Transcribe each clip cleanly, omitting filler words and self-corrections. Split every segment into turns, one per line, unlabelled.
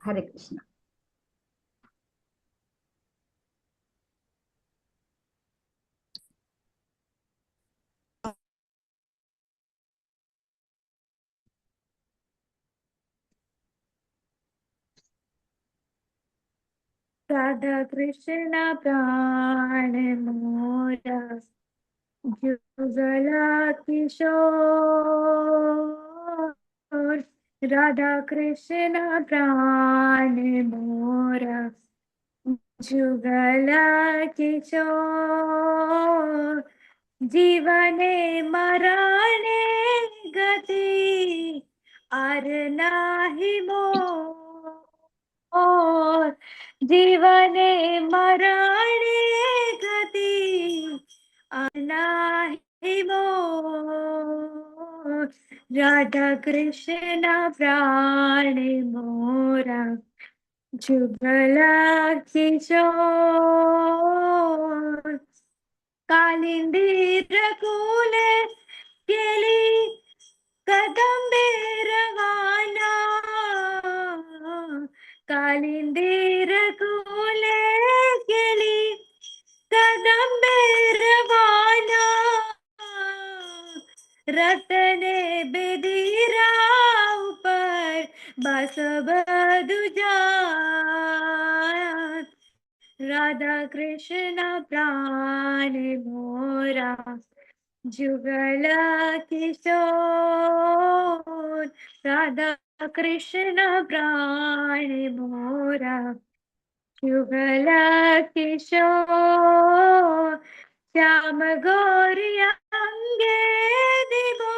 हरे कृष्ण।
राधा कृष्ण प्राण मोरा जुगला किशोर। राधा कृष्ण प्राण मोरा जुगला किशोर। जीवने मरणे गति आर नाही मोर। जीवने मरणे गति आर नाही मोर। राधा कृष्ण प्राण मोरा जुगला किशोर। कालिंदी रकुले केली कदंबे रवाना। कालिंदी रकुले केली कदंबे रवाना। रतने बेदीरा ऊपर बस बदुजा। राधा कृष्ण प्राण मोरा जुगल किशोर। राधा कृष्ण प्राण मोरा जुगल किशोर। श्याम गौरिया अंगे दिवो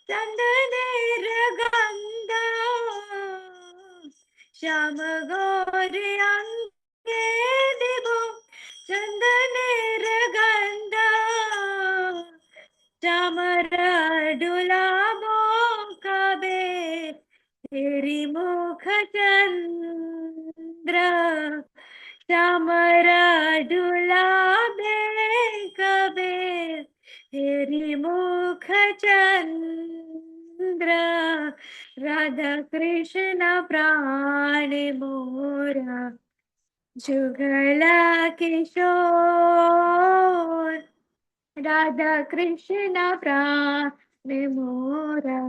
चंदनेर गंधा। श्याम गौरिया अंगे दिवो चंदनेर गंधा। चामर डुलाबो कबे तेरी मुख चंद्र। चामर डुलाबे कबे तेरी मुख चंद्र। राधा कृष्ण प्राण मोरा जुगला किशोर। राधा कृष्ण प्राण मोरा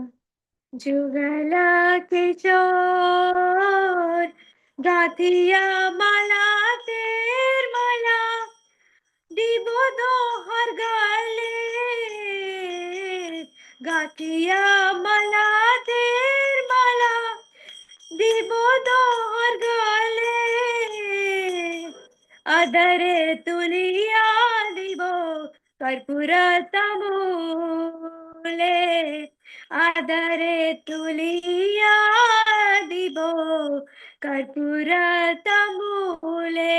जुगला किशोर। गाथिया माला तेर माला दिबो दोहर गाले। गाथिया माला तेर माला दिबो दोहर गाले। अदरे तुलिया दिबो कर्पूर तमूले। आदरे तुलिया दिबो कर्पूर तमूले।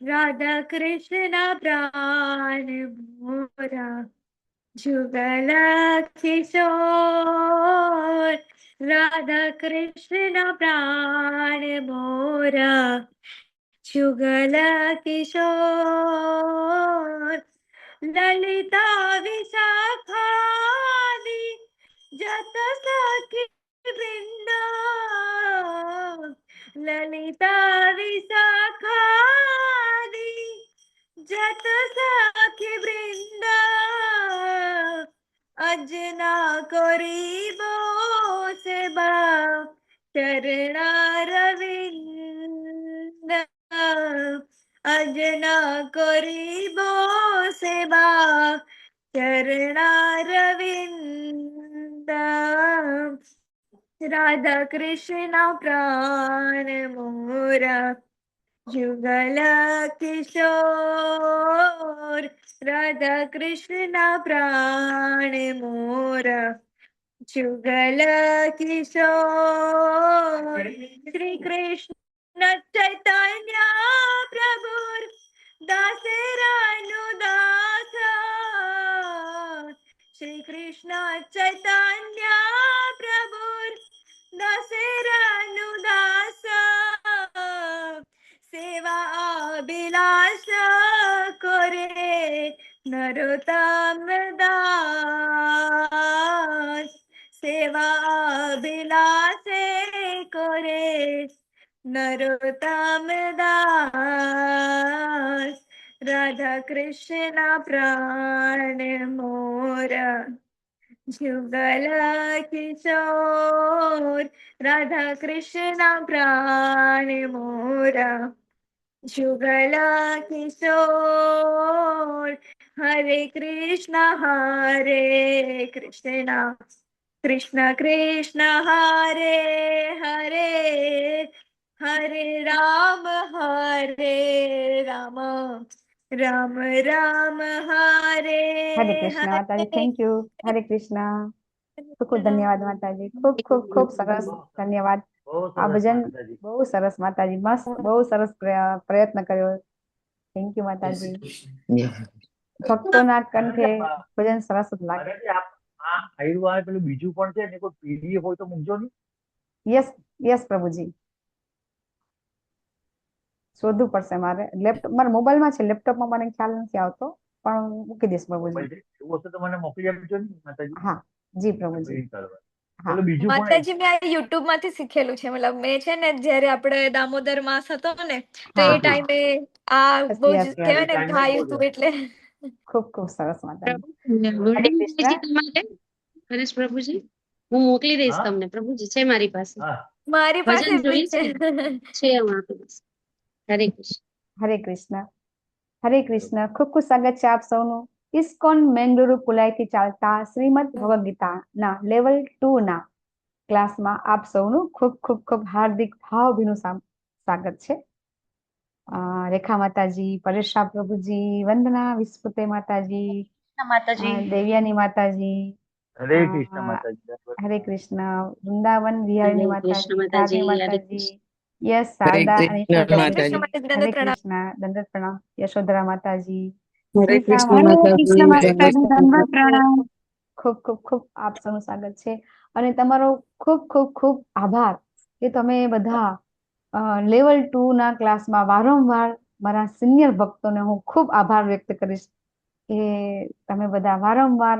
राधा कृष्ण प्राण मोरा जुगला किशोर। राधा कृष्ण प्राण मोरा जुगला किशोर। ललिता विशाखादि जत सखी वृंदा। ललिता विशाखादि जत सखी वृंदा। अजना करीबो सेवा चरणा रविंद। अजना करीबो सेवा चरणा रविंद। राधा कृष्ण प्राण मोरा जुगला किशोर। राधा कृष्ण प्राण मोरा जुगल किशोर। श्री कृष्ण चैतन्य प्रभु दासेरानुदास। श्री कृष्ण चैतन्य प्रभु दासेरानुदास। सेवा अभिलाष करे नरोत्तम दास। सेवा अभिलाषे करे નરોત્તમ દાસ રાધા કૃષ્ણ પ્રાણ મોરા जुगल किशोर राधा कृष्ण प्राण मोरा जुगल किशोर हरे कृष्ण कृष्ण कृष्ण हरे हरे हरे राम राम राम हरे
હરે કૃષ્ણ માતાજી, થેન્ક યુ. હરે કૃષ્ણ. ખૂબ ખૂબ ધન્યવાદ માતાજી. ખૂબ ખૂબ ખૂબ સરસ, ધન્યવાદ. આ ભજન બહુ સરસ માતાજી, મસ્ત, બહુ સરસ પ્રયત્ન કર્યો. થેન્ક યુ માતાજી. ભક્તોના કંઠે ભજન સરસ જ લાગે.
પેલું બીજું પણ છે ને, કોઈ પીડીએફ હોય તો મૂકજો ને.
યસ યસ પ્રભુજી, શોધવું પડશે મારે. મારા મોબાઈલમાં છે, લેપટોપમાં મને ખ્યાલ નથી આવતો, પણ હું મૂકી દઈશ પ્રભુજી.
એવું હશે તો મને મોકલી આપજો ને માતાજી.
હા જી પ્રભુજી.
પેલું બીજું પણ
માતાજી મેં આ યુટ્યુબ માંથી શીખેલું છે. મતલબ મેં છે ને જ્યારે આપણે દામોદર માસ હતો ને તો એ ટાઈમે આ બહુ જ કહેવાય ને ગાયું હતું એટલે.
ખૂબ ખૂબ સરસ માતાજી.
હરેશ પ્રભુજી, હું મોકલી દઈશ તમને. પ્રભુજી છે મારી પાસે,
મારી પાસે
ભજન
બી
જોઈએ છે અમારી પાસે. હરે કૃષ્ણ.
હરે કૃષ્ણ. હરે કૃષ્ણ. ખૂબ ખૂબ સ્વાગત છે આપ સૌનું. ઇસ્કોન મેંગલુરુ પુલાઈથી ચાલતા શ્રીમદ ભગવદ ગીતા ના લેવલ 2 ના ક્લાસમાં આપ સૌનું ખૂબ ખૂબ ખૂબ હાર્દિક ભાવભીનું સ્વાગત છે. રેખા માતાજી, પરેશા પ્રભુજી, વંદના વિસ્પુતે માતાજી, દેવ્યાની માતાજી,
હરે કૃષ્ણ માતાજી.
હરે કૃષ્ણ. વૃંદાવન વિહારીની
હરે કૃષ્ણ
માતાજી,
માતાજી.
રાધે
હરે
માતાજી, યસ શારદા અને
હરે
માતાજી,
કૃષ્ણ
હરે
માતાજી, દંડવત પ્રણામ.
કૃષ્ણ, દંડવત પ્રણામ. યશોધરા માતાજી,
હરે
સ્મિતા
કૃષ્ણ
માતાજી,
માતાજી.
દંડવત પ્રણામ. ખૂબ ખૂબ ખૂબ આપ સૌનું સ્વાગત છે અને તમારો ખૂબ ખૂબ ખૂબ આભાર કે તમે બધા લેવલ 2 ના ક્લાસમાં વારંવાર મારા સિનિયર ભક્તોને હું ખૂબ આભાર વ્યક્ત કરીશ કે તમે બધા વારંવાર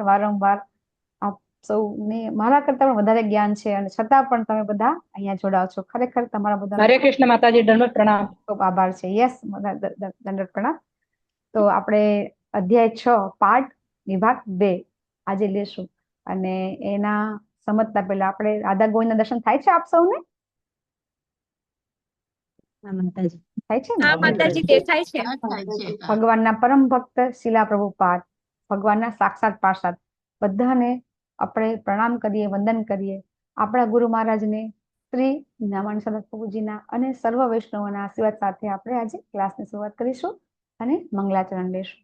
આપ સૌને મારા કરતા પણ વધારે જ્ઞાન છે અને છતાં પણ તમે બધા અહીંયા જોડાવ છો. ખરેખર તમારા બધા
હરે કૃષ્ણ માતાજી, દંડવત પ્રણામ.
ખૂબ આભાર છે. યસ, દંડવત પ્રણામ. તો આપણે અધ્યાય 6 પાઠ વિભાગ 2 આજે લેશું અને એના સમજતા પહેલા આપણે રાધા ગોવિંદના દર્શન થાય છે આપ સૌને? થાય છે ને?
હા માતાજી દેખાય છે.
ભગવાનના પરમ ભક્ત શિલા પ્રભુપાદ, ભગવાનના સાક્ષાત પાર્ષદ બધાને આપણે પ્રણામ કરીએ, વંદન કરીએ. આપણા ગુરુ મહારાજને શ્રી નામાન સદત પ્રભુજીના અને સર્વ વૈષ્ણવોના આશીર્વાદ સાથે આપણે આજે ક્લાસની શરૂઆત કરીશું અને મંગલાચરણ લેશું.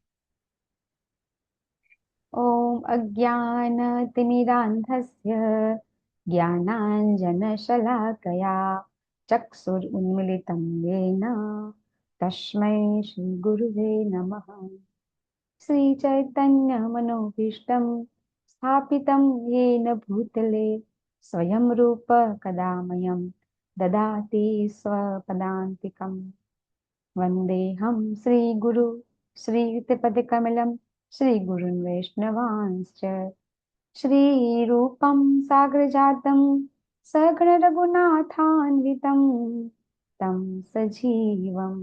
ઓમ અજ્ઞાનતિમિરાન્ધસ્ય જ્ઞાનાંજનશલાકયા ચક્ષુરુન્મિલિतं येन તસ્मै શ્રી ગુરુવે નમઃ. શ્રી ચૈતન્ય મનોભીષ્ટં સ્થાપિतं येन ભૂતલે સ્વયં રૂપ કદામયં દદાતિ સ્વપદાન્તિકં. વંદેહં શ્રી ગુરુ શ્રીયુતપદકમલં શ્રી ગુરુन् વૈષ્ણવાંશ્ચ શ્રીરૂપં સાગરજાतं સઘ્ન રઘુનાથાન્વિतं तं સજીવં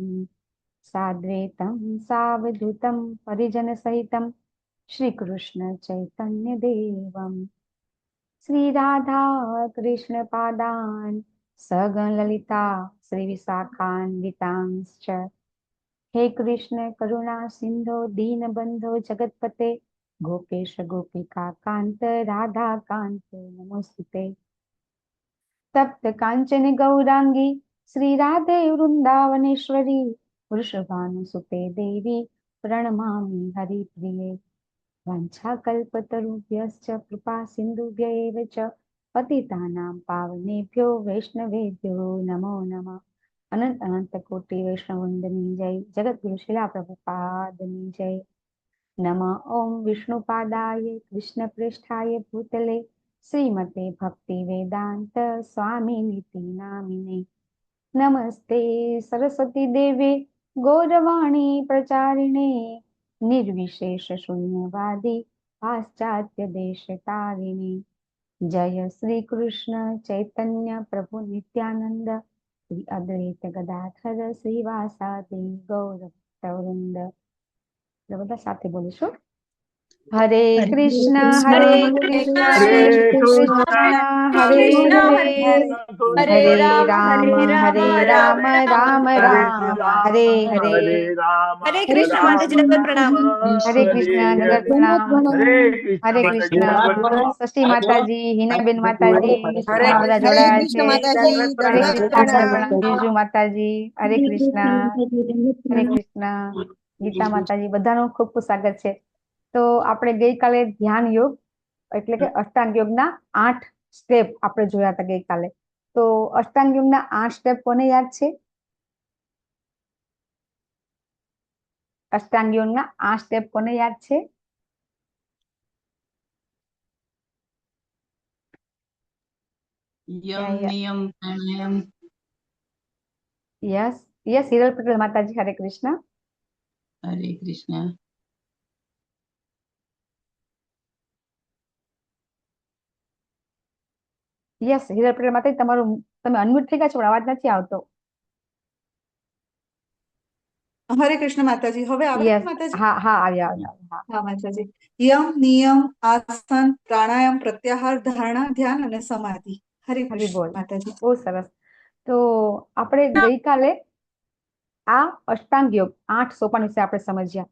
સાદ્વૈतं સાવધૂतं પરિજન સહિतं શ્રી કૃષ્ણ ચૈતન્ય દેવમ શ્રી રાધા કૃષ્ણ પાદાન સગણ લલિતા શ્રી વિશાખાન્વિતાંશ્ચ. હે કૃષ્ણ કરુણા સિંધો દીનબંધો જગતપતે ગોપેશ ગોપિકા કાંત રાધા કાંત નમોસ્તુતે. તપ્ત કાંચન ગૌરાંગી શ્રી રાધે વૃંદાવનેશ્વરી વૃષભાનુસુતે દેવી પ્રણમામિ હરિપ્રિયે. વાંછાકલ્પતરુભ્યશ્ચ કૃપા સિંધુભ્ય એવ ચ પતિતાનાં પાવનેભ્યો વૈષ્ણવેભ્યો નમો નમઃ. અનંત અનંત કોટી વૈષ્ણવવૃંદની જય. જગતગુરુ શિલા પ્રભુપાદની જય. નમઃ ઓમ વિષ્ણુપાદાય કૃષ્ણ પ્રેષ્ઠાય ભૂતલે શ્રીમતે ભક્તિ વેદાંત સ્વામિનિતિ નામિને. નમસ્તે સરસ્વતી દેવે ગૌરવાણી પ્રચારિણે નિર્વિશેષ શૂન્યવાદી પાશ્ચાત્ય દેશ તારિણી. જય શ્રી કૃષ્ણ ચૈતન્ય પ્રભુ નિત્યાનંદ શ્રી અદ્વૈત ગદાધર શ્રીવાસાદિ ગૌર ભક્તવૃંદ. એટલે બધા સાથે બોલીશું. હરે કૃષ્ણ હરે કૃષ્ણ
હરે
કૃષ્ણ હરે
કૃષ્ણ
હરે
હરે
હરે
રામ
રામ
હરે
હરે
રામ
રામ રામ રામ હરે હરે.
રામ
હરે કૃષ્ણ માતાજી નંદર પ્રણામ.
હરે કૃષ્ણ નગર પ્રણામ.
હરે
હરે
કૃષ્ણ
કૃષ્ણ ષષ્ઠી માતાજી, હિનાબેન માતાજી,
હરે
ઘણા બધા જોડાયા છે.
કૃષ્ણ માતાજી,
હરે
દંડવત
કૃષ્ણ
પ્રણામ.
પ્રણામ. જીજુ માતાજી, હરે કૃષ્ણ હરે કૃષ્ણ. ગીતા માતાજી, બધાનું ખૂબ ખૂબ સ્વાગત છે. તો આપણે ગઈકાલે ધ્યાન યોગ એટલે કે અષ્ટાંગ યોગના 8 સ્ટેપ આપણે જોયા હતા ગઈકાલે. તો અષ્ટાંગ યોગના 8 સ્ટેપ કોને યાદ છે? અષ્ટાંગ યોગના 8 સ્ટેપ કોને યાદ છે?
યમ નિયમ પ્રાણાયામ.
યસ યસ, હિરલ પટેલ માતાજી, હરે કૃષ્ણ.
હરે કૃષ્ણ.
યસ, હિરલ પટેલ માતાજી, તમે અનમ્યુટ થઈ ગયા છો પણ અવાજ નથી આવતો.
હરે કૃષ્ણ માતાજી. હવે આવે છે
યસ,
માતાજી?
હા હા, આવ્યા. હા
હા માતાજી. યમ નિયમ આસન પ્રાણાયામ પ્રત્યાહાર ધારણા ધ્યાન અને સમાધિ. હરે
હરી
કૃષ્ણ
બોલ.
માતાજી.
બહુ સરસ. તો આપણે ગઈકાલે આ અષ્ટાંગ યોગ 8 સોપાન વિશે આપણે સમજ્યા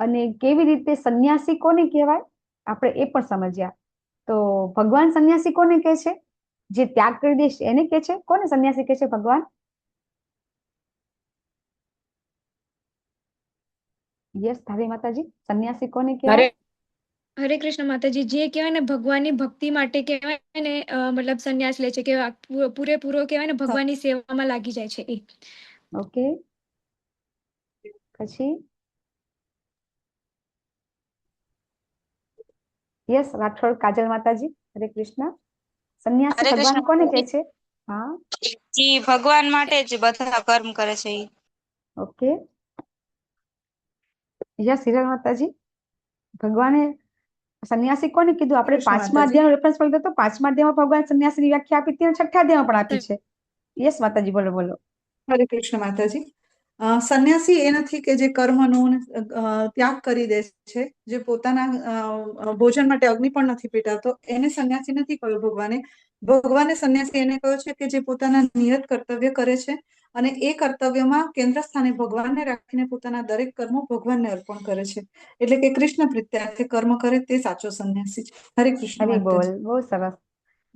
અને કેવી રીતે સંન્યાસી કોને કહેવાય આપણે એ પણ સમજ્યા. તો ભગવાન સંન્યાસી કોને કહે છે? જે ત્યાગ કરી દે એને કહે છે. કોને સંન્યાસી કહે છે ભગવાન? યસ, ધારી માતાજી, સંન્યાસી કોને કહેવાય?
હરે કૃષ્ણ માતાજી, જે કહેવાય ને ભગવાનની ભક્તિ માટે કહેવાય ને મતલબ સંન્યાસ લે છે કે પૂરેપૂરો કહેવાય ને ભગવાનની સેવામાં લાગી જાય છે એ.
ઓકે, પછી યસ, રાઠોડ કાજલ માતાજી, હરે કૃષ્ણ. સંન્યાસી
હરે
ભગવાન
કૃષ્ણ
કોને કહે
માતાજી.
છે? હા,
જી ભગવાન માટે જ બધા કર્મ કરે છે ઈ.
ઓકે. યસ, હિરલ માતાજી, ભગવાને સંન્યાસી કોને કીધું? આપણે
કૃષ્ણ
5મા
માતાજી.
અધ્યાયનો રેફરન્સ મળ્યો તો 5મા અધ્યાયમાં ભગવાન સંન્યાસીની વ્યાખ્યા આપી હતી અને 6થા અધ્યાયમાં પણ આપી છે. યસ માતાજી, બોલો બોલો.
હરે કૃષ્ણ માતાજી. સંન્યાસી એ નથી કે જે કર્મનો ત્યાગ કરી દે છે, જે પોતાના ભોજન માટે અગ્નિ પણ નથી પેટાવતો, એને સંન્યાસી નથી કહ્યું ભગવાને. ભગવાને સંન્યાસી એને કહ્યું છે કે જે પોતાના નિયત કર્તવ્ય કરે છે અને એ કર્તવ્યમાં કેન્દ્ર સ્થાને ભગવાનને રાખીને પોતાના દરેક કર્મો ભગવાનને અર્પણ કરે છે. એટલે કે કૃષ્ણ પ્રીત્યાર્થે કર્મ કરે તે સાચો સંન્યાસી છે. હરે કૃષ્ણ
હરી બોલ,
માતાજી.
બહુ સરસ.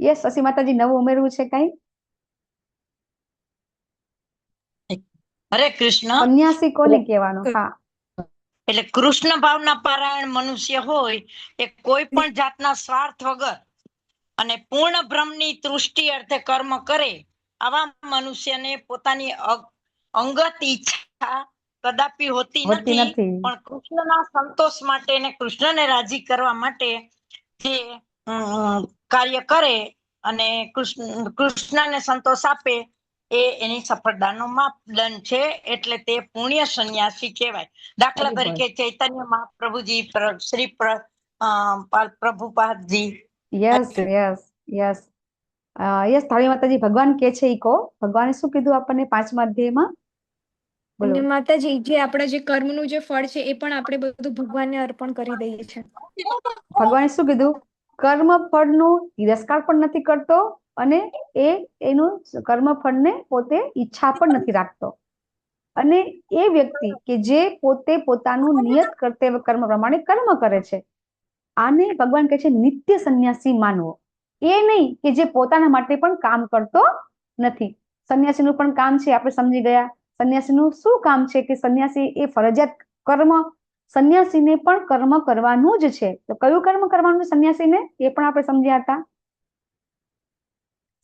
યસ, શશી માતાજી, નવું ઉમેરવું છે કઈ?
હરે કૃષ્ણ.
સંન્યાસી કોને કહેવાનું? હા,
એટલે કૃષ્ણ ભાવના પારાયણ મનુષ્ય હોય એ કોઈ પણ જાતના સ્વાર્થ વગર અને પૂર્ણ બ્રહ્મની તૃષ્ટિ અર્થે કર્મ કરે આવા મનુષ્યને પોતાની અંગત ઈચ્છા કદાપી હોતી નથી, પણ કૃષ્ણના સંતોષ માટે અને કૃષ્ણને રાજી કરવા માટે જે કાર્ય કરે અને કૃષ્ણને સંતોષ આપે એ એની સફળતાનો માપદંડ છે. એટલે તે પુણ્ય સંન્યાસી કહેવાય. દાખલા
હરી બોલ.
તરીકે Chaitanya Mahaprabhuji, Shri Prabhupadji.
Yes yes yes. Yes, ધારી માતાજી, ભગવાન કે છે ઈ કહો. ભગવાને શું કીધું આપણને 5મા અધ્યાયમાં? બોલો.
અને માતાજી, જે આપણા જે કર્મનું જે ફળ છે એ પણ આપણે બધું ભગવાનને અર્પણ કરી દઈએ છીએ.
ભગવાને શું કીધું? કર્મ ફળનો તિરસ્કાર પણ નથી કરતો અને એનું કર્મ ફળને પોતે ઈચ્છા પણ નથી રાખતો. અને એ વ્યક્તિ કે જે પોતે પોતાનું નિયત કર્તવ્ય કર્મ પ્રમાણે કર્મ કરે છે, આને ભગવાન કહે છે નિત્ય સંન્યાસી માનવો. એ નહીં કે જે પોતાના માટે પણ કામ કરતો નથી. સંન્યાસીનું પણ કામ છે, આપણે સમજી ગયા. સંન્યાસીનું શું કામ છે? કે સંન્યાસી એ ફરજિયાત કર્મ, સંન્યાસીને પણ કર્મ કરવાનું જ છે. તો કયું કર્મ કરવાનું છે સંન્યાસીને? એ પણ આપણે સમજ્યા હતા.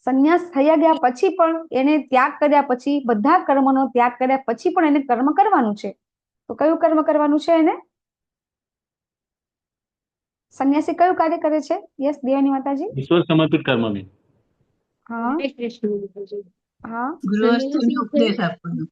સંન્યાસ થયા ગયા પછી પણ એને ત્યાગ કર્યા પછી, બધા કર્મનો ત્યાગ કર્યા પછી પણ એને કર્મ કરવાનું છે. તો કયું કર્મ કરવાનું છે એને? સંન્યાસી કયું કાર્ય કરે છે? યસ, દેવાની માતાજી.
ઈશ્વર સમર્પિત કર્મ મેં.
હા
હરે કૃષ્ણ માતાજી.
હા,
ગૃહસ્થોને ઉપદેશ આપવાનો.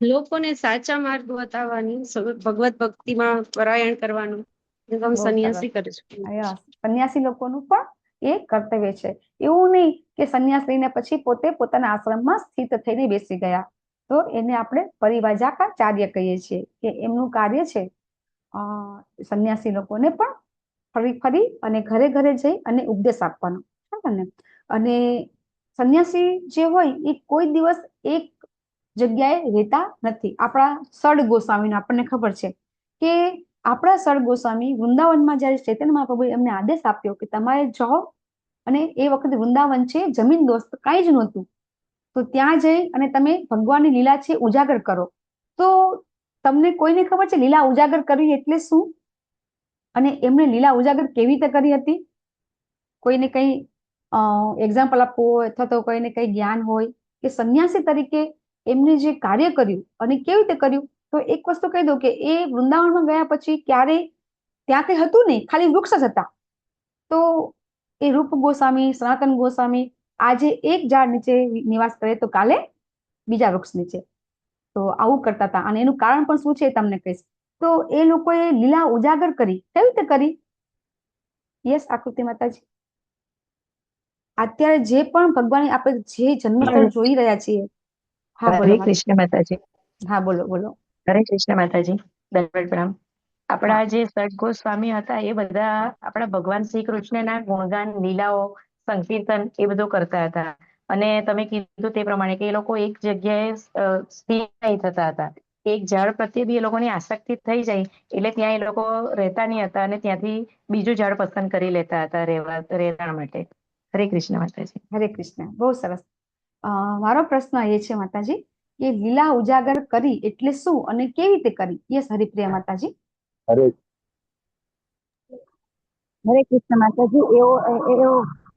લોકોને સાચા માર્ગ બતાવવાની, ભગવત ભક્તિમાં પરાયણ કરવાનું એ કામ
બહુ સરસ.
સંન્યાસી કરે છે.
યસ, સંન્યાસી લોકોનું પણ એ કર્તવ્ય છે. એવું નહીં કે સંન્યાસ લઈને પછી પોતે પોતાના આશ્રમમાં સ્થિત થઈને બેસી ગયા, તો એને આપણે પરિવ્રાજકાચાર્ય કહીએ છીએ કે એમનું કાર્ય છે સંન્યાસી લોકોને પણ ફરી ફરી અને ઘરે ઘરે જઈ અને ઉપદેશ આપવાનો, બરાબર ને? અને સંન્યાસી જે હોય એ કોઈ દિવસ એક જગ્યાએ રહેતા નથી. આપણા સડ ગોસ્વામીને આપણને ખબર છે કે આપણા સડ ગોસ્વામી વૃંદાવનમાં જ્યારે ચૈતન્ય મહાપ્રભુએ એમને આદેશ આપ્યો કે તમારે જાઓ, અને એ વખતે વૃંદાવન છે જમીન દોસ્ત, કાંઈ જ નહોતું, તો ત્યાં જઈ અને તમે ભગવાનની લીલા છે ઉજાગર કરો. તો તમને કોઈને ખબર છે લીલા ઉજાગર કરવી એટલે શું, અને એમણે લીલા ઉજાગર કેવી રીતે કરી હતી? કોઈને કઈ એક્ઝામ્પલ આપવું હોય અથવા તો કોઈને કઈ જ્ઞાન હોય કે સંન્યાસી તરીકે એમને જે કાર્ય કર્યું અને કેવી રીતે કર્યું? તો એક વસ્તુ કહી દઉં કે એ વૃંદાવનમાં ગયા પછી ક્યારે ત્યાં કઈ હતું નહીં, ખાલી વૃક્ષ જ હતા. તો એ રૂપ ગોસ્વામી, સનાતન ગોસ્વામી આજે એક ઝાડ નીચે નિવાસ કરે તો કાલે બીજા વૃક્ષ નીચે, તો આવું કરતા હતા. અને એનું કારણ પણ શું છે એ તમને કહીશ. તો એ લોકોએ લીલા ઉજાગર કરી. કેવી રીતે કરી? યસ આકૃતિ માતાજી, અત્યારે જે પણ ભગવાન આપણે જે જન્મસ્થળ જોઈ રહ્યા છીએ. હા બોલો.
હરે કૃષ્ણ માતાજી.
હા બોલો બોલો.
હરે કૃષ્ણ માતાજી. દંડવત પ્રણામ. આપણા જે સદ ગોસ્વામી હતા એ બધા આપણા ભગવાન શ્રી કૃષ્ણના ગુણગાન, લીલાઓ, સંકીર્તન એ બધું કરતા હતા. અને તમે કીધું તે પ્રમાણે કે એ લોકો એક જગ્યાએ સ્થિર નહીં થતા હતા. એક ઝાડ પ્રત્યે બી એ લોકોની આસક્તિ થઈ જાય એટલે ત્યાં એ લોકો રહેતા નહીં હતા અને ત્યાંથી બીજું ઝાડ પસંદ કરી લેતા હતા રહેવા માટે. હરે કૃષ્ણ માતાજી.
હરે કૃષ્ણ. બહુ સરસ. મારો પ્રશ્ન એ છે માતાજી કે લીલા ઉજાગર કરી એટલે શું અને કેવી રીતે કરી? યસ હરિપ્રિયા માતાજી.
હરે કૃષ્ણ માતાજી. એવો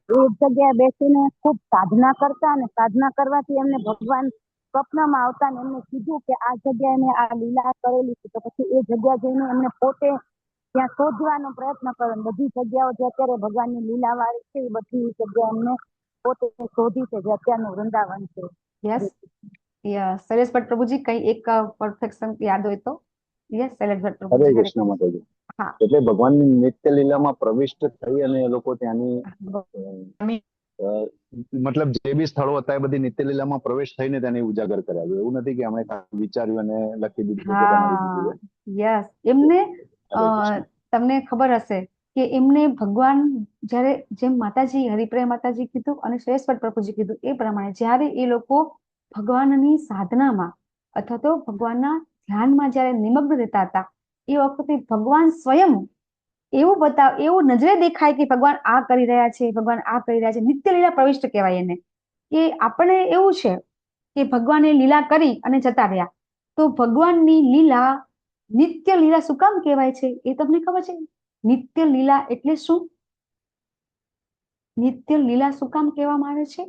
એક જગ્યાએ બેસીને ખૂબ સાધના કરતા, અને સાધના કરવાથી એમને ભગવાન સ્વપ્નમાં આવતા ને એમને કીધું કે આ જગ્યાએ મેં આ લીલા કરેલી છે. તો પછી એ જગ્યા જઈને એમને પોતે ત્યાં શોધવાનો પ્રયત્ન કર્યો. બધી જગ્યાઓ જે અત્યારે ભગવાનની લીલા વાળી છે એ બધી જગ્યા એમને પોતે શોધી છે, જે અત્યારનું વૃંદાવન છે.
Yes yes. શૈલેષ ભટ્ટ પ્રભુજી કઈ એક પરફેક્શન યાદ હોય તો? યસ શૈલેષ ભટ્ટ
હરે
પ્રભુજી.
કૃષ્ણ માતાજી.
હા.
એટલે ભગવાનની નિત્ય લીલામાં પ્રવિષ્ટ થઈ અને એ લોકો ત્યાંની મતલબ જે બી સ્થળો હતા એ બધી નિત્ય લીલામાં પ્રવેશ થઈને તેને ઉજાગર કરાવ્યું. એવું નથી કે અમે વિચાર્યું અને લખી દીધું.
હા યસ. એમને તમને ખબર હશે કે એમને ભગવાન જ્યારે જેમ માતાજી હરિપ્રિયા માતાજી કીધું અને શ્રેષ્ઠ ભટ્ટ પ્રભુજી કીધું એ પ્રમાણે જ્યારે એ લોકો ભગવાનની સાધનામાં અથવા તો ભગવાનના ધ્યાનમાં જ્યારે નિમગ્ન રહેતા હતા એ વખતે ભગવાન સ્વયં એવું નજરે દેખાય કે ભગવાન આ કરી રહ્યા છે, ભગવાન આ કરી રહ્યા છે. નિત્ય લીલા પ્રવિષ્ટ કહેવાય એને. કે આપણે એવું છે કે ભગવાને લીલા કરી અને જતા રહ્યા, તો ભગવાનની લીલા નિત્ય લીલા શું કામ કહેવાય છે એ તમને ખબર છે? નિત્ય લીલા એટલે શું? નિત્ય લીલા શું કામ કહેવામાં આવે છે?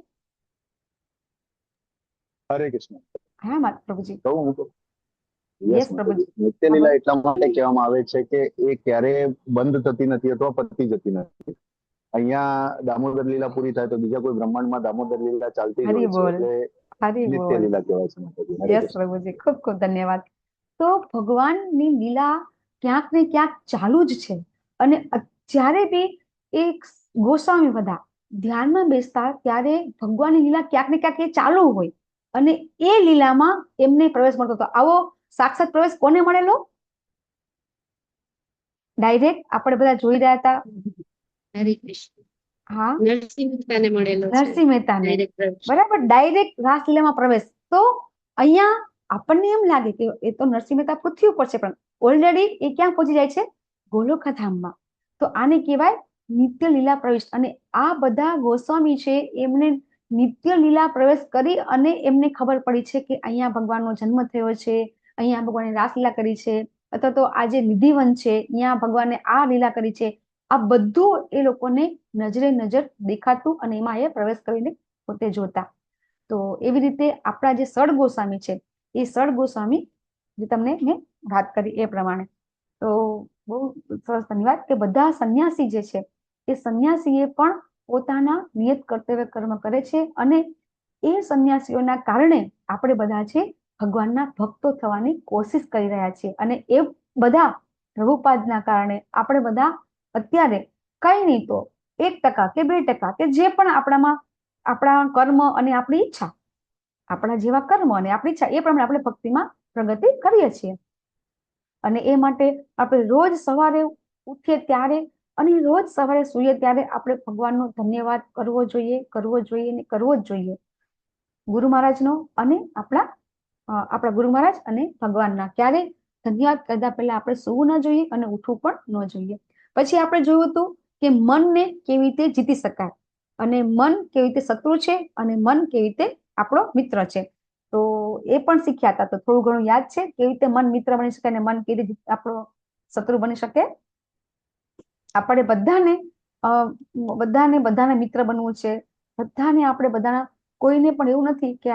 હરે કૃષ્ણ.
હા માતા પ્રભુજી.
યસ પ્રભુજી. નિત્ય લીલા એટલા માટે કહેવામાં આવે છે કે એ ક્યારેય બંધ થતી નથી અથવા પતી જતી નથી. અહીંયા દામોદર લીલા પૂરી થાય તો બીજા કોઈ બ્રહ્માંડમાં દામોદર લીલા ચાલતી જ હોય છે, એટલે નિત્ય લીલા કહેવાય છે.
યસ પ્રભુજી, ખૂબ ખૂબ ધન્યવાદ. તો ભગવાનની લીલા ક્યાંક ને ક્યાંક ચાલુ જ છે. અને જ્યારે બી એક ગોસ્વામી બધા ધ્યાનમાં બેસતા ત્યારે ભગવાનની લીલા ક્યાંક ને ક્યાંક એ ચાલુ હોય અને એ લીલામાં એમને પ્રવેશ મળતો હતો. આવો સાક્ષાત પ્રવેશ કોને મળેલો? ડાયરેક્ટ આપણે બધા જોઈ રહ્યા હતા.
હરે કૃષ્ણ.
હા,
નરસિંહ મહેતાને મળેલો છે.
નરસિંહ મહેતાને.
Direct પ્રવેશ.
બરાબર, ડાયરેક્ટ રાસલીલામાં પ્રવેશ. તો અહીંયા આપણને એમ લાગે કે એ તો નરસિંહ મહેતા પૃથ્વી ઉપર છે, પણ ઓલરેડી એ ક્યાં પહોંચી જાય છે? ગોલોકધામમાં. તો આને કહેવાય નિત્ય લીલા પ્રવેશ. અને આ બધા ગોસ્વામી છે એમને નિત્ય લીલા પ્રવેશ કરી અને એમને ખબર પડી છે કે અહીંયા ભગવાનનો જન્મ થયો છે, અહીંયા ભગવાને રાસલીલા કરી છે, અથવા તો આ જે નિધિવન છે અહીંયા ભગવાને આ લીલા કરી છે. આ બધું એ લોકોને નજરે નજર દેખાતું અને એમાં એ પ્રવેશ કરીને પોતે જોતા. તો એવી રીતે આપણા જે સડ ગોસ્વામી છે એ સડ ગોસ્વામી જે તમને મેં વાત કરી એ પ્રમાણે. તો બહુ સરસ ધન્યવાદ કે બધા સંન્યાસી જે છે એ સંન્યાસીએ પણ પોતાના નિયત કર્તવ્ય કર્મ કરે છે અને એ સંન્યાસીઓના કારણે આપણે બધા છે ભગવાનના ભક્તો થવાની કોશિશ કરી રહ્યા છીએ. અને એ બધા પ્રભુપાદના કારણે આપણે બધા અત્યારે કઈ નહીં તો 1% કે 2% કે જે પણ આપણા કર્મ અને આપણી ઈચ્છા, આપણા જેવા કર્મ અને આપણી ઈચ્છા એ પ્રમાણે આપણે ભક્તિમાં પ્રગતિ કરીએ છીએ. અને એ માટે આપણે રોજ સવારે ઉઠીએ ત્યારે અને રોજ સવારે સૂઈએ ત્યારે આપણે ભગવાનનો ધન્યવાદ કરવો જોઈએ, કરવો જોઈએ ને કરવો જ જોઈએ. ગુરુ મહારાજનો અને આપણા ગુરુ મહારાજ અને ભગવાનના ક્યારે ધન્યવાદ કરતા પહેલા આપણે સૂવું ન જોઈએ અને ઉઠવું પણ ન જોઈએ. પછી આપણે જોયું હતું કે મનને કેવી રીતે જીતી શકાય અને મન કેવી રીતે શત્રુ છે અને મન કેવી રીતે આપણો મિત્ર છે. તો એ પણ શીખ્યા હતા. તો થોડું ઘણું યાદ છે કેવી રીતે મન મિત્ર બની શકે અને મન કેવી રીતે આપણો શત્રુ બની શકે. આપણે બધાને મિત્ર બનવું છે. બધાને આપણે બધાના કોઈને પણ એવું નથી કે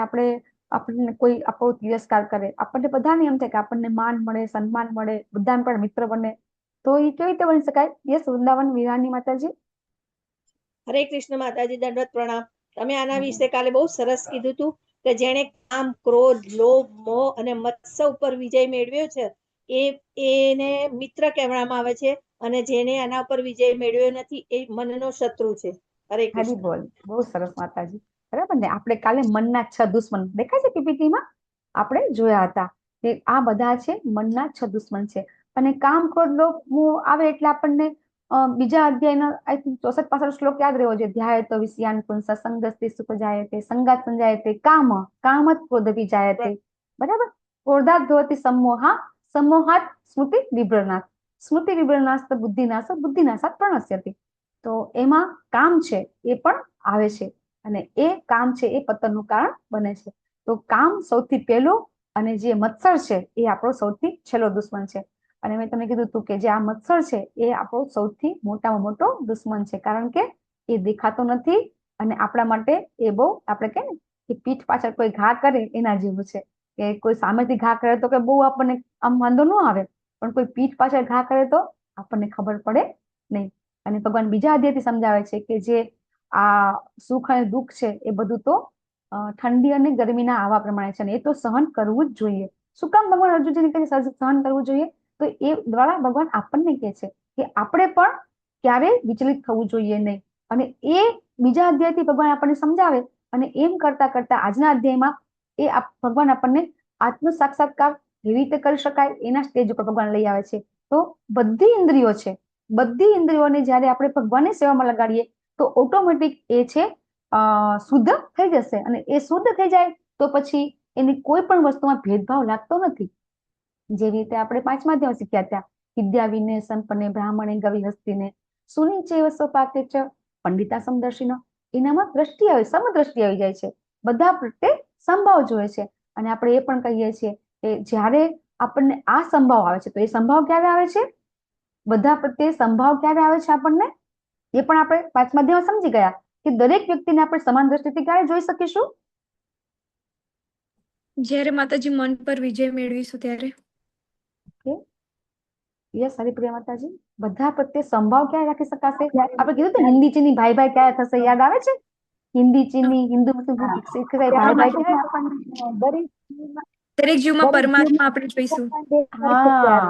આપણને કોઈ આપણો તિરસ્કાર કરે. આપણને બધાને એમ થાય કે આપણને માન મળે, સન્માન મળે, બધાને પણ મિત્ર બને. તો એ કેવી રીતે બની શકાય? યસ, વૃંદાવન વિહારની માતાજી.
હરે કૃષ્ણ માતાજી, દંડવત પ્રણામ. તમે આના વિશે કાલે બહુ સરસ કીધું હતું કે જેણે કામ, ક્રોધ, લોભ, મોહ અને મત્સર ઉપર વિજય મેળવ્યો છે એને મિત્ર કહેવામાં આવે છે, અને જેને આના ઉપર વિજય મેળવ્યો નથી એ મનનો શત્રુ છે. હરે
હરી
કૃષ્ણ.
બોલ, બહુ સરસ માતાજી. બરાબર ને? આપણે કાલે મનના 6 દુશ્મન દેખાય છે પીપીટીમાં, આપણે જોયા હતા કે આ બધા છે મનના 6 દુશ્મન છે. અને કામ, ક્રોધ, લોભ, મોહ આવે એટલે આપણને બીજા અધ્યાયનો આઈ થિંક 64-65 શ્લોક યાદ રહેવો જોઈએ. ધ્યાયતો વિષયાન પુંસઃ સંગસ્તે સુખ જાયતે સંગાત સંજાયતે કામત ક્રોધપી જાયતે. બરાબર? ક્રોધાત ભવતિ સમોહા, સમોહાત સ્મૃતિ વિભ્રનાશ, સ્મૃતિ વિભ્રનાશ બુદ્ધિનાશ, બુદ્ધિનાશાત પ્રણશ્યતિ. તો એમાં કામ છે એ પણ આવે છે અને એ કામ છે એ પતનનું કારણ બને છે. તો કામ સૌથી પહેલું અને જે મત્સર છે એ આપણો સૌથી છેલ્લો દુશ્મન છે. અને મેં તમને કીધું હતું કે જે આ મત્સર છે એ આપણો સૌથી મોટામાં મોટો દુશ્મન છે, કારણ કે એ દેખાતો નથી અને આપણા માટે એ બહુ, આપણે કહે ને કે પીઠ પાછળ કોઈ ઘા કરે એના જેવું છે. કે કોઈ સામેથી ઘા કરે તો કે બહુ આપણને આમ વાંધો ન આવે, પણ કોઈ પીઠ પાછળ ઘા કરે તો આપણને ખબર પડે નહીં. અને ભગવાન બીજા અધ્યાયથી સમજાવે છે કે જે આ સુખ અને દુઃખ છે એ બધું તો ઠંડી અને ગરમીના આવા પ્રમાણે છે, અને એ તો સહન કરવું જ જોઈએ. શું કામ ભગવાન અર્જુનજીને કહે છે સહન કરવું જોઈએ? તો એ દ્વારા ભગવાન આપણને કહે છે કે આપણે પણ ક્યારેય વિચલિત થવું જોઈએ નહીં. અને એ બીજા અધ્યાયથી ભગવાન આપણને સમજાવે અને એમ કરતા કરતા આજના અધ્યાયમાં ભગવાન આપણને આત્મ સાક્ષાત્કાર કેવી રીતે કરી શકાય એના સ્ટેજ ઉપર ભગવાન લઈ આવે છે. તો બધી ઇન્દ્રિયો છે, બધી ઇન્દ્રિયોને જ્યારે આપણે ભગવાનની સેવામાં લગાડીએ તો ઓટોમેટિક એ છે શુદ્ધ થઈ જશે. અને એ શુદ્ધ થઈ જાય તો પછી એની કોઈ પણ વસ્તુમાં ભેદભાવ લાગતો નથી. જેવી રીતે આપણે 5મા અધ્યાયમાં શીખ્યા હતા, વિદ્યા વિનય સંપન્ને બ્રાહ્મણે ગવિ હસ્તિને સુનિચેવ સ્વપાકે ચ પંડિતા સમદર્શિનો. એનામાં દ્રષ્ટિ આવે, સમદ્રષ્ટિ આવી જાય છે. બધા પ્રત્યે સંભાવ જોવે છે. અને આપણે એ પણ કહીએ છીએ કે જ્યારે આપણને આ સંભાવ આવે છે તો એ સંભાવ ક્યારે આવે છે? બધા પ્રત્યે સંભાવ ક્યારે આવે છે આપણને? એ પણ આપણે 5મા અધ્યાયમાં સમજી ગયા કે દરેક વ્યક્તિને આપણે સમાન દ્રષ્ટિથી ક્યારે જોઈ શકીશું?
જ્યારે માતાજી મન પર વિજય મેળવીશું ત્યારે.
યસ, હરિપ્રિયા માતાજી. બધા પ્રત્યે સંભાવ ક્યારે રાખી શકાશે? આપણે કીધું તો હિન્દી ચીની ભાઈ ભાઈ ક્યારે થશે? યાદ આવે છે? હિન્દી ચીની, હિન્દુ મુસ્લિમ શીખ ઈસાઈ ભાઈ ભાઈ ક્યારે?
દરેક જીવમાં પરમાત્મા આપણે જોઈશું.
હા,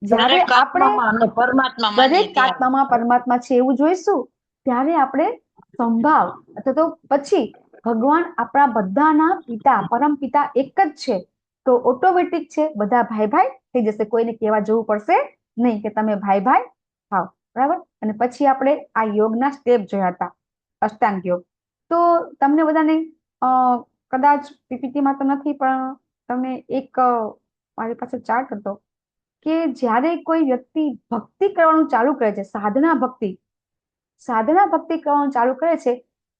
જ્યારે
દરેક
આપણે
આત્મામાં અને પરમાત્મા માનીએ
દરેક
ત્યારે.
આત્મામાં પરમાત્મા છે એવું જોઈશું ત્યારે આપણે સંભાવ અથવા તો પછી ભગવાન આપણા બધાના પિતા, પરમ પિતા એક જ છે. તો ઓટોમેટિક છે બધા ભાઈ ભાઈ થઈ જશે. કોઈને કહેવા જવું પડશે નહીં કે તમે ભાઈ ભાઈ થાવ. બરાબર? અને પછી આપણે આ યોગના સ્ટેપ જોયા હતા, અષ્ટાંગ યોગ. તો તમને બધાને કદાચ પીપીટીમાં તો નથી, પણ તમને એક મારી પાસે ચાર્ટ હતો કે જ્યારે કોઈ વ્યક્તિ ભક્તિ કરવાનું ચાલુ કરે છે, સાધના ભક્તિ કરવાનું ચાલુ કરે છે,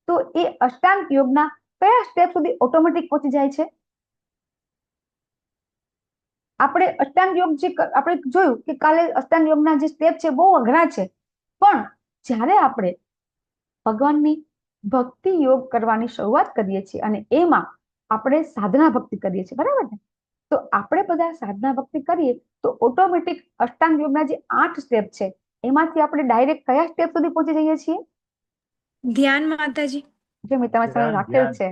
તો એ અષ્ટાંગ યોગના કયા સ્ટેપ સુધી ઓટોમેટિક પહોંચી જાય છે? આપણે અષ્ટાંગ યોગ જે આપણે જોયું કે કાલે અષ્ટાંગ યોગના જે સ્ટેપ છે બહુ અઘરા છે, પણ જ્યારે આપણે ભગવાનની ભક્તિ યોગ કરવાની શરૂઆત કરીએ છીએ અને એમાં આપણે સાધના ભક્તિ કરીએ છીએ, બરાબર ને? તો આપણે બધા સાધના ભક્તિ કરીએ તો ઓટોમેટિક અષ્ટાંગ યોગના જે 8 સ્ટેપ છે એમાંથી આપણે ડાયરેક્ટ કયા સ્ટેપ સુધી પહોંચી જઈએ છીએ?
ધ્યાન માતાજી.
જો મેં તમારી સામે રાખેલ છે.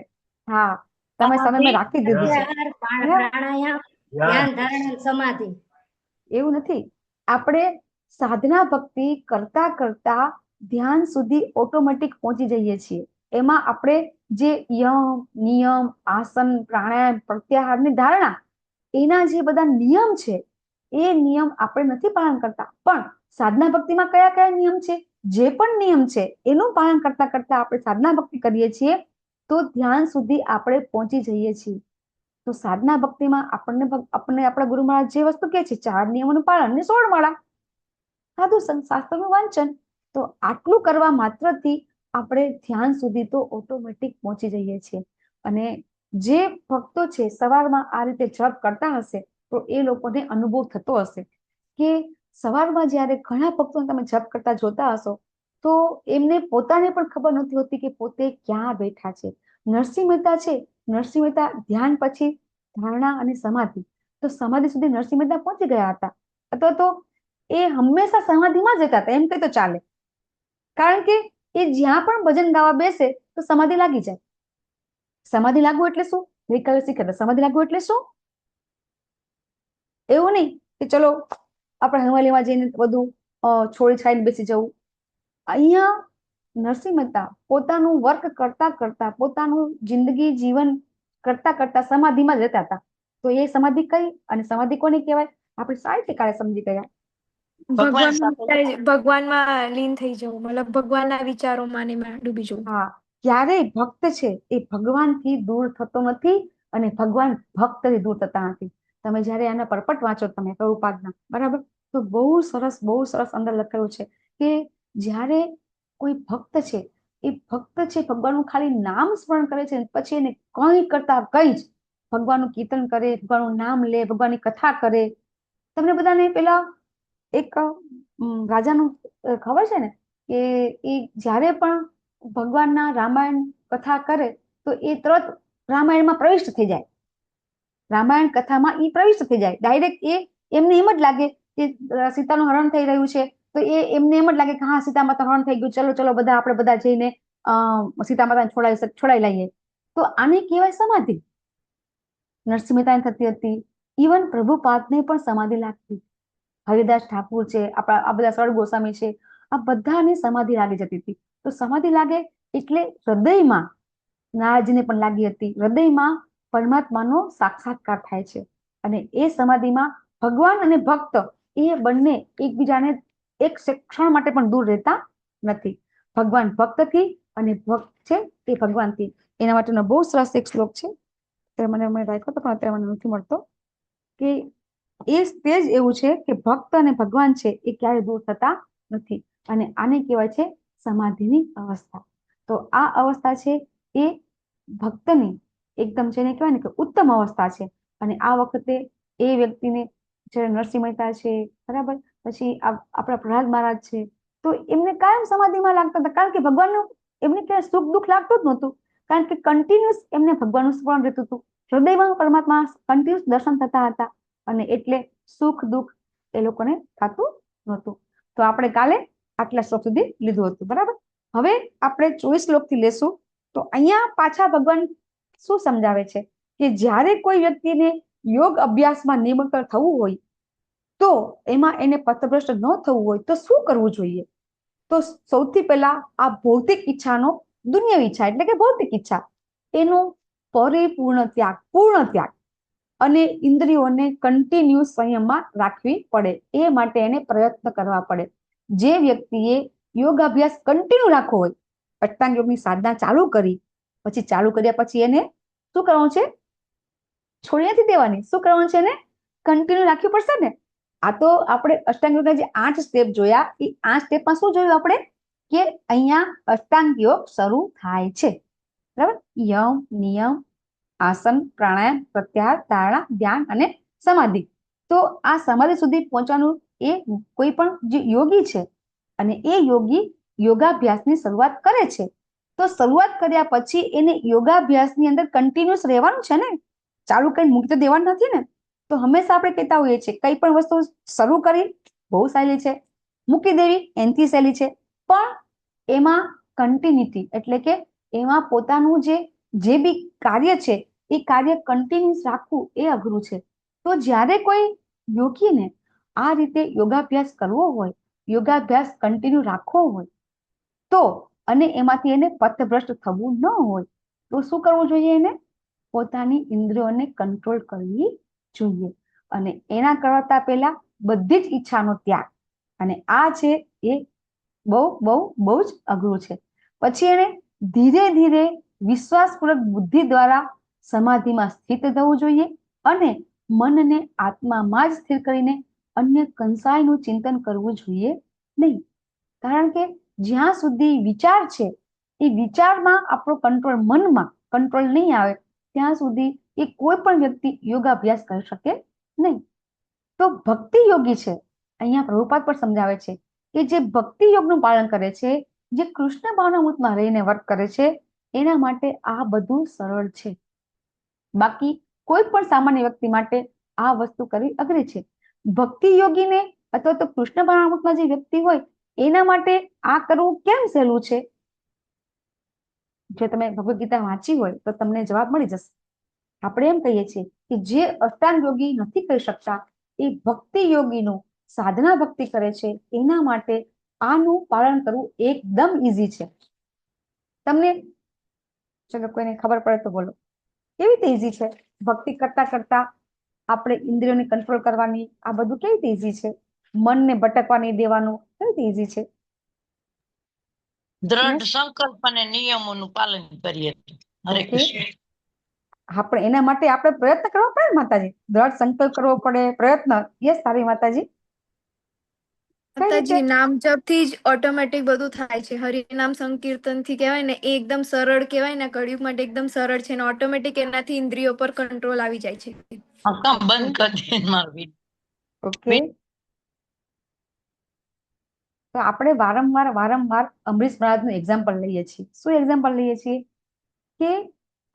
હા, તમારી સામે મેં રાખી દીધું છે.
પ્રાણાયામ, ધ્યાન ધારણા, સમાધિ.
એવું નથી. આપણે સાધના ભક્તિ કરતા કરતા ધ્યાન સુધી ઓટોમેટિક પહોંચી જઈએ છીએ. એમાં આપણે જે યમ, નિયમ, આસન, પ્રાણાયામ, પ્રત્યાહાર ની ધારણા, એના જે બધા નિયમ છે એ નિયમ આપણે નથી પાલન કરતા. પણ સાધના ભક્તિમાં કયા કયા નિયમ છે, જે પણ નિયમ છે એનું પાલન કરતા કરતા આપણે સાધના ભક્તિ કરીએ છીએ તો ધ્યાન સુધી આપણે પહોંચી જઈએ છીએ. તો સાધના ભક્તિમાં આપણને આપણા ગુરુ મહારાજ જે વસ્તુ કહે છે, 4 નિયમોનું પાલન ને 16 માળા, સાધુ શાસ્ત્રનું વાંચન, તો આટલું કરવા માત્રથી આપણે ધ્યાન સુધી તો ઓટોમેટિક પહોંચી જઈએ છીએ. અને જે ભક્તો છે સવારમાં આ રીતે જપ કરતા હશે તો એ લોકોને અનુભવ થતો હશે કે સવારમાં જ્યારે ઘણા ભક્તોને તમે જપ કરતા જોતા હશો તો એમને પોતાને પણ ખબર નથી હોતી કે પોતે ક્યાં બેઠા છે. નરસિંહ મહેતા છે, નરસિંહ મહેતા ધ્યાન પછી ધારણા અને સમાધિ, તો સમાધિ સુધી નરસિંહ મહેતા પહોંચી ગયા હતા, અથવા તો એ હંમેશા સમાધિમાં જતા હતા એમ કહી તો ચાલે. કારણ કે એ જ્યાં પણ ભજન ગાવા બેસે તો સમાધિ લાગી જાય. સમાધિ લાગવું એટલે શું? ગઈકાલે શીખ્યા. સમાધિ લાગવું એટલે શું? એવું નહીં કે ચલો આપણે હનુમાલીમાં જઈને બધું છોડી છાડીને બેસી જવું. અહીંયા નરસિંહ મહેતા પોતાનું વર્ક કરતા કરતા, પોતાનું જિંદગી જીવન કરતા કરતા સમાધિમાં જતા હતા. તો એ સમાધિ કઈ અને સમાધિ કોને કહેવાય આપણે સારી રીતે કાલે સમજી ગયા.
ભગવાનમાં લીન થઈ જવું, મતલબ ભગવાનના વિચારોમાં ને એમાં ડૂબી જવું.
હા, ક્યારેય ભક્ત છે એ ભગવાનથી દૂર થતો નથી અને ભગવાન ભક્તથી દૂર થતા નથી. તમે જયારે આના પરપટ વાંચો તમે પ્રભુપાદના, બરાબર, તો બહુ સરસ અંદર લખેલું છે કે જ્યારે કોઈ ભક્ત છે એ ભક્ત છે ભગવાનનું ખાલી નામ સ્મરણ કરે છે પછી એને કંઈ કરતા કંઈ જ ભગવાનનું કીર્તન કરે, ભગવાનનું નામ લે, ભગવાનની કથા કરે. તમને બધાને પેલા એક રાજાનું ખબર છે ને કે એ જ્યારે પણ ભગવાનના રામાયણ કથા કરે તો એ તરત રામાયણમાં પ્રવિષ્ટ થઈ જાય, રામાયણ કથામાં એ પ્રવિષ્ટ થઈ જાય ડાયરેક્ટ. એમને એમ જ લાગે કે સીતાનું હરણ થઈ રહ્યું છે તો એમને એમ જ લાગે કે હા સીતા માતા હરણ થઈ ગયું, ચલો બધા આપણે બધા જઈને સીતા માતાને છોડાઈ લઈએ. તો આને કહેવાય સમાધિ. નરસિંહ મહેતાને થતી હતી, ઇવન પ્રભુપાદને પણ સમાધિ લાગતી. હરિદાસ ઠાકુર છે, આપણા આ બધા સરળ ગોસ્વામી છે, આ બધાને સમાધિ લાગી જતી હતી. તો સમાધિ લાગે એટલે હૃદયમાં નારદજીને પણ લાગી હતી, હૃદયમાં પરમાત્માનો સાક્ષાત્કાર થાય છે. અને એ સમાધિમાં ભગવાન અને ભક્ત એ બંને એકબીજાને એક ક્ષણ માટે પણ દૂર રહેતા નથી. ભગવાન ભક્તથી અને ભક્ત છે એ ભગવાનથી. એના માટેનો બહુ સરસ એક શ્લોક છે, મને રાખ્યો હતો પણ અત્યારે મને નથી મળતો, કે એ સ્ટેજ એવું છે કે ભક્ત અને ભગવાન છે એ ક્યારે દૂર થતા નથી. અને આને કહેવાય છે સમાધિની અવસ્થા. તો આ અવસ્થા છે એ ભક્તની એકદમ જેને કહેવાય ને કે ઉત્તમ અવસ્થા છે. અને આ વખતે એ વ્યક્તિને જ્યારે નરસિંહ મહેતા છે, બરાબર, પછી આપણા પ્રહલાદ મહારાજ છે, તો એમને કાયમ સમાધિમાં લાગતા હતા. કારણ કે ભગવાનનું એમને ક્યાંય સુખ દુઃખ લાગતું જ નહોતું, કારણ કે કન્ટિન્યુઅસ એમને ભગવાનનું સ્મરણ રહેતું હતું, હૃદયમાં પરમાત્મા કન્ટિન્યુઅસ દર્શન થતા હતા અને એટલે સુખ દુઃખ એ લોકોને થતું નહોતું. તો આપણે કાલે આટલા શ્લોક સુધી લીધું હતું, બરાબર. હવે આપણે 24 શ્લોકથી લેશું. તો અહીંયા પાછા ભગવાન શું સમજાવે છે કે જ્યારે કોઈ વ્યક્તિને યોગ અભ્યાસમાં નિમગ્ન થવું હોય તો એમાં એને પથભ્રષ્ટ ન થવું હોય તો શું કરવું જોઈએ? તો સૌથી પહેલા આ ભૌતિક ઈચ્છાનો, દુનિયાવી ઈચ્છા એટલે કે ભૌતિક ઈચ્છા, એનો પરિપૂર્ણ ત્યાગ, પૂર્ણ ત્યાગ અને ઇન્દ્રિયોને કન્ટિન્યુ સંયમમાં રાખવી પડે. એ માટે એને પ્રયત્ન કરવા પડે. જે વ્યક્તિએ યોગાભ્યાસ કન્ટિન્યુ રાખવો હોય, અષ્ટાંગ યોગની સાધના ચાલુ કરી, પછી ચાલુ કર્યા પછી એને શું કરવાનું છે? છોડી નથી દેવાની. શું કરવાનું છે? એને કન્ટિન્યુ રાખવી પડશે ને. આ તો આપણે અષ્ટાંગ યોગના જે 8 સ્ટેપ જોયા, એ 8 સ્ટેપમાં શું જોયું આપણે કે અહીંયા અષ્ટાંગ યોગ શરૂ થાય છે, બરાબર. યમ, નિયમ, આસન, પ્રાણાયામ, પ્રત્યાહાર, ધારણા, ધ્યાન અને સમાધિ. તો આ સમાધિ સુધી પહોંચવાનું એ કોઈ પણ જે યોગી છે અને એ યોગી યોગાભ્યાસની શરૂઆત કરે છે, તો શરૂઆત કર્યા પછી એને યોગાભ્યાસની અંદર કન્ટિન્યુઅસ રહેવાનું છે ને, ચાલુ કરીને મૂકી તો દેવાનું નથી ને. તો હંમેશા આપણે કહેતા હોઈએ છીએ કઈ પણ વસ્તુ શરૂ કરી બહુ સહેલી છે, મૂકી દેવી એનાથી સહેલી છે, પણ એમાં કન્ટિન્યુટી એટલે કે એમાં પોતાનું જે બી કાર્ય છે એ કાર્ય કન્ટિન્યુઅસ રાખવું એ અઘરું છે. તો જ્યારે કોઈ યોગીને આ રીતે યોગાભ્યાસ કરવો હોય, યોગાભ્યાસ કન્ટિન્યુ રાખવો હોય, તો અને એમાંથી એને પથભ્રષ્ટ થવું ન હોય તો શું કરવું જોઈએ? એને પોતાની ઇન્દ્રિયોને કંટ્રોલ કરવી જોઈએ. અને એના કરતા પહેલા બધી જ ઈચ્છાનો ત્યાગ. અને આ છે એ બહુ બહુ બહુ જ અઘરું છે. પછી એને ધીરે ધીરે વિશ્વાસપૂર્વક બુદ્ધિ દ્વારા સમાધિમાં સ્થિત થવું જોઈએ અને મનને આત્મામાં જ સ્થિર કરીને અન્ય કંસાયનું ચિંતન કરવું જોઈએ નહીં. કારણ કે જ્યાં સુધી વિચાર છે એ વિચારમાં આપણો કંટ્રોલ, મનમાં કંટ્રોલ નહીં આવે ત્યાં સુધી એ કોઈ પણ વ્યક્તિ યોગાભ્યાસ કરી શકે નહીં. તો ભક્તિ યોગી છે, અહીંયા પ્રભુપાદ પણ સમજાવે છે કે જે ભક્તિ યોગનું પાલન કરે છે, જે કૃષ્ણ ભાવનામૃતમાં રહીને વર્ક કરે છે, એના માટે આ બધું સરળ છે. બાકી કોઈ પણ સામાન્ય વ્યક્તિ માટે આ વસ્તુ કરવી અઘરી છે. ભક્તિ યોગીને અથવા તો કૃષ્ણ ભાવનામૃતમાં જે વ્યક્તિ હોય એના માટે આ કરવું કેમ સહેલું છે? જો તમે ભગવદ ગીતા વાંચી હોય તો તમને જવાબ મળી જશે. આપણે એમ કહીએ છીએ કે જે અષ્ટાંગ યોગી નથી કરી શકતા એ ભક્તિ યોગીનું સાધના ભક્તિ કરે છે, એના માટે આનું પાલન કરવું એકદમ ઈઝી છે. તમને ચલો કોઈને ખબર પડે તો બોલો, કેવી રીતે ઈઝી છે? ભક્તિ કરતા કરતા આપણે ઇન્દ્રિયોને કંટ્રોલ કરવાની, આ બધું કેવી રીતે ઈઝી છે? મનને ભટકવા નહીં દેવાનું કેવી રીતે ઈઝી છે?
દ્રઢ સંકલ્પ અને નિયમોનું પાલન કરીએ. હરે
Okay.
કૃષ્ણ.
આપણે એના માટે આપણે પ્રયત્ન કરવો પડે ને માતાજી, દ્રઢ સંકલ્પ કરવો પડે, પ્રયત્ન. યસ સારી માતાજી. કઈ રીતે?
માતાજી, નામ જપ થી જ ઓટોમેટિક બધું થાય છે. હરિનામ સંકીર્તન થી કહેવાય ને એ એકદમ સરળ કહેવાય ને, કળિયુગ માટે એકદમ સરળ છે ને ઓટોમેટિક એનાથી ઇન્દ્રિયો પર કંટ્રોલ આવી જાય છે.
કામ બંધ કરી દે મારું વિડીયો.
ઓકે, તો આપણે વારંવાર અમરીશ મહારાજનું એક્ઝામ્પલ લઈએ છીએ. શું એક્ઝામ્પલ લઈએ છીએ? કે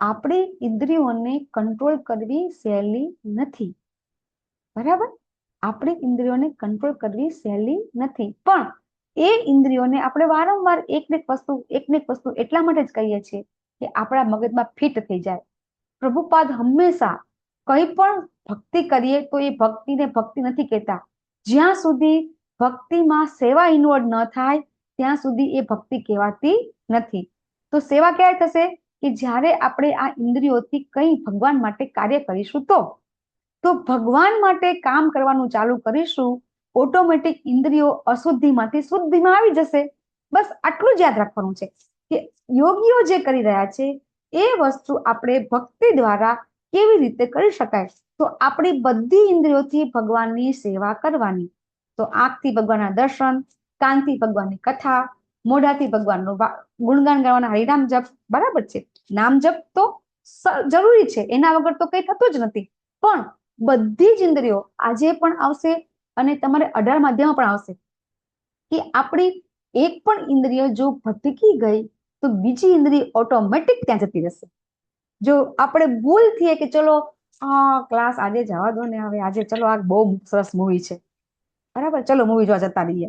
આપણી ઇન્દ્રિયોને કંટ્રોલ કરવી સહેલી નથી. બરાબર? આપણી ઇન્દ્રિયોને કંટ્રોલ કરવી સહેલી નથી, પણ એ ઇન્દ્રિયોને આપણે વારંવાર એકને એક વસ્તુ એટલા માટે જ કહીએ છીએ કે આપણા મગજમાં ફિટ થઈ જાય. પ્રભુપાદ હંમેશા કંઈ પણ ભક્તિ કરીએ તો એ ભક્તિને ભક્તિ નથી કહેતા. જ્યાં સુધી ભક્તિમાં સેવા ઇન્વોલ્વ ન થાય ત્યાં સુધી એ ભક્તિ કહેવાતી નથી. તો સેવા ક્યારે થશે? કે જ્યારે આપણે આ ઇન્દ્રિયોથી કંઈ ભગવાન માટે કાર્ય કરીશું તો ભગવાન માટે કામ કરવાનું ચાલુ કરીશું, ઓટોમેટિક ઇન્દ્રિયો અશુદ્ધિમાંથી શુદ્ધિમાં આવી જશે. બસ આટલું જ યાદ રાખવાનું છે કે યોગીઓ જે કરી રહ્યા છે એ વસ્તુ આપણે ભક્તિ દ્વારા કેવી રીતે કરી શકાય. તો આપણી બધી ઇન્દ્રિયોથી ભગવાનની સેવા કરવાની. તો આંખથી ભગવાનના દર્શન, કાનથી ભગવાનની કથા, મોઢાથી ભગવાનનું ગુણગાન ગાવાના, હરિનામ જપ. બરાબર છે, નામ જપ તો જરૂરી છે, એના વગર તો કંઈ થતું જ નથી. પણ બધી જ ઇન્દ્રિયો આજે પણ આવશે અને તમારે 18 અધ્યાયમાં પણ આવશે કે આપણી એક પણ ઇન્દ્રિય જો ભટકી ગઈ તો બીજી ઇન્દ્રિય ઓટોમેટિક ત્યાં જતી રહેશે. જો આપણે ભૂલથી કે ચલો આ ક્લાસ આજે જવા દો ને, હવે આજે ચલો આ બહુ સરસ મૂવી છે, બરાબર, ચલો મૂવી જોવા જતા રહીએ.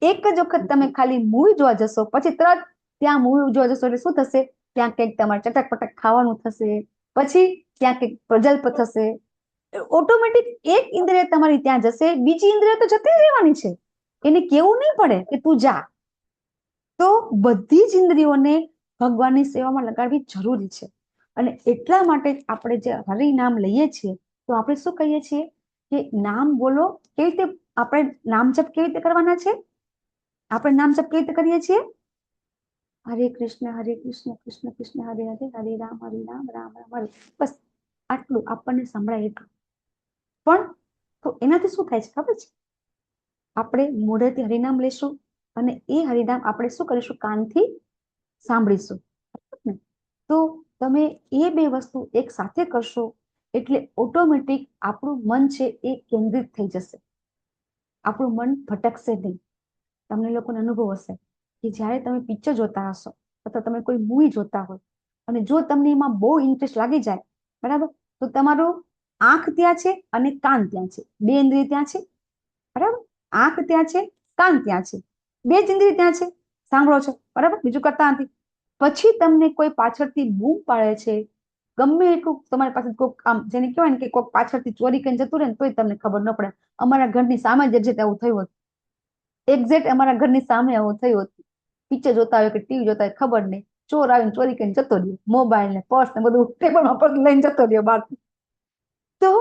એક જ વખત તમે ખાલી મૂવી જોવા જશો, પછી તરત ત્યાં મૂવી જોવા જશો એટલે શું થશે? ત્યાં કંઈક તમારે ચટક પટક ખાવાનું થશે, પછી ત્યાં કંઈક પ્રજલ્પ થશે. ઓટોમેટિક એક ઇન્દ્રિય તમારી ત્યાં જશે, બીજી ઇન્દ્રિય તો જતી રહેવાની છે, એને કેવું નહીં પડે કે તું જા. તો બધી જ ઇન્દ્રિયોને ભગવાનની સેવામાં લગાડવી જરૂરી છે. અને એટલા માટે આપણે જે હરિનામ લઈએ છીએ તો આપણે શું કહીએ છીએ કે નામ બોલો. કેવી રીતે આપણે નામ જપ કેવી રીતે કરવાના છે? આપણે નામ જપ કેવી રીતે કરીએ છીએ? હરે કૃષ્ણ કૃષ્ણ કૃષ્ણ હરે હરે, હરે રામ રામ રામ હરે. બસ આટલું આપણને સંભળાય એટલું. પણ તો એનાથી શું થાય છે ખબર છે? આપણે મોઢેથી હરિનામ લેશું અને એ હરિનામ આપણે શું કરીશું? કાનથી સાંભળીશું. તો તમે એ બે વસ્તુ એક સાથે કરશો એટલે ઓટોમેટિક આપણું મન છે એ કેન્દ્રિત થઈ જશે, આપણું મન ભટકશે નહીં. તમને લોકોને અનુભવ હશે કે જ્યારે તમે પિક્ચર જોતા હશો અથવા તમે કોઈ મૂવી જોતા હોય અને જો તમને એમાં બહુ ઇન્ટરેસ્ટ લાગી જાય, બરાબર, તો તમારું આંખ ત્યાં છે અને કાન ત્યાં છે, બે ઇન્દ્રિય ત્યાં છે, બરાબર. આંખ ત્યાં છે, કાન ત્યાં છે, બે જ ઇન્દ્રિય ત્યાં છે, સાંભળો છો, બરાબર, બીજું કરતા નથી. પછી તમને કોઈ પાછળથી બૂમ પાડે છે, ગમે એટલું તમારી પાસે કોઈક આમ જેને કહેવાય ને કે કોઈક પાછળથી ચોરી કરીને જતું રહે ને તોય તમને ખબર ન પડે. અમારા ઘરની સામે જ એક્ઝેક્ટ આવું થયું હતું, એક્ઝેક્ટ અમારા ઘરની સામે આવું થયું હતું. પિક્ચર જોતા હોય કે ટીવી જોતા હોય ખબર નહીં, ચોર આવીને ચોરી કરીને જતો રહ્યો, મોબાઈલ ને પર્સ ને બધું ટેબલમાં પર લઈને જતો રહ્યો બહાર. તો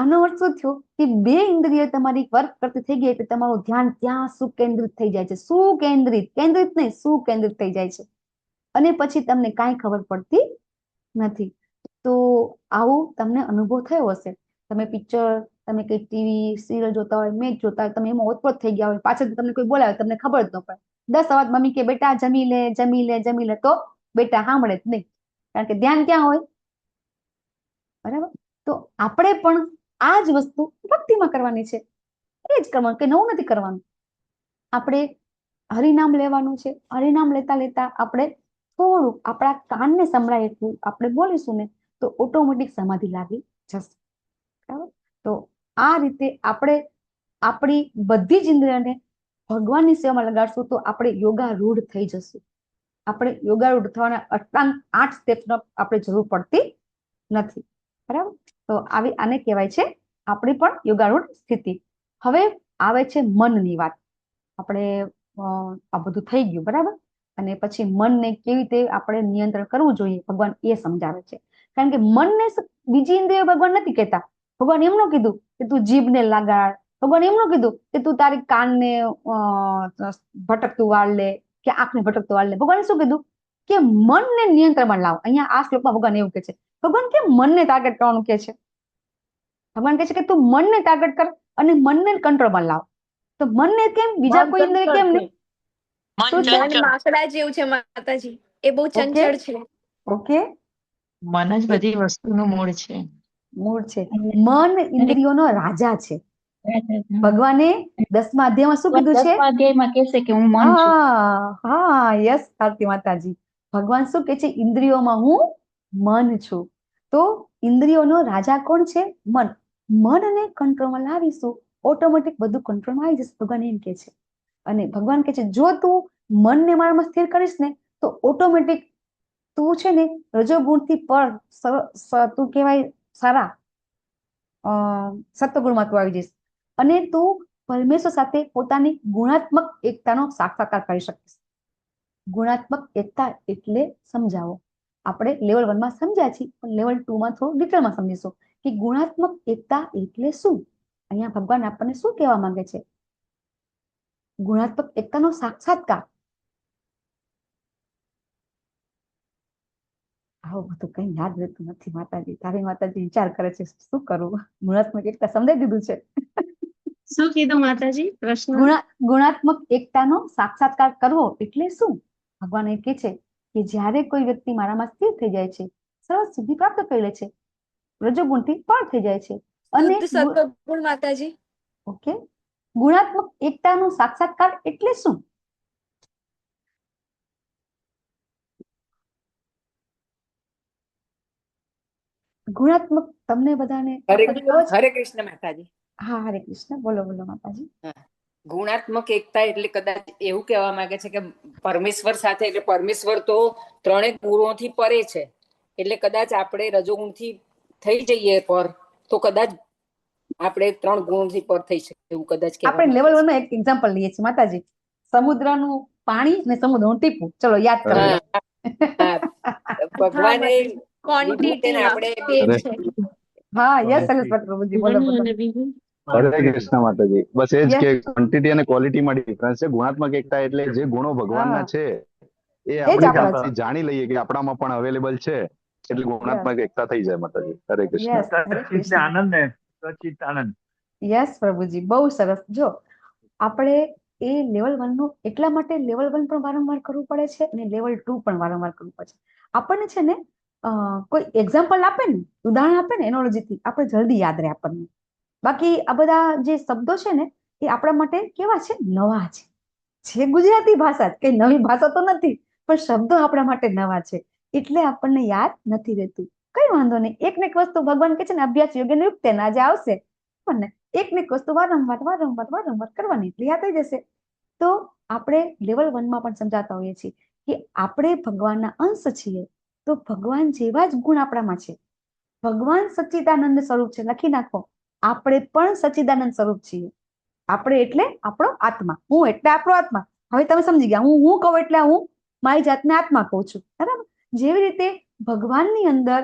આનો અર્થ શું થયો કે બે ઇન્દ્રિય તમારી વર્ક કરતી થઈ ગઈ એટલે તમારું ધ્યાન ત્યાં સુકેન્દ્રિત થઈ જાય છે. સુકેન્દ્રિત, કેન્દ્રિત નહીં, સુકેન્દ્રિત થઈ જાય છે અને પછી તમને કાંઈ ખબર પડતી નથી. તો આવું તમને અનુભવ થયો હશે. તમે પિક્ચર, તમે કઈ ટીવી સિરિયલ જોતા હોય, મેચ જોતા હોય, તમે એમાં ઓતપ્રોત થઈ ગયા હોય, પાછળ તમને કોઈ બોલાવે તમને ખબર જ ન પડે. 10 અવાજ મમ્મી કે બેટા જમી લે, જમી લે, જમી લે, તો બેટા સાંભળે જ નહીં, કારણ કે ધ્યાન ક્યાં હોય. બરાબર. તો આપણે પણ આ જ વસ્તુ ભક્તિમાં કરવાની છે. એ જ કરવાનું, કે નવું નથી કરવાનું. આપણે હરિનામ લેવાનું છે. હરિનામ લેતા લેતા આપણે થોડું આપણા કાનને સંભળાય એટલું આપણે બોલીશું ને તો ઓટોમેટિક સમાધિ લાગી જશે. બરાબર. તો આ રીતે આપણે આપણી બધી જ ઇન્દ્રિયને ભગવાનની સેવામાં લગાડશું તો આપણે યોગારૂઢ થઈ જશું. આપણે યોગારૂઢ થવાના અષ્ટાંગ 8 સ્ટેપ્સનો આપણે જરૂર પડતી નથી. બરાબર. તો આવી આને કહેવાય છે આપણી પણ યોગારૂઢ સ્થિતિ. હવે આવે છે મનની વાત. આપણે આ બધું થઈ ગયું, બરાબર. અને પછી મનને કેવી રીતે આપણે નિયંત્રણ કરવું જોઈએ ભગવાન એ સમજાવે છે. કારણ કે મનને બીજી ઇન્દ્રિયો ભગવાન નથી કહેતા. ભગવાન એમ ન કીધું કે તું જીભને લગાડ, ભગવાન એમ ન કીધું કે તું તારી કાનને ભટકતું વાળ લે કે આંખને ભટકતું વાળ લે. ભગવાને શું કીધું કે મનને નિયંત્રણમાં લાવ. અહીંયા આ શ્લોકમાં ભગવાન એવું કહે છે. ભગવાન કેમ મનને ટાર્ગેટ કરવાનું કહે છે? ભગવાન કહે છે કે તું મનને ટાર્ગેટ કર અને મનને કંટ્રોલમાં લાવ. તો મનને કેમ, બીજા કોઈ ઇન્દ્રિય કેમ નહીં?
મન માકડા જેવું છે માતાજી, એ બહુ ચંચળ છે.
ઓકે,
મન જ બધી વસ્તુનું મૂળ છે.
મૂળ છે. મન ઇન્દ્રિયોનો રાજા છે. ભગવાને 10મા અધ્યાયમાં શું કીધું છે?
10મા અધ્યાયમાં કહેશે કે હું મન છું.
હા, યસ ભારતી માતાજી. ભગવાન શું કહે છે? ઇન્દ્રિયોમાં હું મન છું. તો ઇન્દ્રિયોનો રાજા કોણ છે? મન. મનને કંટ્રોલમાં લાવીશું ઓટોમેટિક બધું કંટ્રોલમાં આવી જશે. ભગવાન એમ કહે છે. અને ભગવાન કહે છે જો તું મનને મારામાં સ્થિર કરીશ ને તો ઓટોમેટિક તું છે ને રજોગુણથી પર તું કહેવાય સારા સત્વગુણમાં તું આવી જઈશ અને તું પરમેશ્વર સાથે પોતાની ગુણાત્મક એકતાનો સાક્ષાત્કાર કરી શકીશ. ગુણાત્મક એકતા એટલે સમજાવો. આપણે લેવલ 1માં સમજ્યા છીએ, પણ લેવલ 2માં થોડું ડિટેલમાં સમજીશું કે ગુણાત્મક એકતા એટલે શું. અહીંયા ભગવાન આપણને શું કહેવા માંગે છે? ગુણાત્મક એકતાનો સાક્ષાત્કાર. આવું બધું કઈ યાદ રહેતું નથી માતાજી. તારી માતાજી વિચાર કરે છે શું કરવું. ગુણાત્મક એકતા સમજાઈ દીધું છે.
શું કીધું માતાજી? પ્રશ્ન.
ગુણાત્મક એકતાનો સાક્ષાત્કાર કરવો એટલે શું? ભગવાન એ કહે છે કે જ્યારે કોઈ વ્યક્તિ મારામાં સ્થિર થઈ જાય છે, સરસ સિદ્ધિ પ્રાપ્ત કરી લે છે, રજોગુણથી પાર થઈ જાય છે અને
સત્વગુણ માતાજી.
ઓકે, ગુણાત્મક એકતાનો સાક્ષાત્કાર એટલે શું? ગુણાત્મક તમને બધાને
હરે કૃષ્ણ માતાજી.
હા, હરે કૃષ્ણ. બોલો બોલો માતાજી.
ગુણાત્મક એકતા એટલે કદાચ એવું કહેવા માંગે છે કે પરમેશ્વર સાથે, એટલે પરમેશ્વર તો 3 ગુણોથી પરે છે, એટલે કદાચ આપણે રજોગુણથી થઈ જઈએ પર તો કદાચ આપણે 3 ગુણોથી પર થઈ શકે એવું કદાચ
આપણે લેવલ 1 નો એક એક્ઝામ્પલ લઈએ છીએ માતાજી. સમુદ્રનું પાણી અને સમુદ્રનું ટીપું. ચલો યાદ કરો.
ભગવાને
હા, યસ સરસ પ્રભુજી. બોલો બોલો.
હરે કૃષ્ણ માતાજી. બસ એ જ કે ક્વોન્ટિટી અને ક્વોલિટીમાં ડિફરન્સ છે. ગુણાત્મક એકતા એટલે જે ગુણો ભગવાનના છે એ આપણે જાણી લઈએ કે આપણામાં પણ અવેલેબલ છે, એટલે ગુણાત્મક એકતા થઈ જાય માતાજી. હરે કૃષ્ણ.
આનંદ ને સચિત આનંદ.
યસ પ્રભુજી, બહુ સરસ. જો આપણે એ લેવલ 1 નું એટલા માટે લેવલ 1 પણ વારંવાર કરવું પડે છે અને લેવલ 2 પણ વારંવાર કરવું પડે છે. આપણને છે ને કોઈ એક્ઝામ્પલ આપે ને, ઉદાહરણ આપે ને એનોલોજીથી આપણે જલ્દી યાદ રહે આપણને. બાકી આ બધા જે શબ્દો છે ને એ આપણા માટે કેવા છે? નવા છે. છે ગુજરાતી ભાષા જ, કઈ નવી ભાષા તો નથી, પણ શબ્દો આપણા માટે નવા છે એટલે આપણને યાદ નથી રહેતું. કઈ વાંધો નહીં. એક ને એક વસ્તુ ભગવાન કહે છે ને અભ્યાસ યોગ્ય નિયુક્ત આજે આવશે ને એક ને એક વસ્તુ વારંવાર કરવાની એટલે યાદ થઈ જશે. તો આપણે લેવલ 1માં પણ સમજાતા હોઈએ છીએ કે આપણે ભગવાનના અંશ છીએ, તો ભગવાન જેવા જ ગુણ આપણામાં છે. ભગવાન સચ્ચિદાનંદ સ્વરૂપ છે. લખી નાખો, આપણે પણ સચ્ચિદાનંદ સ્વરૂપ છીએ. આપણે એટલે આપણો આત્મા. હું એટલે આપણો આત્મા. હવે તમે સમજી ગયા, હું કહું એટલે હું મારી જાતને આત્મા કહું છું, બરાબર? જેવી રીતે ભગવાનની અંદર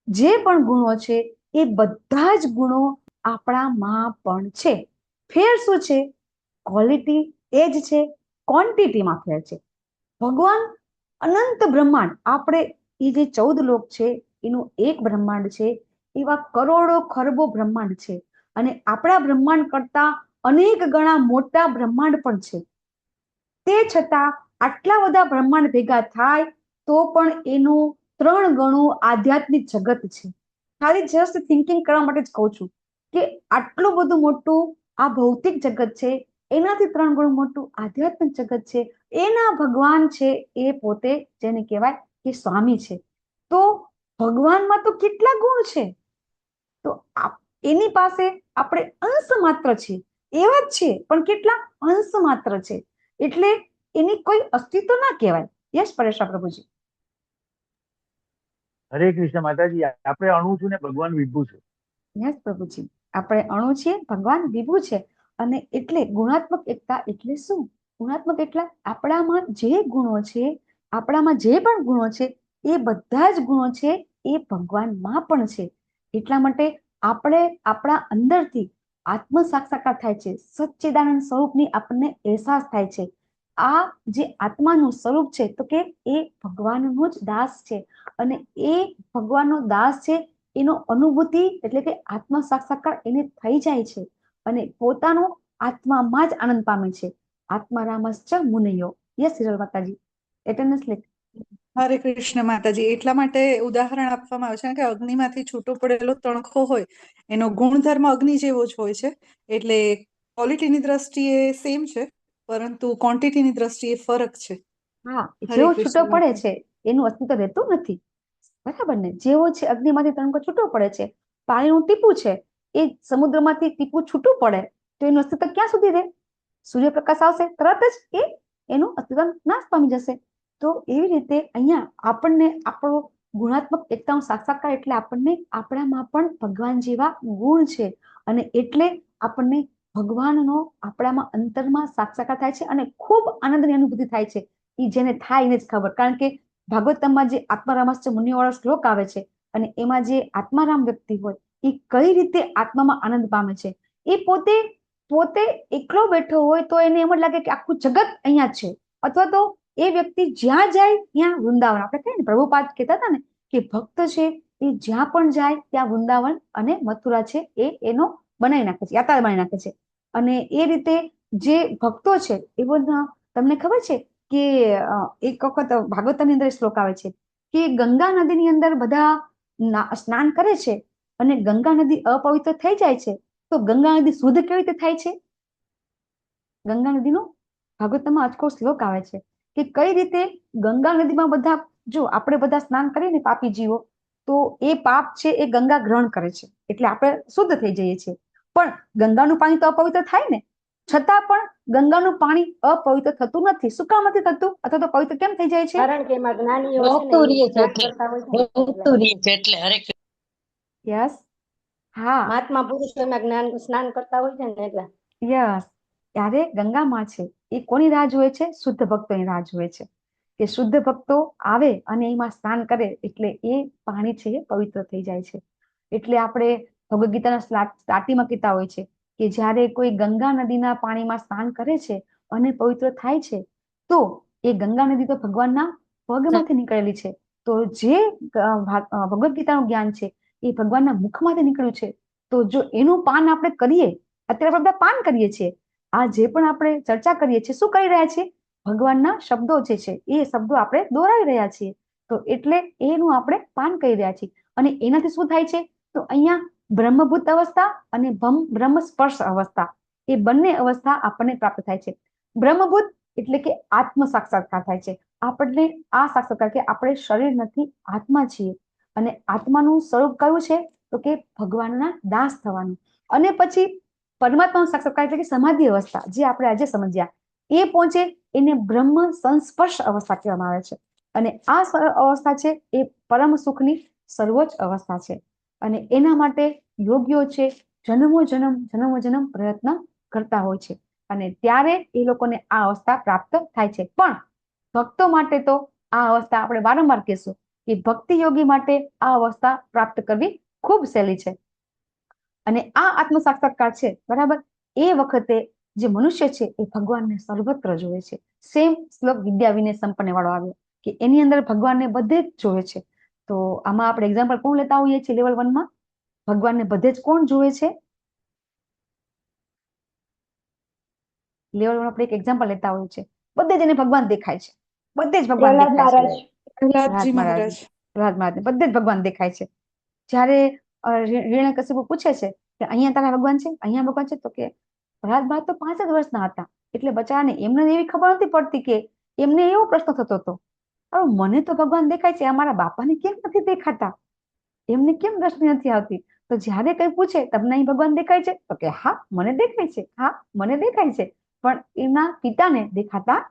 જે પણ ગુણો છે એ બધા જ ગુણો આપણામાં પણ છે. ફેર શું છે? ક્વોલિટી એ જ છે, ક્વોન્ટિટીમાં ફેર છે. ભગવાન અનંત બ્રહ્માંડ, આપણે એ જે 14 લોક છે એનું એક બ્રહ્માંડ છે, એવા કરોડો ખરબો બ્રહ્માંડ છે, અને આપણા બ્રહ્માંડ કરતા અનેક ગણા મોટા બ્રહ્માંડ પણ છે. તે છતાં આટલા બધા બ્રહ્માંડ ભેગા થાય તો પણ એનું 3 ગણું આધ્યાત્મિક જગત છે. ખાલી જસ્ટ થિંકિંગ કરવા માટે જ કહું છું કે આટલું બધું મોટું આ ભૌતિક જગત છે, એનાથી 3 ગણું મોટું આધ્યાત્મિક જગત છે. એના ભગવાન છે એ પોતે જેને કહેવાય કે સ્વામી છે. તો ભગવાનમાં તો કેટલા ગુણ છે, તો એની પાસે આપણે અંશ માત્ર છે, એવા જ છે પણ કેટલા અંશ માત્ર છે, એટલે એની કોઈ અસ્તિત્વ ના કહેવાય. યસ પરેશ પ્રભુજી.
હરે કૃષ્ણ માતાજી. આપણે અણુ છું ને ભગવાન વિભુ છે.
યસ પ્રભુજી, આપણે અણુ છીએ, ભગવાન વિભુ છે. અને એટલે ગુણાત્મક એકતા એટલે શું? ગુણાત્મક એકતા આપણામાં જે ગુણો છે, આપણામાં જે પણ ગુણો છે એ બધા જ ગુણો છે એ ભગવાનમાં પણ છે. એટલા માટે આપણે આપણા અંદરથી આત્મ સાક્ષાત્કાર થાય છે, સચ્ચિદાનંદ સ્વરૂપની આપણને અહેસાસ થાય છે. આ જે આત્માનું સ્વરૂપ છે તો કે એ ભગવાનનો જ દાસ છે, અને એ ભગવાનનો દાસ છે એનો અનુભૂતિ એટલે કે આત્મ સાક્ષાત્કાર એને થઈ જાય છે, અને પોતાનો આત્મામાં જ આનંદ પામે છે. આત્મારામશ્ચ મુનયો. યસ હિરલ માતાજી. એટેન્ડન્સ.
હરે કૃષ્ણ માતાજી. એટલા માટે ઉદાહરણ આપવામાં આવે છે કે અગ્નિમાંથી છૂટો પડેલો તણખો હોય એનો ગુણધર્મ અગ્નિ જેવો જ હોય છે. એટલે ક્વોલિટીની દ્રષ્ટિએ સેમ છે, પરંતુ ક્વોન્ટિટીની દ્રષ્ટિએ ફરક છે.
હા,
હરે
જેવો
કૃષ્ણ
છૂટો પડે
માતાજી.
છે એનું અસ્તિત્વ રહેતું નથી, બરાબર ને? જેવો છે અગ્નિમાંથી તણખો છૂટો પડે છે, પાણીનું ટીપું છે, એ સમુદ્રમાંથી ટીપું છૂટું પડે તો એનું અસ્તિત્વ ક્યાં સુધી રહે? સૂર્યપ્રકાશ આવશે તરત જ એનું અસ્તિત્વ નાશ પામી જશે. તો એવી રીતે અહીંયા આપણને આપણો ગુણાત્મક એકતાનો સાક્ષાત્કાર એટલે આપણને આપણામાં પણ ભગવાન જેવા ગુણ છે, અને એટલે આપણને ભગવાનનો આપણામાં અંતરમાં સાક્ષાત્કાર થાય છે, અને ખૂબ આનંદની અનુભૂતિ થાય છે. એ જેને થાય એને જ ખબર. કારણ કે ભાગવતમાં જે આત્મારામશ્ચ મુનિવાળો શ્લોક આવે છે, અને એમાં જે આત્મારામ વ્યક્તિ હોય એ કઈ રીતે આત્મામાં આનંદ પામે છે, એ પોતે એકલો બેઠો હોય તો એને એમ જ લાગે કે આખું જગત અહીંયા છે, અથવા તો એ વ્યક્તિ જ્યાં જાય ત્યાં વૃંદાવન. આપણે કહીએ ને, પ્રભુપાદ કહેતા હતા ને કે ભક્ત છે એ જ્યાં પણ જાય ત્યાં વૃંદાવન અને મથુરા છે એ એનો બનાવી નાખે છે, યાત્રા બનાવી નાખે છે. અને એ રીતે જે ભક્તો છે એ બધા, તમને ખબર છે કે એક વખત ભાગવતની અંદર શ્લોક આવે છે કે ગંગા નદીની અંદર બધા સ્નાન કરે છે, અને ગંગા નદી અપવિત્ર થઈ જાય છે, તો ગંગા નદી શુદ્ધ કેવી રીતે થાય છે? ગંગા નદીનો ભાગવતમાં અચકો શ્લોક આવે છે કે કઈ રીતે ગંગા નદીમાં બધા, જો આપણે બધા સ્નાન કરીએ ને પાપી જીવો, તો એ પાપ છે એ ગંગા ગ્રહણ કરે છે, એટલે આપણે શુદ્ધ થઈ જઈએ છીએ. પણ ગંગાનું પાણી તો અપવિત્ર થાય ને, છતાં પણ ગંગાનું પાણી અપવિત્ર થતું નથી. શું કામ નથી થતું, અથવા તો પવિત્ર કેમ થઈ જાય છે?
કારણ કે એમાં જ્ઞાનીઓ છે ને એ સ્નાન કરતા હોય છે ને એટલે.
યસ. હા,
મહાત્મા પુરુષો એમાં સ્નાન કરતા હોય છે ને એટલે.
યસ. ત્યારે ગંગામાં છે એ કોની રાહ જુએ છે? શુદ્ધ ભક્તોની રાહ જુએ છે કે શુદ્ધ ભક્તો આવે અને એમાં સ્નાન કરે એટલે એ પાણી છે એ પવિત્ર થઈ જાય છે. એટલે આપણે ભગવદ્ ગીતાના સ્ટાર્ટિંગમાં કહેતા હોય છે કે જ્યારે કોઈ ગંગા નદીના પાણીમાં સ્નાન કરે છે અને પવિત્ર થાય છે, તો એ ગંગા નદી તો ભગવાનના પગમાંથી નીકળેલી છે. તો જે ભગવદ્ ગીતાનું જ્ઞાન છે એ ભગવાનના મુખમાંથી નીકળ્યું છે. તો જો એનું પાન આપણે કરીએ, અત્યારે આપણે બધા પાન કરીએ છીએ, આ જે પણ આપણે ચર્ચા કરીએ છીએ, શું કરી રહ્યા છીએ? ભગવાનના શબ્દો જે છે એ શબ્દો આપણે દોરાવી રહ્યા છીએ. તો એટલે એનું આપણે પાન કરી રહ્યા છીએ, અને એનાથી શું થાય છે? તો અહીંયા બ્રહ્મભૂત અવસ્થા અને બ્રહ્મ સ્પર્શ અવસ્થા, એ બંને અવસ્થા આપણને પ્રાપ્ત થાય છે. બ્રહ્મભૂત એટલે કે આત્મ સાક્ષાત્કાર થાય છે. આપણને આ સાક્ષાત્કાર કે આપણે શરીર નથી, આત્મા છીએ, અને આત્માનું સ્વરૂપ કયું છે? તો કે ભગવાનના દાસ થવાનું. અને પછી પરમાત્માનો સાક્ષાત્કાર એટલે કે સમાધિ અવસ્થા, જે આપણે આજે સમજ્યા, એ પહોંચે એને બ્રહ્મ સંસ્પર્શ અવસ્થા કહેવામાં આવે છે. અને આ અવસ્થા છે એ પરમ સુખની સર્વોચ્ચ અવસ્થા છે, અને એના માટે યોગીઓ છે જન્મો જન્મ પ્રયત્ન કરતા હોય છે. અને ત્યારે એ લોકોને આ અવસ્થા પ્રાપ્ત થાય છે. પણ ભક્તો માટે તો આ અવસ્થા આપણે વારંવાર કહેશું કે ભક્તિ યોગી માટે આ અવસ્થા પ્રાપ્ત કરવી ખૂબ સહેલી છે. અને આ આત્મ સાક્ષાત્કાર છે, બરાબર, એ વખતે જે મનુષ્ય છે એ ભગવાનને સર્વત્ર જોવે છે. સેમ શ્લોક વિદ્યા વિનય સંપન્ન વાળો આવ્યો કે એની અંદર ભગવાનને બધે જ જોવે છે. તો આમાં આપણે એક્ઝામ્પલ કોણ લેતા હોઈએ છીએ લેવલ 1 માં? ભગવાનને બધે જ કોણ જોવે છે? લેવલ 1 આપણે એક એક્ઝામ્પલ લેતા હોઈએ છીએ, બધે જ એને ભગવાન દેખાય છે, બધે જ ભગવાન દેખાય છે.
પ્રહલાદજી મહારાજ.
પ્રહલાદ મહારાજ બધે જ ભગવાન દેખાય છે. જ્યારે હિરણ્યકશિપુ પૂછે છે કે અહીંયા તારા ભગવાન છે, અહીંયા ભગવાન છે, તો કે પ્રહલાદ મહારાજ તો 5 જ વર્ષના હતા, એટલે બચારાને એમને એવી ખબર નથી પડતી કે એમને એવો પ્રશ્ન થતો હતો, અરે મને તો ભગવાન દેખાય છે, અમારા બાપાને કેમ નથી દેખાતા, એમને કેમ દ્રષ્ટિ નથી આવતી? તો જ્યારે કઈ પૂછે તમને અહીં ભગવાન દેખાય છે, તો કે હા મને દેખાય છે, હા મને દેખાય છે, પણ એના પિતાને દેખાતા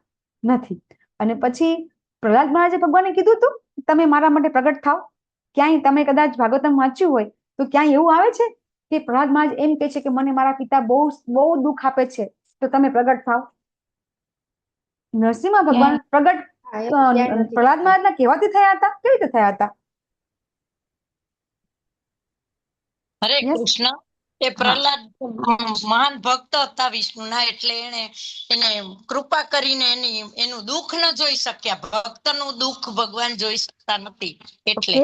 નથી. અને પછી પ્રહલાદ મહારાજે ભગવાનને કીધું હતું તમે મારા માટે પ્રગટ થાવ. ક્યાંય તમે કદાચ ભાગવતમ વાંચ્યું હોય તો ક્યાંય એવું આવે છે કે પ્રહલાદ મહારાજ એમ કે છે કે મને મારા પિતા બહુ બહુ દુઃખ આપે છે, તો તમે પ્રગટ થાવ? નરસિંહ ભગવાન પ્રગટ પ્રહલાદ મહારાજના કહેવાથી થયા હતા? કેવી રીતે થયા હતા?
હરે કૃષ્ણ. એ પ્રહલાદ મહાન ભક્ત હતા વિષ્ણુના, એટલે એને કૃપા કરીને એનું દુઃખ ન જોઈ શક્યા. ભક્તનું દુઃખ ભગવાન જોઈ શકતા નથી એટલે.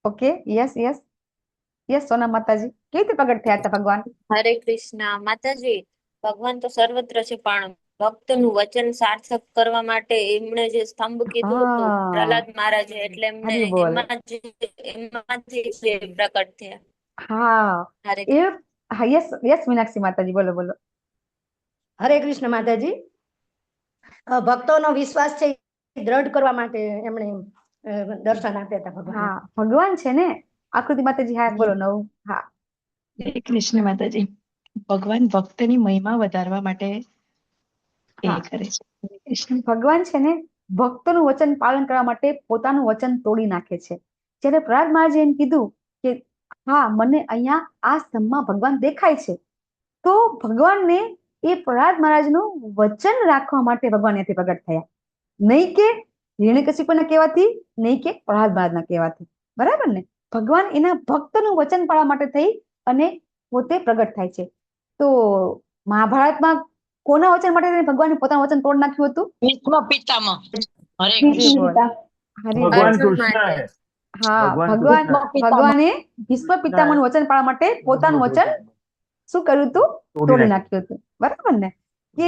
ઓકે, યસ યસ યસ સોના માતાજી, કેવી રીતે પ્રગટ થયા હતા ભગવાન?
હરે કૃષ્ણ માતાજી, ભગવાન તો સર્વત્ર છે, પણ ભક્તનું વચન સાર્થક કરવા માટે એમણે જે સ્તંભ કીધું હતું પ્રહલાદ મહારાજે, એટલે એમને એમાંથી પ્રકટ થયા.
હા, યસ યસ મીનાક્ષી માતાજી, બોલો બોલો.
હરે કૃષ્ણ માતાજી, ભક્તોનો વિશ્વાસ છે દ્રઢ કરવા માટે એમણે દર્શન આપ્યા હતા ભગવાન.
હા, ભગવાન છે ને આકૃતિ માતાજી. હા બોલો નવું. હા,
હરે કૃષ્ણ માતાજી, ભગવાન ભક્તની મહિમા વધારવા માટે એ કરે છે.
ભગવાન છે ને ભક્તોનું વચન પાલન કરવા માટે પોતાનું વચન તોડી નાખે છે. જ્યારે પ્રહલાદ મહારાજે એમ કીધું કે હા મને અહીંયા આ સ્તંભમાં ભગવાન દેખાય છે, તો ભગવાનને એ પ્રહલાદ મહારાજનું વચન રાખવા માટે ભગવાન ત્યાંથી પ્રગટ થયા, નહીં કે હિરણ્યકશિપુના કહેવાથી, નહીં કે પ્રહલાદ મહારાજના કહેવાથી, બરાબર ને? ભગવાન એના ભક્તનું વચન પાળવા માટે થઈ અને પોતે પ્રગટ થાય છે. તો મહાભારતમાં કોના વચન માટે ભગવાને પોતાનું વચન તોડ નાખ્યું હતું?
ભીષ્મ પિતામહ. હરે કૃષ્ણ.
ભગવાન કૃષ્ણ.
હા, ભગવાને ભીષ્મ પિતામહનું વચન પાળવા માટે પોતાનું વચન શું કર્યું હતું? તોડી નાખ્યું હતું, બરાબર ને? કે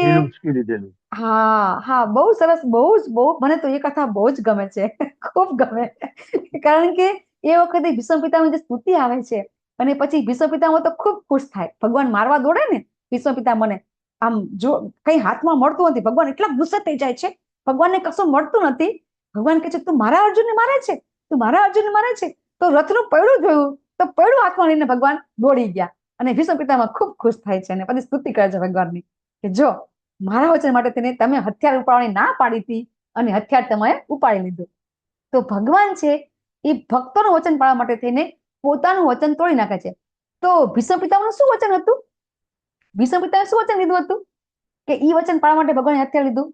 હા હા, બહુ સરસ, બહુ જ મને તો એ કથા બહુ જ ગમે છે, ખૂબ ગમે. કારણ કે એ વખતે ભીષ્મ પિતામહ જે સ્તુતિ આવે છે અને પછી ભીષ્મ પિતામહ તો ખૂબ ખુશ થાય. ભગવાન મારવા દોડે ને ભીષ્મ પિતામહને, આમ જો કઈ હાથમાં મળતું નથી, ભગવાન એટલા ગુસ્સે થઈ જાય છે, ભગવાનને કશું મળતું નથી. ભગવાન કહે છે તું મારા અર્જુનને મારે છે, તું મારા અર્જુનને મારે છે. તો રથનું પૈડું જોયું તો પૈડું હાથમાં લઈને ભગવાન દોડી ગયા અને ભીષ્મ પિતામહ ખૂબ ખુશ થાય છે અને પછી સ્તુતિ કરે છે ભગવાનની કે જો મારા વચન માટે તમે હથિયાર ઉપાડવાની ના પાડી હતી અને હથિયાર તમે ઉપાડી લીધું. તો ભગવાન છે એ ભક્તોનું વચન પાળવા માટે થઈને પોતાનું વચન તોડી નાખે છે. તો ભીષ્મ પિતામહનું શું વચન હતું? ભીષ્મ પિતામહે શું વચન લીધું હતું કે ઈ વચન પાળવા માટે ભગવાને હથિયાર લીધું?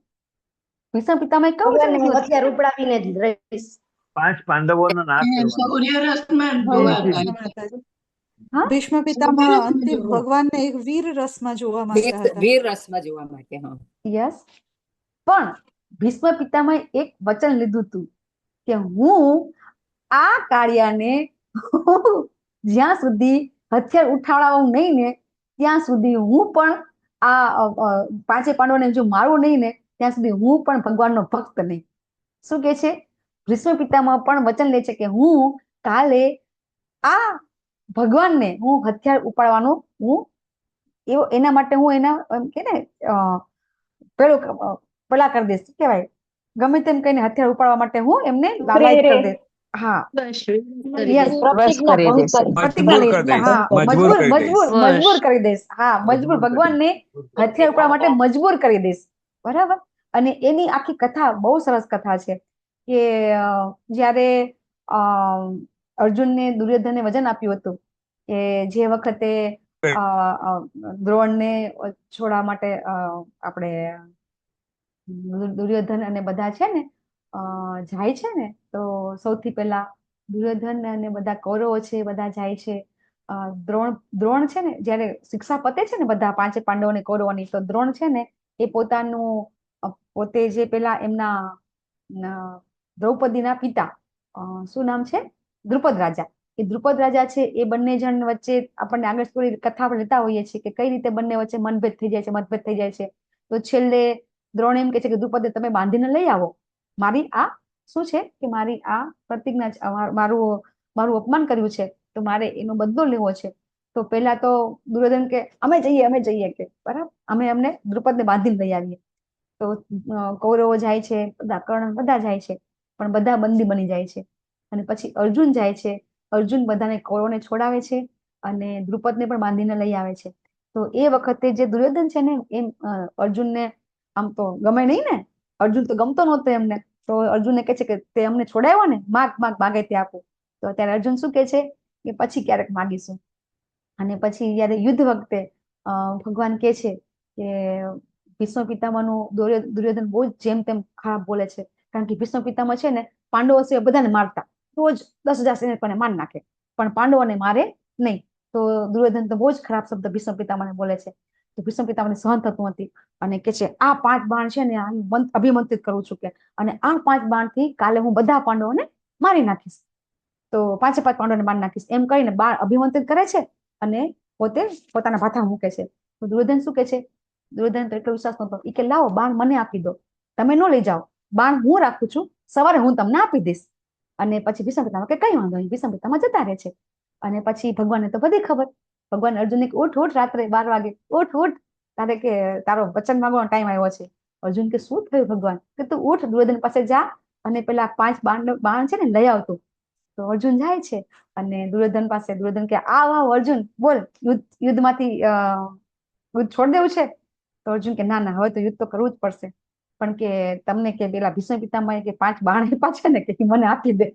ભીષ્મ પિતામહે કયું વચન લીધું?
હથિયાર ઉપડાવીને જ રહીશ.
5 પાંડવોનો નાશ કરવાનો.
ભીષ્મ પિતામહ અંતિમ ભગવાનને એક વીર રસમાં જોવા માંગતા હતા.
વીર રસમાં જોવા માટે. હા,
યસ. પણ ભીષ્મ પિતામહે એક વચન લીધું હતું કે હું આ કાળિયાને જ્યાં સુધી હથિયાર ઉઠાવડાવું નહીં ને ત્યાં સુધી હું પણ આ 5 પાંડવોને જો મારું નહીં ને ત્યાં સુધી હું પણ ભગવાનનો ભક્ત નહીં. શું કે છે? ભીષ્મ પિતામહ પણ વચન લે છે કે હું કાલે આ ભગવાનને હું હથિયાર ઉપાડવાનું એના માટે હું એના એમ કે ને પેલા કરી દઈશ, શું કહેવાય, ગમે તેમ કહીને હથિયાર ઉપાડવા માટે હું એમને લાલાયિત કરી દઈશ. હા, મજબૂર કરી દઈશ. હા, મજબૂર, ભગવાનને હથિયાર ઉપાડવા માટે મજબૂર કરી દઈશ, બરાબર. અને એની આખી કથા બહુ સરસ કથા છે કે જ્યારે અર્જુનને દુર્યોધને વચન આપ્યું હતું કે જે વખતે દ્રોણને છોડવા માટે આપણે દુર્યોધન અને બધા છે ને જાય છે ને, તો સૌથી પહેલા દુર્યોધન અને બધા કૌરવો છે બધા જાય છે. દ્રોણ છે ને જયારે શિક્ષા પતે છે ને બધા પાંચે પાંડવોની કૌરવોની, તો દ્રોણ છે ને એ પોતે જે પેલા એમના દ્રૌપદીના પિતા, શું નામ છે, દ્રુપદ રાજા. એ દ્રુપદ રાજા છે એ બંને જણ વચ્ચે આપણને આગળ સ્ટોરી કથા આપણે લેતા હોઈએ છીએ કે કઈ રીતે બંને વચ્ચે મતભેદ થઈ જાય છે. તો છેલ્લે દ્રોણ એમ કે છે કે દ્રુપદે તમે બાંધીને લઈ આવો, મારી આ શું છે કે મારી આ પ્રતિજ્ઞા, મારું અપમાન કર્યું છે તો મારે એનો બદલો લેવો છે. તો પેલા તો દુર્યોધન કે અમે જઈએ કે બરાબર, અમને દ્રુપદને બાંધીને લઈ આવીએ. તો કૌરવો જાય છે, બધા કર્ણ બધા જાય છે, પણ બધા બંદી બની જાય છે. અને પછી અર્જુન જાય છે, અર્જુન બધાને કૌરવોને છોડાવે છે અને દ્રુપદને પણ બાંધીને લઈ આવે છે. તો એ વખતે જે દુર્યોધન છે ને એમ અર્જુનને આમ તો ગમે નહીં ને, અર્જુન તો ગમતો નહોતો એમને. તો અર્જુનને કહે છે કે તે અમને છોડાવ્યો ને, માગે તે આપો. તો અત્યારે અર્જુન શું કે છે કે પછી ક્યારેક માગીશું. અને પછી જયારે યુદ્ધ વખતે ભગવાન કે છે કે ભીષ્મ પિતામહનું દુર્યોધન બહુ જ જેમ તેમ ખરાબ બોલે છે, કારણ કે ભીષ્મ પિતામહ છે ને પાંડવો સિવાય બધાને મારતા, રોજ 10,000 સૈનિકોને માર નાખે, પણ પાંડવોને મારે નહીં. તો દુર્યોધન તો બહુ જ ખરાબ શબ્દ ભીષ્મ પિતામહને બોલે છે. તો ભીષ્મ પિતામહને સહન થતું નથી અને કે છે આ 5 બાણ છે ને અભિમંત્રિત કરું છું કે, અને આ 5 બાણથી કાલે હું બધા પાંડવોને મારી નાખીશ. તો 5 પાંડવોને મારી નાખીશ એમ કહીને બાણ અભિમંત્રિત કરે છે અને પોતે પોતાના ભાથા મૂકે છે. તો દુર્યોધન શું કે છે, દુર્યોધન તો એટલો વિશ્વાસ નહોતો, એ કે લાવો બાણ મને આપી દો, તમે ન લઈ જાઓ, બાણ હું રાખું છું, સવારે હું તમને આપી દઈશ. અને પછી ભીષ્મ પિતામહ કે કઈ વાંધો નહીં, ભીષ્મ પિતામહ જતા રહે છે. અને પછી ભગવાનને તો બધી ખબર, ભગવાન અર્જુનને ઉઠ રાત્રે 12 વાગે ઉઠ, તારે કે તારો વચન માંગવાનો ટાઈમ આવ્યો છે. અર્જુન કે શું થયું ભગવાન, કે તું ઉઠ દુર્યોધન પાસે જા અને પેલા 5 બાણ છે ને લઈ આવતું. તો અર્જુન જાય છે અને દુર્યોધન પાસે, દુર્યોધન કે આવ અર્જુન બોલ, યુદ્ધમાંથી યુદ્ધ છોડી દેવું છે. તો અર્જુન કે ના હવે તો યુદ્ધ તો કરવું જ પડશે, પણ કે તમને કે પેલા ભીષ્મ પિતામહે કે 5 બાણ આપ્યા છે ને કે મને આપી દે.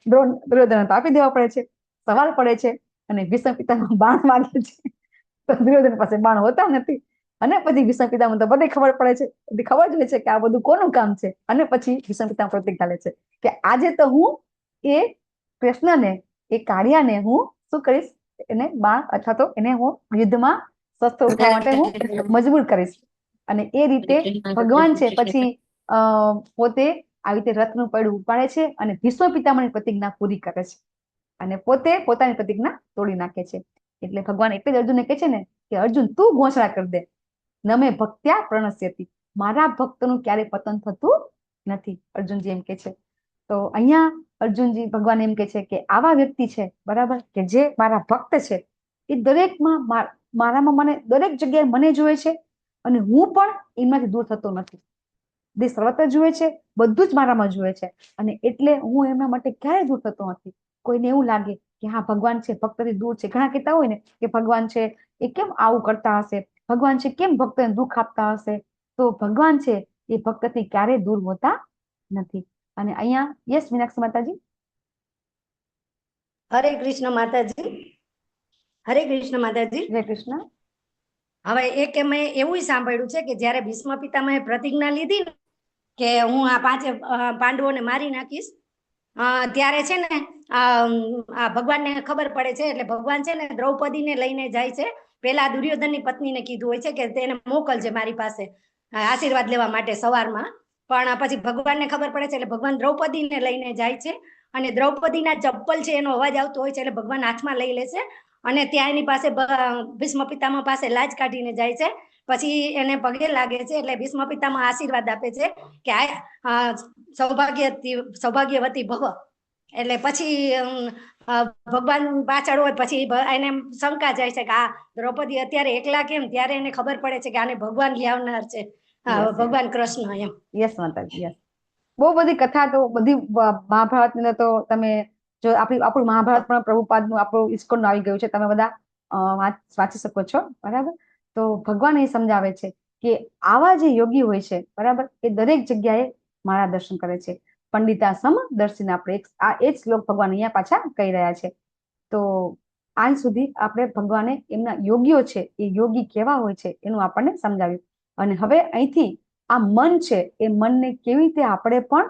દુર્યોધન તો આપી દેવા પડે છે, સવાલ પડે છે અને ભીષ્મ પિતામહ બાણ માંગે છે. તો દુર્યોધન પાસે બાણ હોતા નથી. અને પછી ભીષ્મ પિતામહ તો બધે ખબર પડે છે, બધી ખબર જ હોય છે કે આ બધું કોનું કામ છે. અને પછી ભીષ્મ પિતામહ પ્રતિજ્ઞા લે છે કે આજે તો હું એ કૃષ્ણને, એ કાળિયાને હું શું કરીશ, એને બાણ અથવા તો એને હું યુદ્ધમાં શસ્ત્ર ઉઠાવવા માટે હું મજબૂર કરીશ. અને એ રીતે ભગવાન છે પછી પોતે આવી રીતે રથનું પૈડું ઉપાડે છે અને ભીષ્મ પિતામહની પ્રતિજ્ઞા પૂરી કરે છે અને પોતે પોતાની પ્રતિજ્ઞા તોડી નાખે છે. એટલે ભગવાન એટલે જ અર્જુનને કહે છે ને કે અર્જુન તું ઘોષણા કરી દે, નમે ભક્ત્યા પ્રણશ્યતિ, મારા ભક્તનું ક્યારે પતન થતું નથી, અર્જુનજી એમ કે છે. તો અહીંયા અર્જુનજી ભગવાન એમ કે છે કે આવા વ્યક્તિ છે બરાબર, કે જે મારા ભક્ત છે, એ દરેકમાં મારામાં મને દરેક જગ્યાએ મને જોવે છે અને હું પણ એમાંથી દૂર થતો નથી. જે સર્વત્ર જુએ છે બધું જ મારામાં જુએ છે અને એટલે હું એમના માટે ક્યારેય દૂર થતો નથી. કોઈને એવું લાગે કે હા ભગવાન છે ભક્તથી દૂર છે, ઘણા કહેતા હોય ને કે ભગવાન છે એ કેમ આવું કરતા હશે, ભગવાન છે કેમ ભક્તને દુઃખ આપતા હશે. તો ભગવાન છે એ ભક્તથી ક્યારેય દૂર હોતા નથી. અને અહીંયા યસ મીનાક્ષી માતાજી.
હરે કૃષ્ણ માતાજી, હરે કૃષ્ણ માતાજી.
જય કૃષ્ણ.
હવે એક મેં એવું સાંભળ્યું છે કે જ્યારે ભીષ્મ પિતામહે પ્રતિજ્ઞા લીધી ને કે હું આ 5 પાંડવોને મારી નાખીશ, ત્યારે છે ને ભગવાનને ખબર પડે છે. એટલે ભગવાન છે ને દ્રૌપદીને લઈને જાય છે. પેલા દુર્યોધનની પત્નીને કીધું હોય છે કે તેને મોકલજે મારી પાસે આશીર્વાદ લેવા માટે સવારમાં, પણ પછી ભગવાનને ખબર પડે છે એટલે ભગવાન દ્રૌપદીને લઈને જાય છે અને દ્રૌપદીના ચપ્પલ છે એનો અવાજ આવતો હોય છે એટલે ભગવાન હાથમાં લઈ લે છે અને ત્યાં એની પાસે ભીષ્મ પિતામહ પાસે લાજ કાઢીને જાય છે. પછી એને પગે લાગે છે એટલે ભીષ્મ પિતામહ આશીર્વાદ આપે છે કે આ સૌભાગ્યવતી ભવ. એટલે પછી ભગવાન પાછળ હોય પછી એને શંકા જાય છે કે આ દ્રૌપદી અત્યારે એકલા કેમ, ત્યારે એને ખબર પડે છે કે આને ભગવાન લાવનાર છે, ભગવાન કૃષ્ણ એમ.
યસ માતાજી યસ. બહુ બધી કથા તો બધી મહાભારતની અંદર તો તમે જો આપણું મહાભારત પણ પ્રભુપાદનું આપણું ઇસ્કોન આવી ગયું છે, તમે બધા વાંચી શકો છો બરાબર. તો ભગવાન એ સમજાવે છે કે આવા જે યોગી હોય છે બરાબર, એ દરેક જગ્યાએ મારા દર્શન કરે છે. પંડિતા સમ દર્શિના, આપણે એ જ શ્લોક ભગવાન અહીંયા પાછા કહી રહ્યા છે. તો આજ સુધી આપણે ભગવાને એમના યોગીઓ છે એ યોગી કેવા હોય છે એનું આપણને સમજાવ્યું. અને હવે અહીંથી આ મન છે એ મનને કેવી રીતે આપણે પણ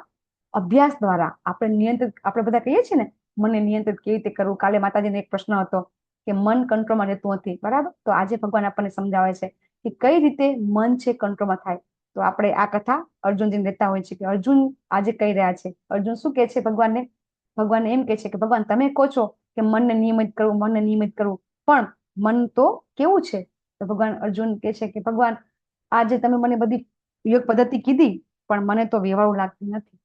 અભ્યાસ દ્વારા આપણે નિયંત્રિત, આપણે બધા કહીએ છીએ ને મનને નિયંત્રિત કેવી રીતે કરવું. કાલે માતાજીને એક પ્રશ્ન હતો કે મન કંટ્રોલમાં રહેતું નથી, બરાબર? તો આજે ભગવાન આપણને સમજાવે છે કે કઈ રીતે મન છે કંટ્રોલમાં થાય. તો આપણે આ કથા અર્જુનજીને દેતા હોય છે કે અર્જુન આજે કહી રહ્યા છે. અર્જુન શું કહે છે ભગવાનને? ભગવાન એમ કહે છે કે ભગવાન તમે કહો છો કે મનને નિયમિત કરવું, મનને નિયમિત કરવું, પણ મન તો કેવું છે? તો ભગવાન અર્જુન કહે છે કે ભગવાન આજે તમે મને બધી યોગ પદ્ધતિ કીધી પણ મને તો વ્યવહારુ લાગતી નથી,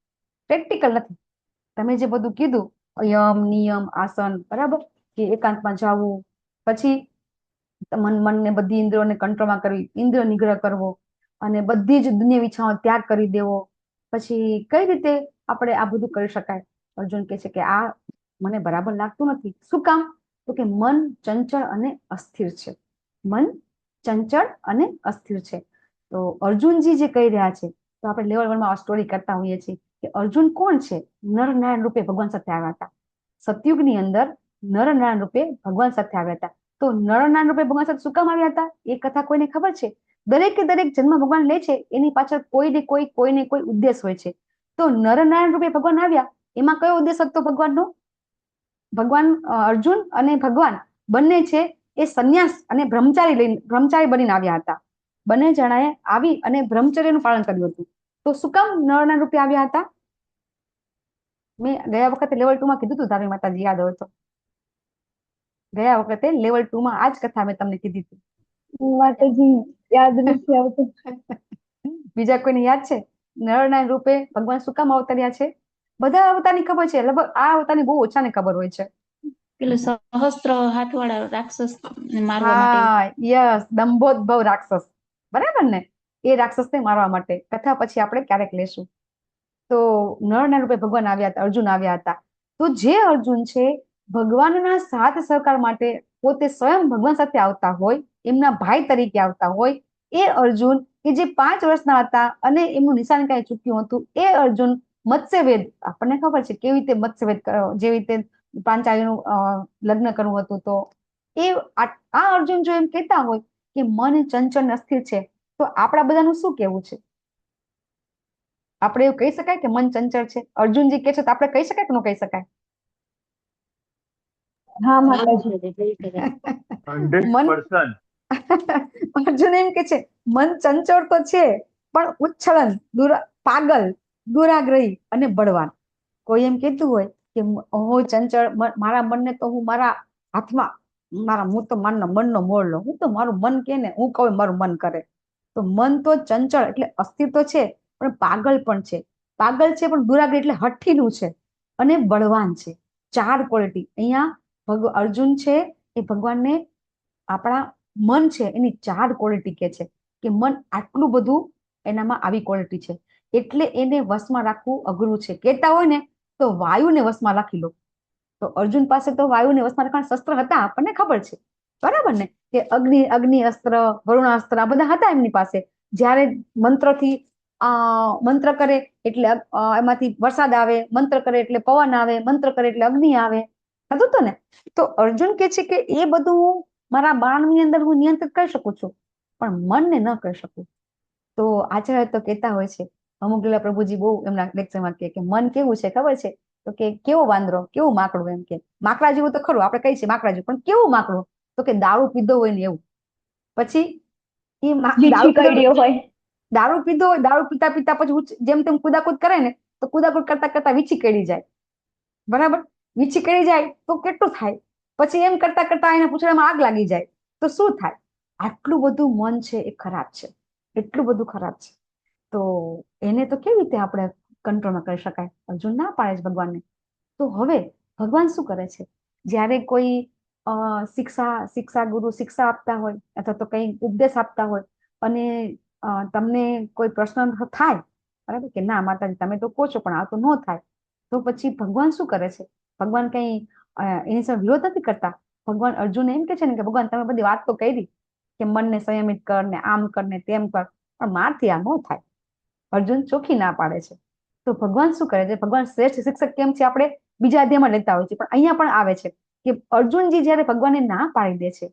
પ્રેક્ટિકલ નથી. તમે જે બધું કીધું યમ નિયમ આસન, બરાબર, કે એકાંતમાં જવું, પછી મનને બધી ઇન્દ્રિયોને કંટ્રોલમાં કરવી, ઇન્દ્રિય નિગ્રહ કરવો, અને બધી જ દુનિયા ઈચ્છાઓ ત્યાગ કરી દેવો, પછી કઈ રીતે આપણે આ બધું કરી શકાય? અર્જુન કહે છે કે આ મને બરાબર લાગતું નથી. શું કામ? તો કે મન ચંચળ અને અસ્થિર છે. મન ચંચળ અને અસ્થિર છે. તો અર્જુનજી જે કહી રહ્યા છે, તો આપણે લેવલ 1 માં સ્ટોરી કરતા હોઈએ છીએ કે અર્જુન કોણ છે? નરનારાયણ રૂપે ભગવાન સાથે આવ્યા હતા. સતયુગની અંદર નરનારાયણ રૂપે ભગવાન સાથે આવ્યા હતા. તો નરનારાયણ રૂપે ભગવાન સાથે શું કામ આવ્યા હતા? એ કથા કોઈને ખબર છે? દરેકે દરેક જન્મ ભગવાન લે છે એની પાછળ કોઈને કોઈ ઉદ્દેશ હોય છે. તો નરનારાયણ રૂપે ભગવાન આવ્યા, એમાં કયો ઉદ્દેશ હતો ભગવાનનો? ભગવાન અર્જુન અને ભગવાન બંને છે એ સંન્યાસ અને બ્રહ્મચારી બનીને આવ્યા હતા. બંને જણાએ આવી અને બ્રહ્મચર્યનું પાલન કર્યું હતું. તો શું કામ નરનારાયણ રૂપે આવ્યા હતા? મેં ગયા વખતે લેવલ 2 માં કીધું હતું, ધાર્મિક માતાજી યાદ હોય તો. ગયા વખતે લેવલ 2 માં આ જ કથા મેં તમને કીધી હતી.
માતાજી યાદ નથી આવતું.
બીજા કોઈને યાદ છે? નરનારાયણ રૂપે ભગવાન શું કામ અવતર્યા છે? બધા અવતારની ખબર છે, લગભગ આ અવતારની બહુ ઓછાને ખબર હોય છે.
પેલું સહસ્ત્ર હાથવાળા રાક્ષસ મારવા માટે.
હા, યસ, દંભોદભવ રાક્ષસ, બરાબર ને? એ રાક્ષસને મારવા માટે. કથા પછી આપણે ક્યારેક લેશું. તો નરનારાયણ રૂપે ભગવાન આવ્યા હતા, અર્જુન આવ્યા હતા. તો જે અર્જુન છે ભગવાનના સાથ સહકાર માટે પોતે સ્વયં ભગવાન સાથે આવતા હોય, એમના ભાઈ તરીકે આવતા હોય, એ અર્જુન કે જે 5 વર્ષના હતા અને એમનું નિશાન કાંઈ ચૂક્યું હતું, એ અર્જુન મત્સ્યવેદ, આપણને ખબર છે કેવી રીતે મત્સ્યવેદ, જેવી રીતે પાંચાળીનું લગ્ન કરવું હતું. તો એ આ અર્જુન જો એમ કહેતા હોય કે મન ચંચળ ને અસ્થિર છે, તો આપણા બધાનું શું કેવું છે? આપણે એવું કહી શકાય કે મન ચંચળ છે? અર્જુનજી કે છે તો આપણે કહી શકાય કે ન કહી શકાય?
હા માતાજી.
100%.
અર્જુન એમ કે છે મન ચંચળ તો છે પણ ઉચ્છળન, પાગલ, દુરાગ્રહી અને બળવાન. કોઈ એમ કહેતું હોય કે હું ચંચળ, મારા મનને તો હું મારા હાથમાં, હું તો મનનો મોરલો, હું તો મારું મન કે ને હું કહું મારું મન કરે. તો મન તો ચંચળ એટલે અસ્થિર તો છે, પણ પાગલ પણ છે. પાગલ છે પણ દુરાગ્રહી એટલે હઠીલું છે, અને બળવાન છે. 4 ક્વોલિટી અહીંયા અર્જુન છે એ ભગવાનને આપણા મન છે એની 4 ક્વોલિટી કે છે કે મન આટલું બધું એનામાં આવી ક્વોલિટી છે, એટલે એને વશમાં રાખવું અઘરું છે. કહેતા હોય ને તો વાયુને વશમાં રાખી લો. તો અર્જુન પાસે તો વાયુને વશમાં રાખવાના શસ્ત્ર હતા, આપણને ખબર છે, બરાબર ને? કે અગ્નિ અસ્ત્ર, વરુણાસ્ત્ર, આ બધા હતા એમની પાસે. જ્યારે મંત્રથી મંત્ર કરે એટલે એમાંથી વરસાદ આવે, મંત્ર કરે એટલે પવન આવે, મંત્ર કરે એટલે અગ્નિ આવે, હતું તો ને? તો અર્જુન કે છે કે એ બધું મારા બાણની અંદર હું નિયંત્રિત કરી શકું છું, પણ મનને ન કરી શકું. તો આચાર્ય તો કહેતા હોય છે, અમુક લીલા પ્રભુજી બહુ એમના લેક્ચરમાં કે મન કેવું છે ખબર છે? તો કે કેવો વાંદરો, કેવું માકડું, એમ કે માકડા જેવું તો ખરું, આપણે કહીએ છીએ માકડા જેવું, પણ કેવું માકડું? તો કે દારૂ પીધો હોય ને એવું. પછી દારૂ પીધો હોય, દારૂ પીતા પીતા પછી જેમ તેમ કુદાકુદ કરે ને, તો કુદાકુદ કરતા કરતા વીછી કેડી જાય, બરાબર? વીછી કેડી જાય તો કેટલું થાય? પછી એમ કરતા કરતા એના પૂંછડામાં આગ લાગી જાય તો શું થાય? આટલું બધું મન છે એ ખરાબ છે, એટલું બધું ખરાબ છે. તો એને તો કેવી રીતે આપણે કંટ્રોલમાં કરી શકાય? અર્જુન ના પાડે છે ભગવાનને. તો હવે ભગવાન શું કરે છે? જ્યારે કોઈ શિક્ષા ગુરુ શિક્ષા આપતા હોય અથવા તો કઈ ઉપદેશ આપતા હોય અને તમને કોઈ પ્રશ્ન થાય, બરાબર, કે ના માતાજી તમે તો કહો છો પણ આ તો ન થાય, તો પછી ભગવાન શું કરે છે? ભગવાન કઈ એની સાથે વિરોધ નથી કરતા. ભગવાન અર્જુન એમ કે છે ને કે ભગવાન તમે બધી વાત તો કરી કે મનને સંયમિત કર ને આમ કર ને તેમ કર, પણ મારથી આ ન થાય. અર્જુન ચોખ્ખી ના પાડે છે. તો ભગવાન શું કરે છે? ભગવાન શ્રેષ્ઠ શિક્ષક કેમ છે આપણે બીજા અધ્યાયમાં લેતા હોય છે, પણ અહીંયા પણ આવે છે કે અર્જુનજી જયારે ભગવાનને ના પાડી દે છે,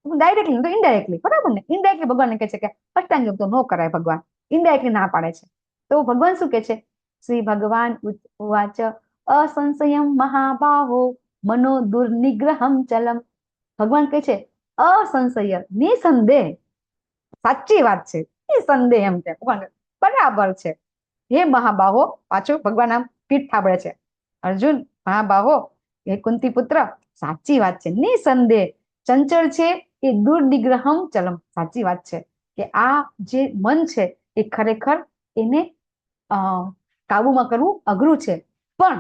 ડાયરેક્ટલી તો ઇનડાયરેક્ટલી, બરાબર ને, ઇનડાયરેક્ટલી ભગવાનને કહે છે કે અષ્ટાંગ યોગ તો ન કરાય, ભગવાન ઇનડાયરેક્ટલી ના પાડે છે. તો ભગવાન શું કે છે? શ્રી ભગવાન ઉવાચ અસંશયમ મહાબાહો મનો દુર્નિગ્રહમ ચલમ. ભગવાન કહે છે અસંશય, નિસંદેહ, સાચી વાત છે, નિસંદેહ, એમ કે ભગવાન બરાબર છે. હે મહાબાહો, પાછું ભગવાન આમ પીઠ થાબડે છે, અર્જુન મહાબાહો, હે કુંતી પુત્ર, સાચી વાત છે, નિસંદેહ ચંચળ છે એ દુર્નિગ્રહમ ચલમ, સાચી વાત છે કે આ જે મન છે એ ખરેખર એને કાબુમાં કરવું અઘરું છે. પણ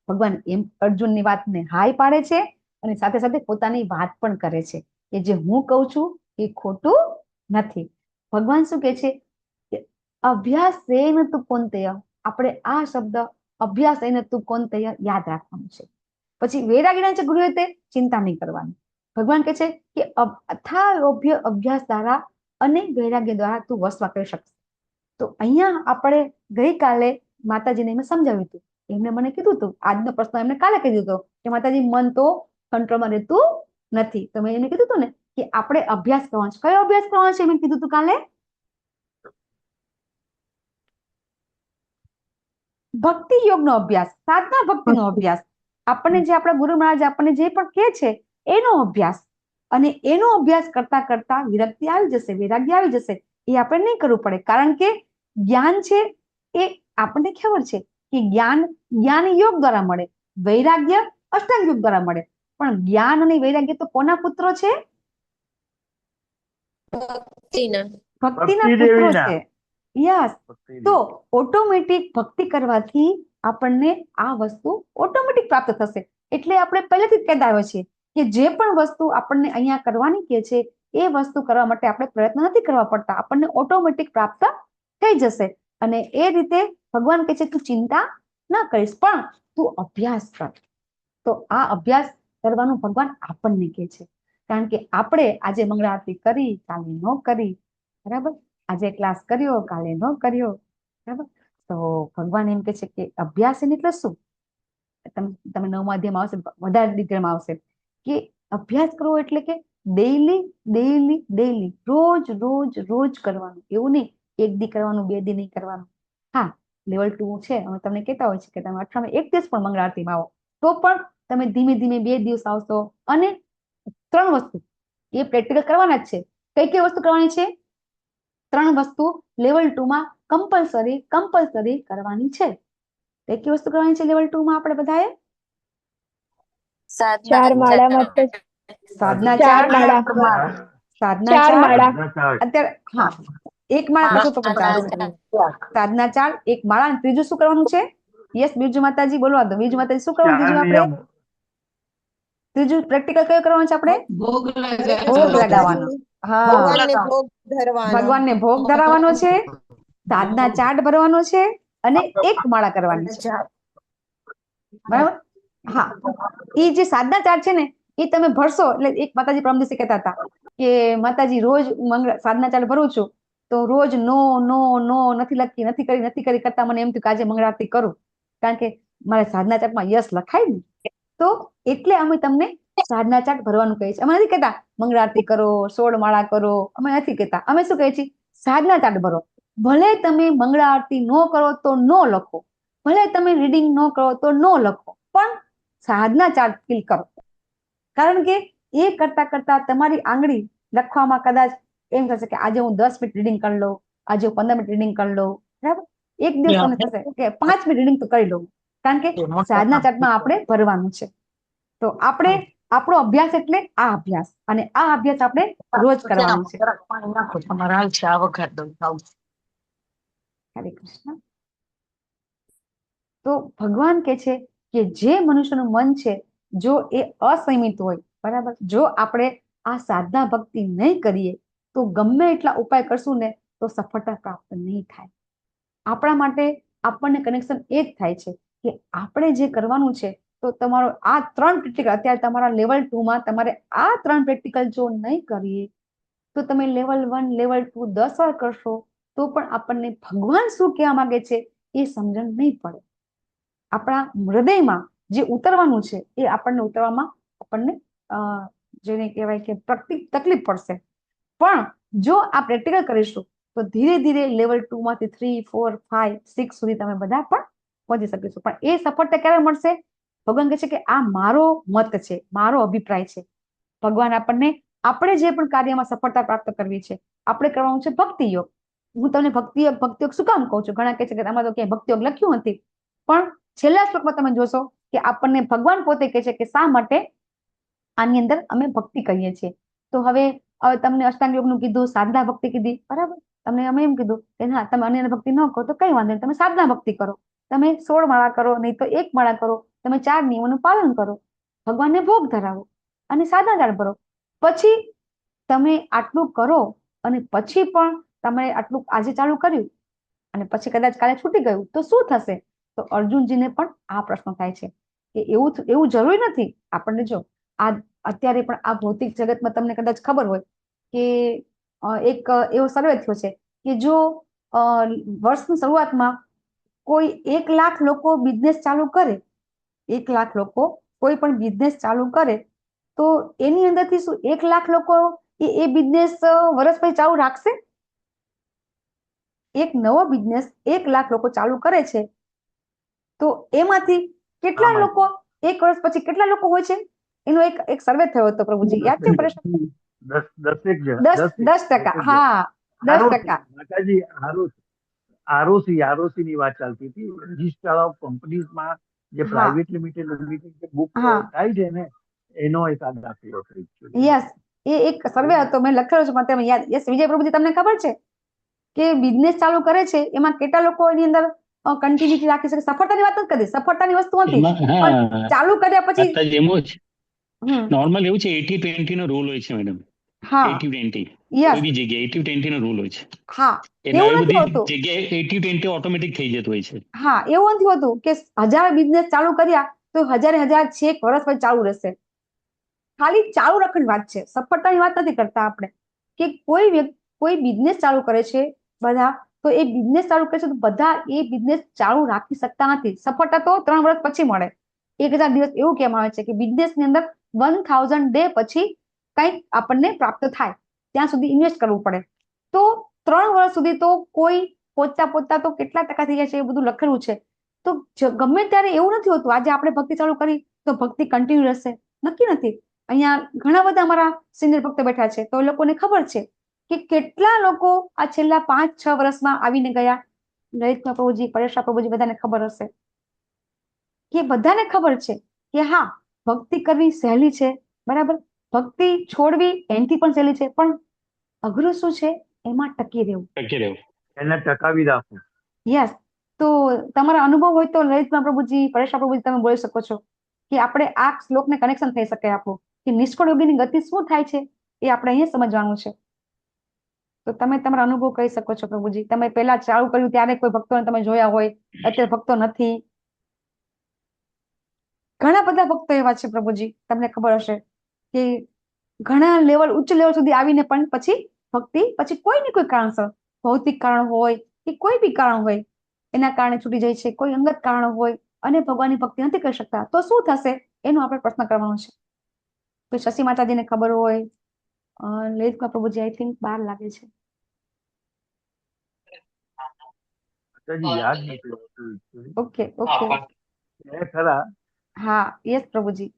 ભગવાન એમ અર્જુનની વાતને હાય પાડે છે અને સાથે સાથે પોતાની વાત પણ કરે છે કે જે હું કહું છું એ ખોટું નથી. ભગવાન શું કે છે કે અભ્યાસ એન તું કોંતેય, આપણે આ શબ્દ અભ્યાસ એન તું કોંતેય યાદ રાખવાનું છે. પછી વૈરાગીના છે ગુરુ તે ચિંતા નહીં કરવાની. ભગવાન કહે છે કે અથાયોગ્ય અભ્યાસ દ્વારા અને વૈરાગ્ય દ્વારા તું વસવા કરી શકશે. તો અહીંયા આપણે ગઈકાલે માતાજીને મેં સમજાવ્યું હતું, એમને મને કીધું હતું, આજનો પ્રશ્ન એમને કાલે કીધું હતો કે માતાજી મન તો કંટ્રોલમાં રહેતું નથી. તો મેં એમને કીધું હતું ને કે આપણે અભ્યાસ કરવાનો છે. કયો અભ્યાસ કરવાનો છે મેં કીધું હતું કાલે? ભક્તિ યોગનો અભ્યાસ, સાધના ભક્તિનો અભ્યાસ. આપણને જે આપણા ગુરુ મહારાજ આપણને જે પણ કહે છે એનો અભ્યાસ, અને એનો અભ્યાસ કરતા કરતા વિરક્તિ આવી જશે, વૈરાગ્ય આવી જશે. એ આપણે નહીં કરવું પડે, કારણ કે જ્ઞાન છે એ આપણને ખબર છે કે જ્ઞાન યોગ દ્વારા મળે, વૈરાગ્ય અષ્ટાંગ યોગ દ્વારા મળે. પણ જ્ઞાન અને વૈરાગ્ય તો કોના પુત્રો છે? ભક્તિના પુત્રો છે. યસ. તો ઓટોમેટિક ભક્તિ કરવાથી આપણને આ વસ્તુ ઓટોમેટિક પ્રાપ્ત થશે. એટલે આપણે પહેલેથી જ કહેતા હોય છે કે જે પણ વસ્તુ આપણને અહીંયા કરવાની કે છે એ વસ્તુ કરવા માટે આપણે પ્રયત્ન નથી કરવા પડતા, આપણને ઓટોમેટિક પ્રાપ્ત થઈ જશે. અને એ રીતે ભગવાન કહે છે તું ચિંતા ના કરીશ, પણ તું અભ્યાસ કર. તો આ અભ્યાસ કરવાનું ભગવાન આપણને કહે છે, કારણ કે આપણે આજે મંગળા આરતી કરી, કાલે ન કરી, બરાબર, આજે ક્લાસ કર્યો, કાલે ન કર્યો, બરાબર. તો ભગવાન એમ કે છે કે અભ્યાસ એટલે શું? તમે 9મા અધ્યાયમાં આવશે, વધારે ડિટેલમાં આવશે કે અભ્યાસ કરવો એટલે કે ડેઈલી ડેઈલી ડેઈલી, રોજ રોજ રોજ કરવાનું. એવું નહીં એક દી કરવાનું, 2 દી નહીં કરવાનું. હા, લેવલ 2 છે, અમે તમને કહેતા હોય છે કે તમે અઠવાડિયામાં 1 દિવસ પણ મંગળા આરતીમાં આવો, તો પણ તમે ધીમે ધીમે 2 દિવસ આવશો. અને 3 વસ્તુ એ પ્રેક્ટિકલ કરવાના જ છે. કઈ કઈ વસ્તુ કરવાની છે? 3 વસ્તુ લેવલ 2 માં કમ્પલસરી કરવાની છે. કઈ કઈ વસ્તુ કરવાની છે લેવલ 2 માં આપણે બધાએ?
ચાર માળા માતાજી,
સાધના
ચાર
4
માળા,
સાધના
ચાર
4
માળા,
અત્યારે હા, 1 માળા કરશો તો પણ ચાલશે. સાધના 4, 1 માળા, અને ત્રીજું શું કરવાનું છે? યસ, બીજું માતાજી બોલવા દો. બીજું માતાજી શું કરવાનું ત્રીજું આપણે? ત્રીજું પ્રેક્ટિકલ કયું કરવાનું છે આપણે? ભોગ લગાવવાનો. હા, ભગવાનને ભોગ ધરાવવાનો છે, સાધના ચાર્ટ ભરવાનો છે, અને 1 માળા કરવાની છે. બરાબર. હા, એ જે સાધના ચાર્ટ છે ને એ તમે ભરશો એટલે એક માતાજી પરમ દિવસે કહેતા હતા કે માતાજી રોજ સાધના ચાર્ટ ભરું છું તો રોજ નો નો નો નથી કરી કરતા મને એમ થયું કે આજે મંગળા આરતી કરું, કારણ કે મારે સાધના ચાર્ટમાં યસ લખાય ને. તો એટલે અમે તમને સાધના ચાર્ટ ભરવાનું કહીએ છીએ. અમે નથી કહેતા મંગળા આરતી કરો, 16 માળા કરો, અમે નથી કહેતા. અમે શું કહીએ છીએ? સાધના ચાર્ટ ભરો. ભલે તમે મંગળા આરતી ન કરો તો ન લખો, ભલે તમે રીડિંગ ન કરો તો ન લખો, પણ સાધના ચાર્ટ ફિલ કરો. કારણ કે એ કરતા કરતા તમારી આંગળી લખવામાં કદાચ એમ થશે કે આજે હું 10 મિનિટ રીડિંગ કરી લઉં, આજે હું 15 મિનિટ રીડિંગ કરી લઉં, બરાબર. એક દિવસ તમને થશે કે 5 મિનિટ રીડિંગ તો કરી લઉં, કારણ કે સાધના ચાર્ટમાં આપણે ભરવાનું છે. તો આપણે આપણો અભ્યાસ એટલે આ અભ્યાસ, અને આ અભ્યાસ આપણે રોજ કરવાનો છે. હરે કૃષ્ણ. તો ભગવાન કે છે કે જે મનુષ્યનું મન છે જો એ અસંયમિત હોય, બરાબર, જો આપણે આ સાધના ભક્તિ નહીં કરીએ તો ગમે એટલા ઉપાય કરશું ને તો સફળતા પ્રાપ્ત નહીં થાય. આપણા માટે આપણને કનેક્શન એ જ થાય છે કે આપણે જે કરવાનું છે તો તમારો આ 3 પ્રેક્ટિકલ, અત્યારે તમારા લેવલ 2 માં તમારે આ 3 પ્રેક્ટિકલ જો નહીં કરીએ તો તમે લેવલ 1 લેવલ 2 10 વાર કરશો તો પણ આપણને ભગવાન શું કહેવા માંગે છે એ સમજણ નહીં પડે. આપણા હૃદયમાં જે ઉતરવાનું છે એ આપણને ઉતરવામાં આપણને જેને કહેવાય કે તકલીફ પડશે. પણ જો આ પ્રેક્ટિકલ કરીશું તો ધીરે ધીરે લેવલ 2 માંથી 3, 4, 5, 6 સુધી તમે બધા પણ પહોંચી શકીશું. પણ એ સફળતા ક્યારે મળશે? ભગવાન કહે છે કે આ મારો મત છે, મારો અભિપ્રાય છે. ભગવાન આપણને આપણે જે પણ કાર્યમાં સફળતા પ્રાપ્ત કરવી છે, આપણે કરવાનું છે ભક્તિ યોગ. હું તમને ભક્તિ યોગ શું કામ કહું છું? ઘણા કહે છે કે આમાં તો ક્યાંય ભક્તિ યોગ લખ્યું નથી, પણ છેલ્લા શ્લોકમાં તમે જોશો કે આપણને ભગવાન પોતે કહે છે કે શા માટે આની અંદર અમે ભક્તિ કહીએ છીએ. તો હવે તમને અષ્ટાંગ યોગનું કીધું, સાધના ભક્તિ કીધી, બરાબર? તમને અમે એમ કીધું કે ના, તમે અન્ય ભક્તિ ન કરો તો કઈ વાંધો નહીં, તમે સાધના ભક્તિ કરો, તમે 16 માળા કરો, નહીં તો 1 માળા કરો, તમે 4 નિયમોનું પાલન કરો, ભગવાનને ભોગ ધરાવો અને સાધના દાળ ભરો. પછી તમે આટલું કરો અને પછી પણ તમે આટલું આજે ચાલુ કર્યું અને પછી કદાચ કાલે છૂટી ગયું તો શું થશે? તો અર્જુનજીને પણ આ પ્રશ્ન થાય છે કે એવું જરૂરી નથી. આપણને જો આ અત્યારે પણ આ ભૌતિક જગતમાં તમને કદાચ ખબર હોય કે એક એવો સર્વે થયો છે કે જો વર્ષની શરૂઆતમાં કોઈ 1 લાખ લોકો બિઝનેસ ચાલુ કરે, 1 લાખ લોકો કોઈ પણ બિઝનેસ ચાલુ કરે તો એની અંદરથી શું 1 લાખ લોકો એ બિઝનેસ વર્ષ પછી ચાલુ રાખશે? એક નવો બિઝનેસ 1 લાખ લોકો ચાલુ કરે છે તો એમાંથી કેટલા લોકો 1 વર્ષ પછી કેટલા લોકો હોય છે? એનો એક સર્વે થયો હતો પ્રભુજી, યાદ છે? 10%. હા, 10%.
માતાજી આરઓસી ની વાત ચાલતી હતી. રજિસ્ટર ઓફ કંપનીઝમાં જે પ્રાઇવેટ લિમિટેડ બુક થાય છે ને, એનો એક આ દાખલો થઈ છે.
યસ, એ એક સર્વે હતો, મેં લખેલો છે મને યાદ. યસ વિજય પ્રભુજી, તમને ખબર છે કે બિઝનેસ ચાલુ કરે છે એમાં કેટલા લોકો એની અંદર કન્ટિન્યુટી રાખી શકે? સફળતાની વાત નથી કરી, સફળતાની વસ્તુ નથી, પણ ચાલુ કર્યા પછી
એમ જ નોર્મલ એવું છે 80-20 નો રૂલ હોય છે મેડમ. 80-20 કોઈ બી જગ્યાએ 80-20 નો રૂલ હોય છે.
હા,
એટલે આવી બધી જગ્યાએ 80-20 ઓટોમેટિક થઈ જતું હોય છે.
હા, એવું નથી હોતું કે 1000 બિઝનેસ ચાલુ કર્યા તો 1000 છે 1 વર્ષ પછી ચાલુ રહેશે. ખાલી ચાલુ રાખવાની વાત છે, સફળતાની વાત નથી કરતા આપણે. કે કોઈ બિઝનેસ ચાલુ કરે છે બધા, તો એ બિઝનેસ ચાલુ કરે છે તો બધા એ બિઝનેસ ચાલુ રાખી શકતા નથી. સફળતા તો 3 વર્ષ પછી મળે, 1000 દિવસ એવું કહેવામાં આવે છે કે બિઝનેસ ની અંદર 1000 ડે પછી કંઈક આપણને પ્રાપ્ત થાય, ત્યાં સુધી ઇન્વેસ્ટ કરવું પડે. તો 3 વર્ષ સુધી તો કોઈ પોતા તો કેટલા ટકા થઈ જાય છે એ બધું લખેલું છે. તો ગમે ત્યારે એવું નથી હોતું આજે આપણે ભક્તિ ચાલુ કરી તો ભક્તિ કન્ટિન્યુ રહેશે, નક્કી નથી. અહીંયા ઘણા બધા અમારા સિનિયર ભક્તો બેઠા છે તો એ લોકોને ખબર છે કે કેટલા લોકો આ છેલ્લા 5-6 વર્ષમાં આવીને ગયા. લલિત પ્રભુજી, પરેશ પ્રભુજી, બધાને ખબર હશે કે બધાને ખબર છે કે હા, ભક્તિ કરવી સહેલી છે, બરાબર? ભક્તિ છોડવી એનાથી પણ સહેલી છે, પણ અઘરું શું છે? એમાં ટકી રહેવું,
એને ટકાવી રાખવું.
યસ. તો તમારા અનુભવ હોય તો લલિત પ્રભુજી, પરેશ પ્રભુજી, તમે બોલી શકો છો કે આપણે આ શ્લોકને કનેક્શન થઈ શકે આપણું કે નિષ્ફળ યોગીની ગતિ શું થાય છે એ આપણે અહીંયા સમજવાનું છે. તો તમે તમારા અનુભવ કહી શકો છો પ્રભુજી. તમે પહેલા ચાલુ કર્યું ત્યારે કોઈ ભક્તોને તમે જોયા હોય, અત્યારે ભક્તો નથી. ઘણા બધા ભક્તો એવા છે પ્રભુજી, તમને ખબર હશે કે ઘણા ઉચ્ચ લેવલ સુધી આવીને પણ પછી ભક્તિ પછી કોઈ ને કોઈ કારણસર, ભૌતિક કારણ હોય કે કોઈ બી કારણ હોય, એના કારણે છૂટી જાય છે. કોઈ અંગત કારણ હોય અને ભગવાનની ભક્તિ નથી કરી શકતા, તો શું થશે એનો આપણે પ્રશ્ન કરવાનો છે. તો શશી માતાજીને ખબર હોય, લલિત પ્રભુજી આઈ થિંક 12 લાગે છે.
યાદ નથી.
ઓકે.
ખરા.
હા, યસ પ્રભુજી,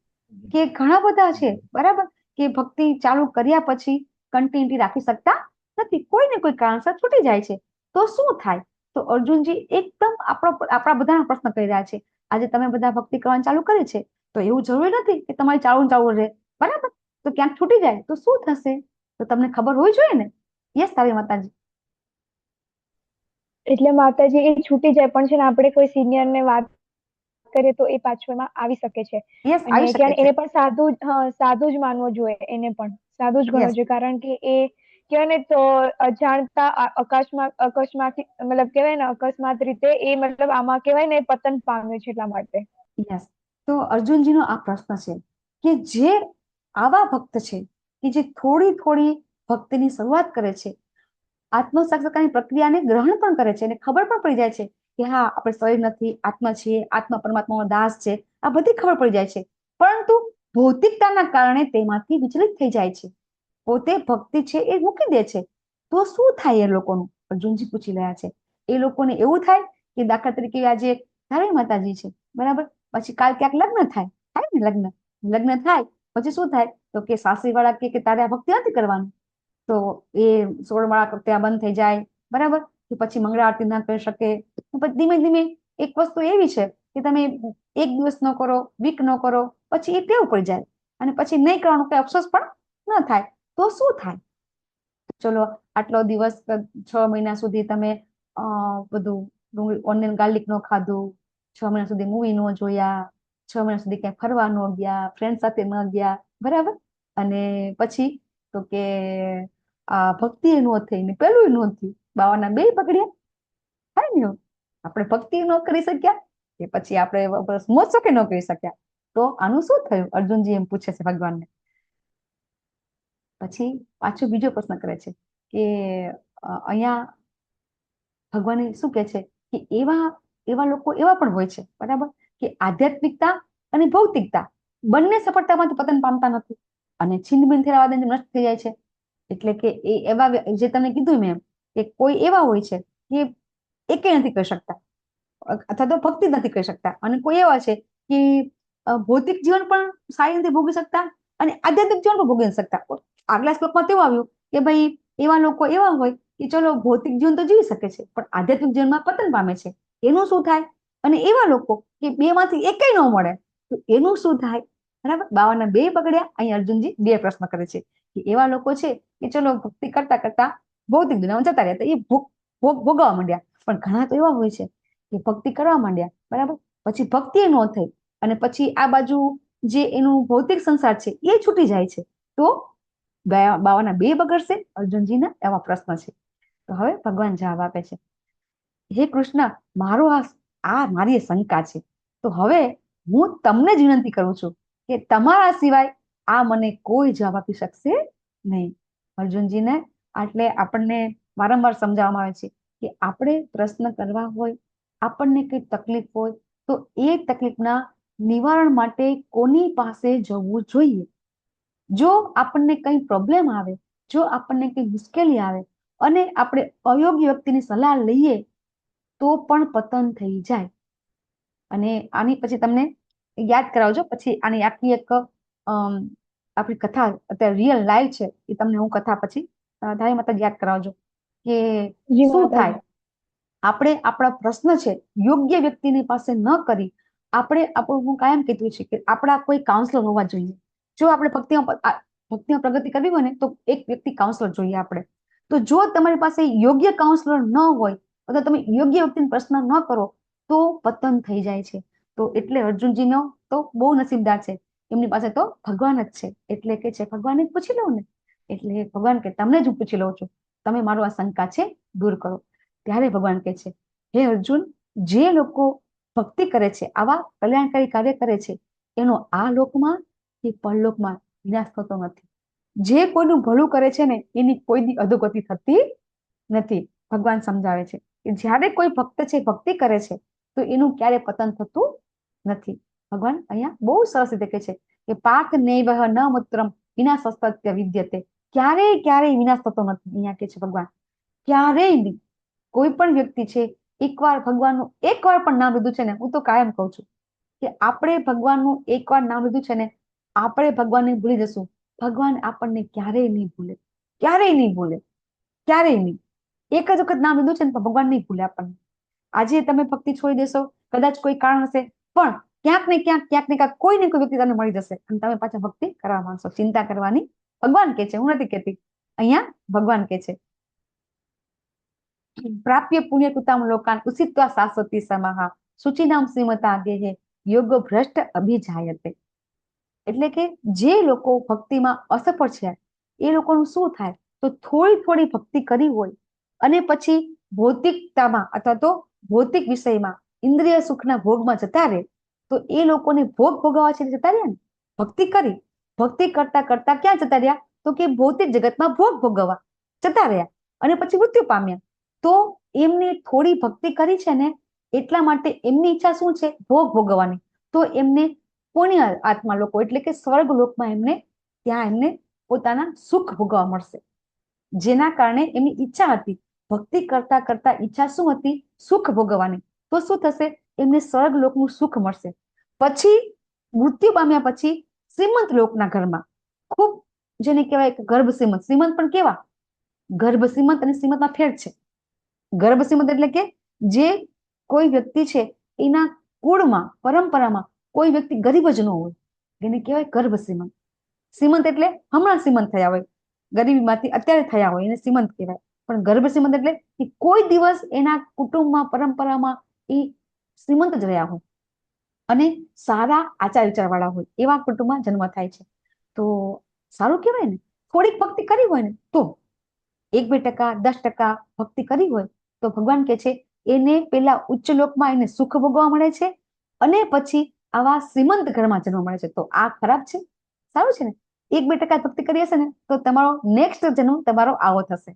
કે ઘણા બધા છે, બરાબર, કે ભક્તિ ચાલુ કર્યા પછી કન્ટિન્યુટી રાખી શકતા નથી, કોઈ ને કોઈ કારણસર છૂટી જાય છે. તો શું થાય? તો અર્જુનજી એકદમ આપણા બધાનો પ્રશ્ન કરી રહ્યા છે. આજે તમે બધા ભક્તિ કરવાનું ચાલુ કરી છે તો એવું જરૂરી નથી કે તમારી ચાલુ રહે, બરાબર? તો ક્યાંક છૂટી જાય તો શું થશે? તો તમને ખબર હોવી જોઈએ ને. યસ સાવી માતાજી.
એટલે માતાજી એ છૂટી જાય પણ છે ને આપણે કોઈ સિનિયર ને વાત કરીએ તો એ પાછળમાં આવી શકે છે. અને એને પણ સાદું જ માનવો જોઈએ, એને પણ સાદું જ ગણવું જોઈએ, કારણ કે એ કહેવાય ને તો અજાણતા અકસ્માત મતલબ કહેવાય ને અકસ્માત રીતે એ મતલબ આમાં કહેવાય ને પતન પામે છે એટલા માટે.
યસ. તો અર્જુનજીનો આ પ્રશ્ન છે કે જે આવા ભક્ત છે કે જે થોડી ભક્તિની શરૂઆત કરે છે, આત્મ સાક્ષાત્કારની પ્રક્રિયાને ગ્રહણ પણ કરે છે અને ખબર પણ પડી જાય છે કે હા આપણે શરીર નથી, આત્મા છીએ, આત્મા પરમાત્માનો દાસ છે, આ બધી ખબર પડી જાય છે. પરંતુ ભૌતિકતાના કારણે તેમાંથી વિચલિત થઈ જાય છે, પોતે ભક્તિ છે એ મૂકી દે છે. તો શું થાય એ લોકોનું? અર્જુનજી પૂછી રહ્યા છે. એ લોકોને એવું થાય કે દાખલા તરીકે આજે ધારે માતાજી છે, બરાબર, પછી કાલ ક્યાંક લગ્ન થાય ને, લગ્ન થાય પછી શું થાય? તો કે સાસરી વાળા કે તારે આ ભક્તિ નથી કરવાની, તો એ 16 માળા ત્યાં બંધ થઈ જાય, બરાબર, કે પછી મંગળા આરતી ના કરી શકે. પછી ધીમે ધીમે એક વસ્તુ એવી છે કે તમે એક દિવસ ન કરો, વીક ન કરો, પછી એ ટેવ પડી જાય અને પછી નહીં કરવાનો કઈ અફસોસ પણ ન થાય. તો શું થાય? ચલો આટલો દિવસ 6 મહિના સુધી તમે બધું ઓનિયન ગાર્લિક નો ખાધું, 6 મહિના સુધી મૂવી ન જોયા, 6 મહિના સુધી ક્યાંય ફરવા ન ગયા, ફ્રેન્ડ સાથે ન ગયા, બરાબર, અને પછી તો કે આ ભક્તિ ન થઈ ને પેલું ન થયું, બાવાના 2 પકડ્યા. થાય ને, આપણે ભક્તિ ન કરી શક્યા કે પછી આપણે મોજ કે ન કરી શક્યા. તો આનું શું થયું? અર્જુનજી એમ પૂછે છે ભગવાનને. પછી પાછો બીજો પ્રશ્ન કરે છે કે અહીંયા ભગવાન શું કે છે કે એવા લોકો એવા પણ હોય છે, બરાબર, કે આધ્યાત્મિકતા અને ભૌતિકતા બંને સફળતામાંથી પતન પામતા નથી અને છિન્નભિન્ન થયેલા નષ્ટ થઈ જાય છે. એટલે કે એ એવા જે તમને કીધું મેં કે કોઈ એવા હોય છે કે એકે નથી કરી શકતા અથવા તો ભક્તિ નથી કરી શકતા, અને કોઈ એવા છે કે ભૌતિક જીવન પણ સારી રીતે ભોગવી શકતા અને આધ્યાત્મિક જીવન પણ ભોગવી શકતા. આગલા શ્લોકમાં તેવું આવ્યું કે ભાઈ એવા લોકો એવા હોય કે ચલો ભૌતિક જીવન તો જીવી શકે છે પણ આધ્યાત્મિક જીવનમાં પતન પામે છે, એનું શું થાય? અને એવા લોકો કે 2 માંથી એકેય ન મળે, તો એનું શું થાય? બરાબર, 52 2 પકડ્યા. અહીં અર્જુનજી 2 પ્રશ્ન કરે છે કે એવા લોકો છે કે ચલો ભક્તિ કરતા કરતા ભૌતિક દુનિયામાં જતા રહ્યા, તો એ ભોગવવા માંડ્યા. પણ ઘણા તો એવા હોય છે કે ભક્તિ કરવા માંડ્યા, બરાબર, પછી ભક્તિ ન થઈ અને પછી આ બાજુ જે એનું ભૌતિક સંસાર છે એ છૂટી જાય છે. તો 52 2 બગડશે? અર્જુનજીના એવા પ્રશ્ન છે. તો હવે ભગવાન જવાબ આપે છે, હે કૃષ્ણ, મારી શંકા છે, તો હવે હું તમને જ વિનંતી કરું છું કે તમારા સિવાય આ મને કોઈ જવાબ આપી શકશે નહીં. અર્જુનજીને એટલે આપણને વારંવાર સમજાવવામાં આવે છે કે આપણે પ્રશ્ન કરવા હોય, આપણને કઈ તકલીફ હોય, તો એ તકલીફના નિવારણ માટે કોની પાસે જવું જોઈએ? જો આપણને કઈ પ્રોબ્લેમ આવે, જો આપણને કઈ મુશ્કેલી આવે અને આપણે અયોગ્ય વ્યક્તિની સલાહ લઈએ તો પણ પતન થઈ જાય. અને આની પછી તમને યાદ કરાવજો, પછી આની આખી એક આપણી કથા અત્યારે રિયલ લાઈવ છે, એ તમને હું કથા પછી ધારી માતા યાદ કરાવજો કે શું થાય આપણે આપણા પ્રશ્ન છે યોગ્ય વ્યક્તિની પાસે ન કરી હું કાયમ કીધું છે કે આપણા કોઈ કાઉન્સલર હોવા જોઈએ. જો આપણે ભક્તિમાં પ્રગતિ કરવી હોય ને તો એક વ્યક્તિ કાઉન્સલર જોઈએ આપણે. તો જો તમારી પાસે યોગ્ય કાઉન્સલર ન હોય અથવા તમે યોગ્ય વ્યક્તિને પ્રશ્ન ન કરો તો પતન થઈ જાય છે. તો એટલે અર્જુનજીનો તો બહુ નસીબદાર છે, એમની પાસે તો ભગવાન જ છે. એટલે કે છે ભગવાનને જ પૂછી લઉં ને, એટલે ભગવાન કે તમને જ હું પૂછી લઉં છું, તમે મારું આ શંકા છે દૂર કરો. ત્યારે ભગવાન કે છે, હે અર્જુન, જે લોકો ભક્તિ કરે છે, આવા કલ્યાણકારી કાર્ય કરે છે, એનો આ લોકમાં કે પરલોકમાં વિનાશ થતો નથી. જે કોઈનું ભલું કરે છે ને એની કોઈ દી અધોગતિ થતી નથી. ભગવાન સમજાવે છે કે જ્યારે કોઈ ભક્ત છે ભક્તિ કરે છે તો એનું ક્યારે પતન થતું નથી. ભગવાન અહીંયા બહુ સરસ રીતે કહે છે કે પાર્થ નૈવહ ન મૂત્રમ વિનાશસ્તત્ય વિદ્યતે. ક્યારેય વિનાશ થતો નથી. અહીંયા કે છે ભગવાન ક્યારેય નહીં. કોઈ પણ વ્યક્તિ છે એકવાર ભગવાનનું એકવાર પણ નામ લીધું છે ને, હું તો કાયમ કહું છું કે આપણે ભગવાનનું એકવાર નામ લીધું છે ને, આપણે ભગવાનને ભૂલી જશું, ભગવાન આપણને ક્યારેય નહીં ભૂલે, ક્યારેય નહીં ભૂલે, ક્યારેય નહીં. એક જ વખત નામ લીધું છે ને તો ભગવાન નહીં ભૂલે આપણને. આજે તમે ભક્તિ છોડી દેશો, કદાચ કોઈ કારણ હશે, પણ ક્યાંક ને ક્યાંક કોઈ ને કોઈ વ્યક્તિ તમને મળી જશે અને તમે પાછા ભક્તિ કરવા માંગશો. ચિંતા કરવાની ભગવાન કે છે, હું નથી કહેતી. અહીંયા ભગવાન કે છે પ્રાપ્ય પુણ્ય કૃતામ લોકાન ઉષિત્વા શાશ્વતી સમાહ શુચિનામ શ્રીમતા ગેહે યોગ ભ્રષ્ટ અભિજાયતે. એટલે કે જે લોકો ભક્તિમાં અસફળ છે એ લોકોનું શું થાય? તો થોડી ભક્તિ કરી હોય અને પછી ભૌતિકતામાં અથવા તો ભૌતિક વિષયમાં ઇન્દ્રિય સુખના ભોગમાં જતા રહે, તો એ લોકોને ભોગ ભોગવવા છે જતા રહ્યા ને. ભક્તિ કરી, ભક્તિ કરતા કરતા ક્યાં જતા રહ્યા? તો કે ભૌતિક જગતમાં ભોગ ભોગવવા જતા રહ્યા અને પછી મૃત્યુ પામ્યા. તો એમને થોડી ભક્તિ કરી છે ને એટલા માટે એમની ઈચ્છા શું છે? ભોગ ભોગવવાની. તો એમને પુણ્ય આત્મા લોકો એટલે કે સ્વર્ગ લોકમાં એમને ત્યાં એમને પોતાના સુખ ભોગવવા મળશે. જેના કારણે એમની ઈચ્છા હતી, ભક્તિ કરતા કરતા ઈચ્છા શું હતી? સુખ ભોગવવાની. તો શું થશે? એમને સ્વર્ગ લોકનું સુખ મળશે. પછી મૃત્યુ પામ્યા પછી શ્રીમંત લોકના ઘરમાં ખૂબ, જેને કહેવાય કે ગર્ભ શ્રીમંત. શ્રીમંત પણ કેવા? ગર્ભ શ્રીમંત અને શ્રીમંતમાં ફેર છે. ગર્ભ શ્રીમંત એટલે કે જે કોઈ વ્યક્તિ છે એના કુળમાં, પરંપરામાં કોઈ વ્યક્તિ ગરીબ જ ન હોય, એને કહેવાય ગર્ભ શ્રીમંત. શ્રીમંત એટલે હમણાં શ્રીમંત થયા હોય, ગરીબીમાંથી અત્યારે થયા હોય, એને શ્રીમંત કહેવાય. પણ ગર્ભ શ્રીમંત એટલે કે કોઈ દિવસ એના કુટુંબમાં, પરંપરામાં એ શ્રીમંત જ રહ્યા હોય અને સારા આચાર વિચાર વાળા હોય, એવા કુટુંબમાં જન્મ થાય છે. તો સારું કહેવાય ને. થોડીક ભક્તિ કરી હોય ને તો 1-2%, 10% ભક્તિ કરી હોય તો ભગવાન કહે છે એને પેલા ઉચ્ચ લોકમાં એને સુખ ભોગવવા મળે છે અને પછી આવા શ્રીમંત ઘરમાં જન્મ મળે છે. તો આ ખરાબ છે? સારું છે ને. 1-2% ભક્તિ કરી હશે ને તો તમારો નેક્સ્ટ જન્મ તમારો આવો થશે.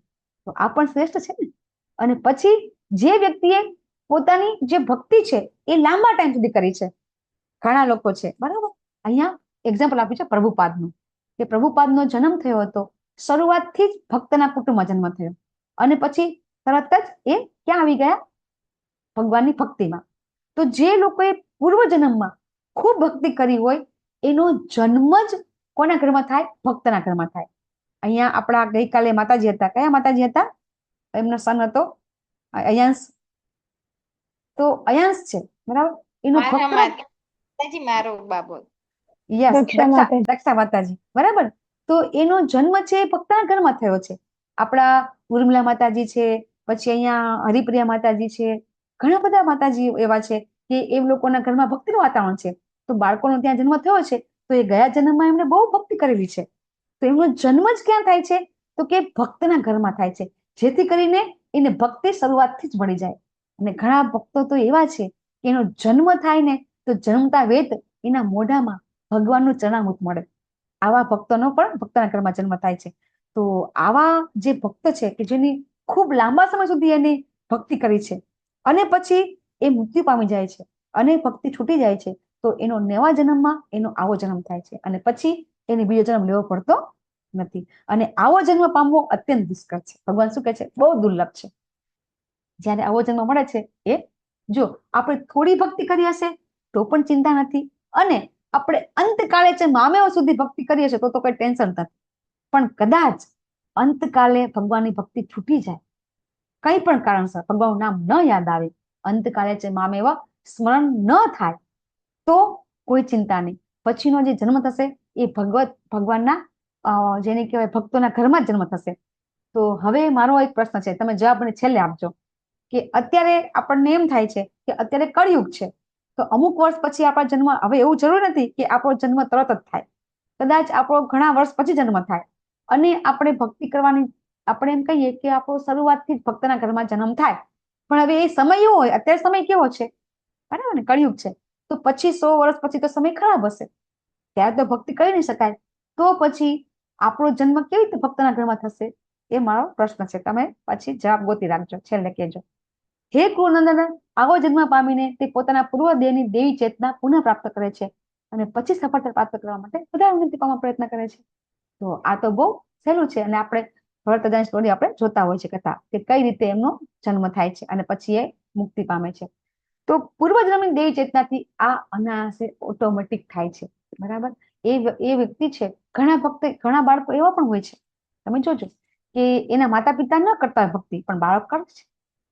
તો આ પણ શ્રેષ્ઠ છે ને. અને પછી જે વ્યક્તિએ પોતાની જે ભક્તિ છે એ લાંબા ટાઈમ સુધી કરી છે, ઘણા લોકો છે, બરાબર. અહીંયા એક્ઝામ્પલ આપ્યું છે પ્રભુપાદનું, કે પ્રભુપાદનો જન્મ થયો હતો, શરૂઆતથી જ ભક્તના કુટુંબમાં જન્મ થયો અને પછી તરત જ એ ક્યાં આવી ગયા? ભગવાનની ભક્તિમાં. તો જે લોકોએ પૂર્વ જન્મમાં ખૂબ ભક્તિ કરી હોય એનો જન્મ જ કોના ઘરમાં થાય? ભક્તના ઘરમાં થાય. અહીંયા આપણા ગઈકાલે માતાજી હતા. કયા માતાજી હતા? એમનો સન હતો અयांશ. તો અयांશ છે, બરાબર. એનો ભક્ત
મારો બાબો.
યસ, દક્ષા માતાજી, બરાબર. તો એનો જન્મ છે એ ભક્તના ઘરમાં થયો છે. આપણા ઉર્મિલા માતાજી છે, પછી અહીંયા હરિપ્રિયા માતાજી છે, ઘણા બધા માતાજી એવા છે કે એ લોકોના ઘરમાં ભક્તિનું વાતાવરણ છે. તો બાળકોનો ત્યાં જન્મ થયો છે તો એ ગયા જન્મમાં એમને બહુ ભક્તિ કરેલી છે. તો એમનો જન્મ જ ક્યાં થાય છે? તો કે ભક્તના ઘરમાં થાય છે, જેથી કરીને એને ભક્તિ શરૂઆતથી જ મળી જાય. અને ઘણા ભક્તો તો એવા છે કે એનો જન્મ થાય ને તો જન્મતા વેત એના મોઢામાં ભગવાનનું ચરણામૃત મળે. આવા ભક્તોનો પણ ભક્તના ઘરમાં જન્મ થાય છે. તો આવા જે ભક્ત છે કે જેની ખૂબ લાંબા સમય સુધી એની ભક્તિ કરી છે અને પછી એ મૃત્યુ પામી જાય છે અને ભક્તિ છૂટી જાય છે, તો એનો નવા જન્મમાં એનો આવો જન્મ થાય છે અને પછી એને બીજો જન્મ લેવો પડતો નથી. અને આવો જન્મ પામવો અત્યંત દુષ્કર છે. ભગવાન શું કહે છે? બહુ દુર્લભ છે. જ્યારે આવો જન્મ મળે છે એ, જો આપણે થોડી ભક્તિ કરી હશે તો પણ ચિંતા નથી, અને આપણે અંતકાળે છે મામેઓ સુધી ભક્તિ કરી હશે તો કોઈ ટેન્શન નથી. પણ કદાચ અંતકાલે ભગવાનની ભક્તિ છૂટી જાય, કઈ પણ કારણસર ભગવાનનું નામ ન યાદ આવે, અંતકાલે છે મામેવ સ્મરણ ન થાય તો કોઈ ચિંતા નહીં. પછીનો જે જન્મ થશે એ ભગવાનના જેને કહેવાય ભક્તોના ઘરમાં જ જન્મ થશે. તો હવે મારો એક પ્રશ્ન છે, તમે જવાબ મને છેલ્લે આપજો, કે અત્યારે આપણને એમ થાય છે કે અત્યારે કળિયુગ છે, તો અમુક વર્ષ પછી આપણા જન્મ, હવે એવું જરૂર નથી કે આપણો જન્મ તરત જ થાય, કદાચ આપણો ઘણા વર્ષ પછી જન્મ થાય અને આપણે ભક્તિ કરવાની, આપણે એમ કહીએ કે આપણો શરૂઆતથી જ ભક્તના ઘરમાં જન્મ થાય. પણ હવે એ સમય એવો હોય, અત્યારે સમય કેવો છે, બરાબર ને, કળિયુગ છે, તો પછી 100 વર્ષ પછી તો સમય ખરાબ હશે, ત્યારે તો ભક્તિ કરી નહીં શકાય. તો પછી આપણો જન્મ કેવી રીતે ભક્તના ઘરમાં થશે? એ મારો પ્રશ્ન છે. તમે પછી જવાબ ગોતી રાખજો, છેલ્લે કહેજો. હે કુળનંદન, આવો જન્મ પામીને તે પોતાના પૂર્વ દેહની દેવી ચેતના પુનઃ પ્રાપ્ત કરે છે અને પછી સફળતા પ્રાપ્ત કરવા માટે બધા ઉન્નતિ પામવા પ્રયત્ન કરે છે. તો આ તો બહુ સહેલું છે અને આપણે ભરતદાની સ્ટોરી આપણે જોતા હોય છે, કથા, કે કઈ રીતે એમનો જન્મ થાય છે અને પછી એ મુક્તિ પામે છે. તો પૂર્વજન્મની દેવી ચેતનાથી આ અનાયાસે ઓટોમેટિક થાય છે, બરાબર. એ વ્યક્તિ છે, ઘણા ભક્ત, ઘણા બાળકો એવા પણ હોય છે, તમે જોજો, કે એના માતા પિતા ન કરતા હોય ભક્તિ, પણ બાળક કરે છે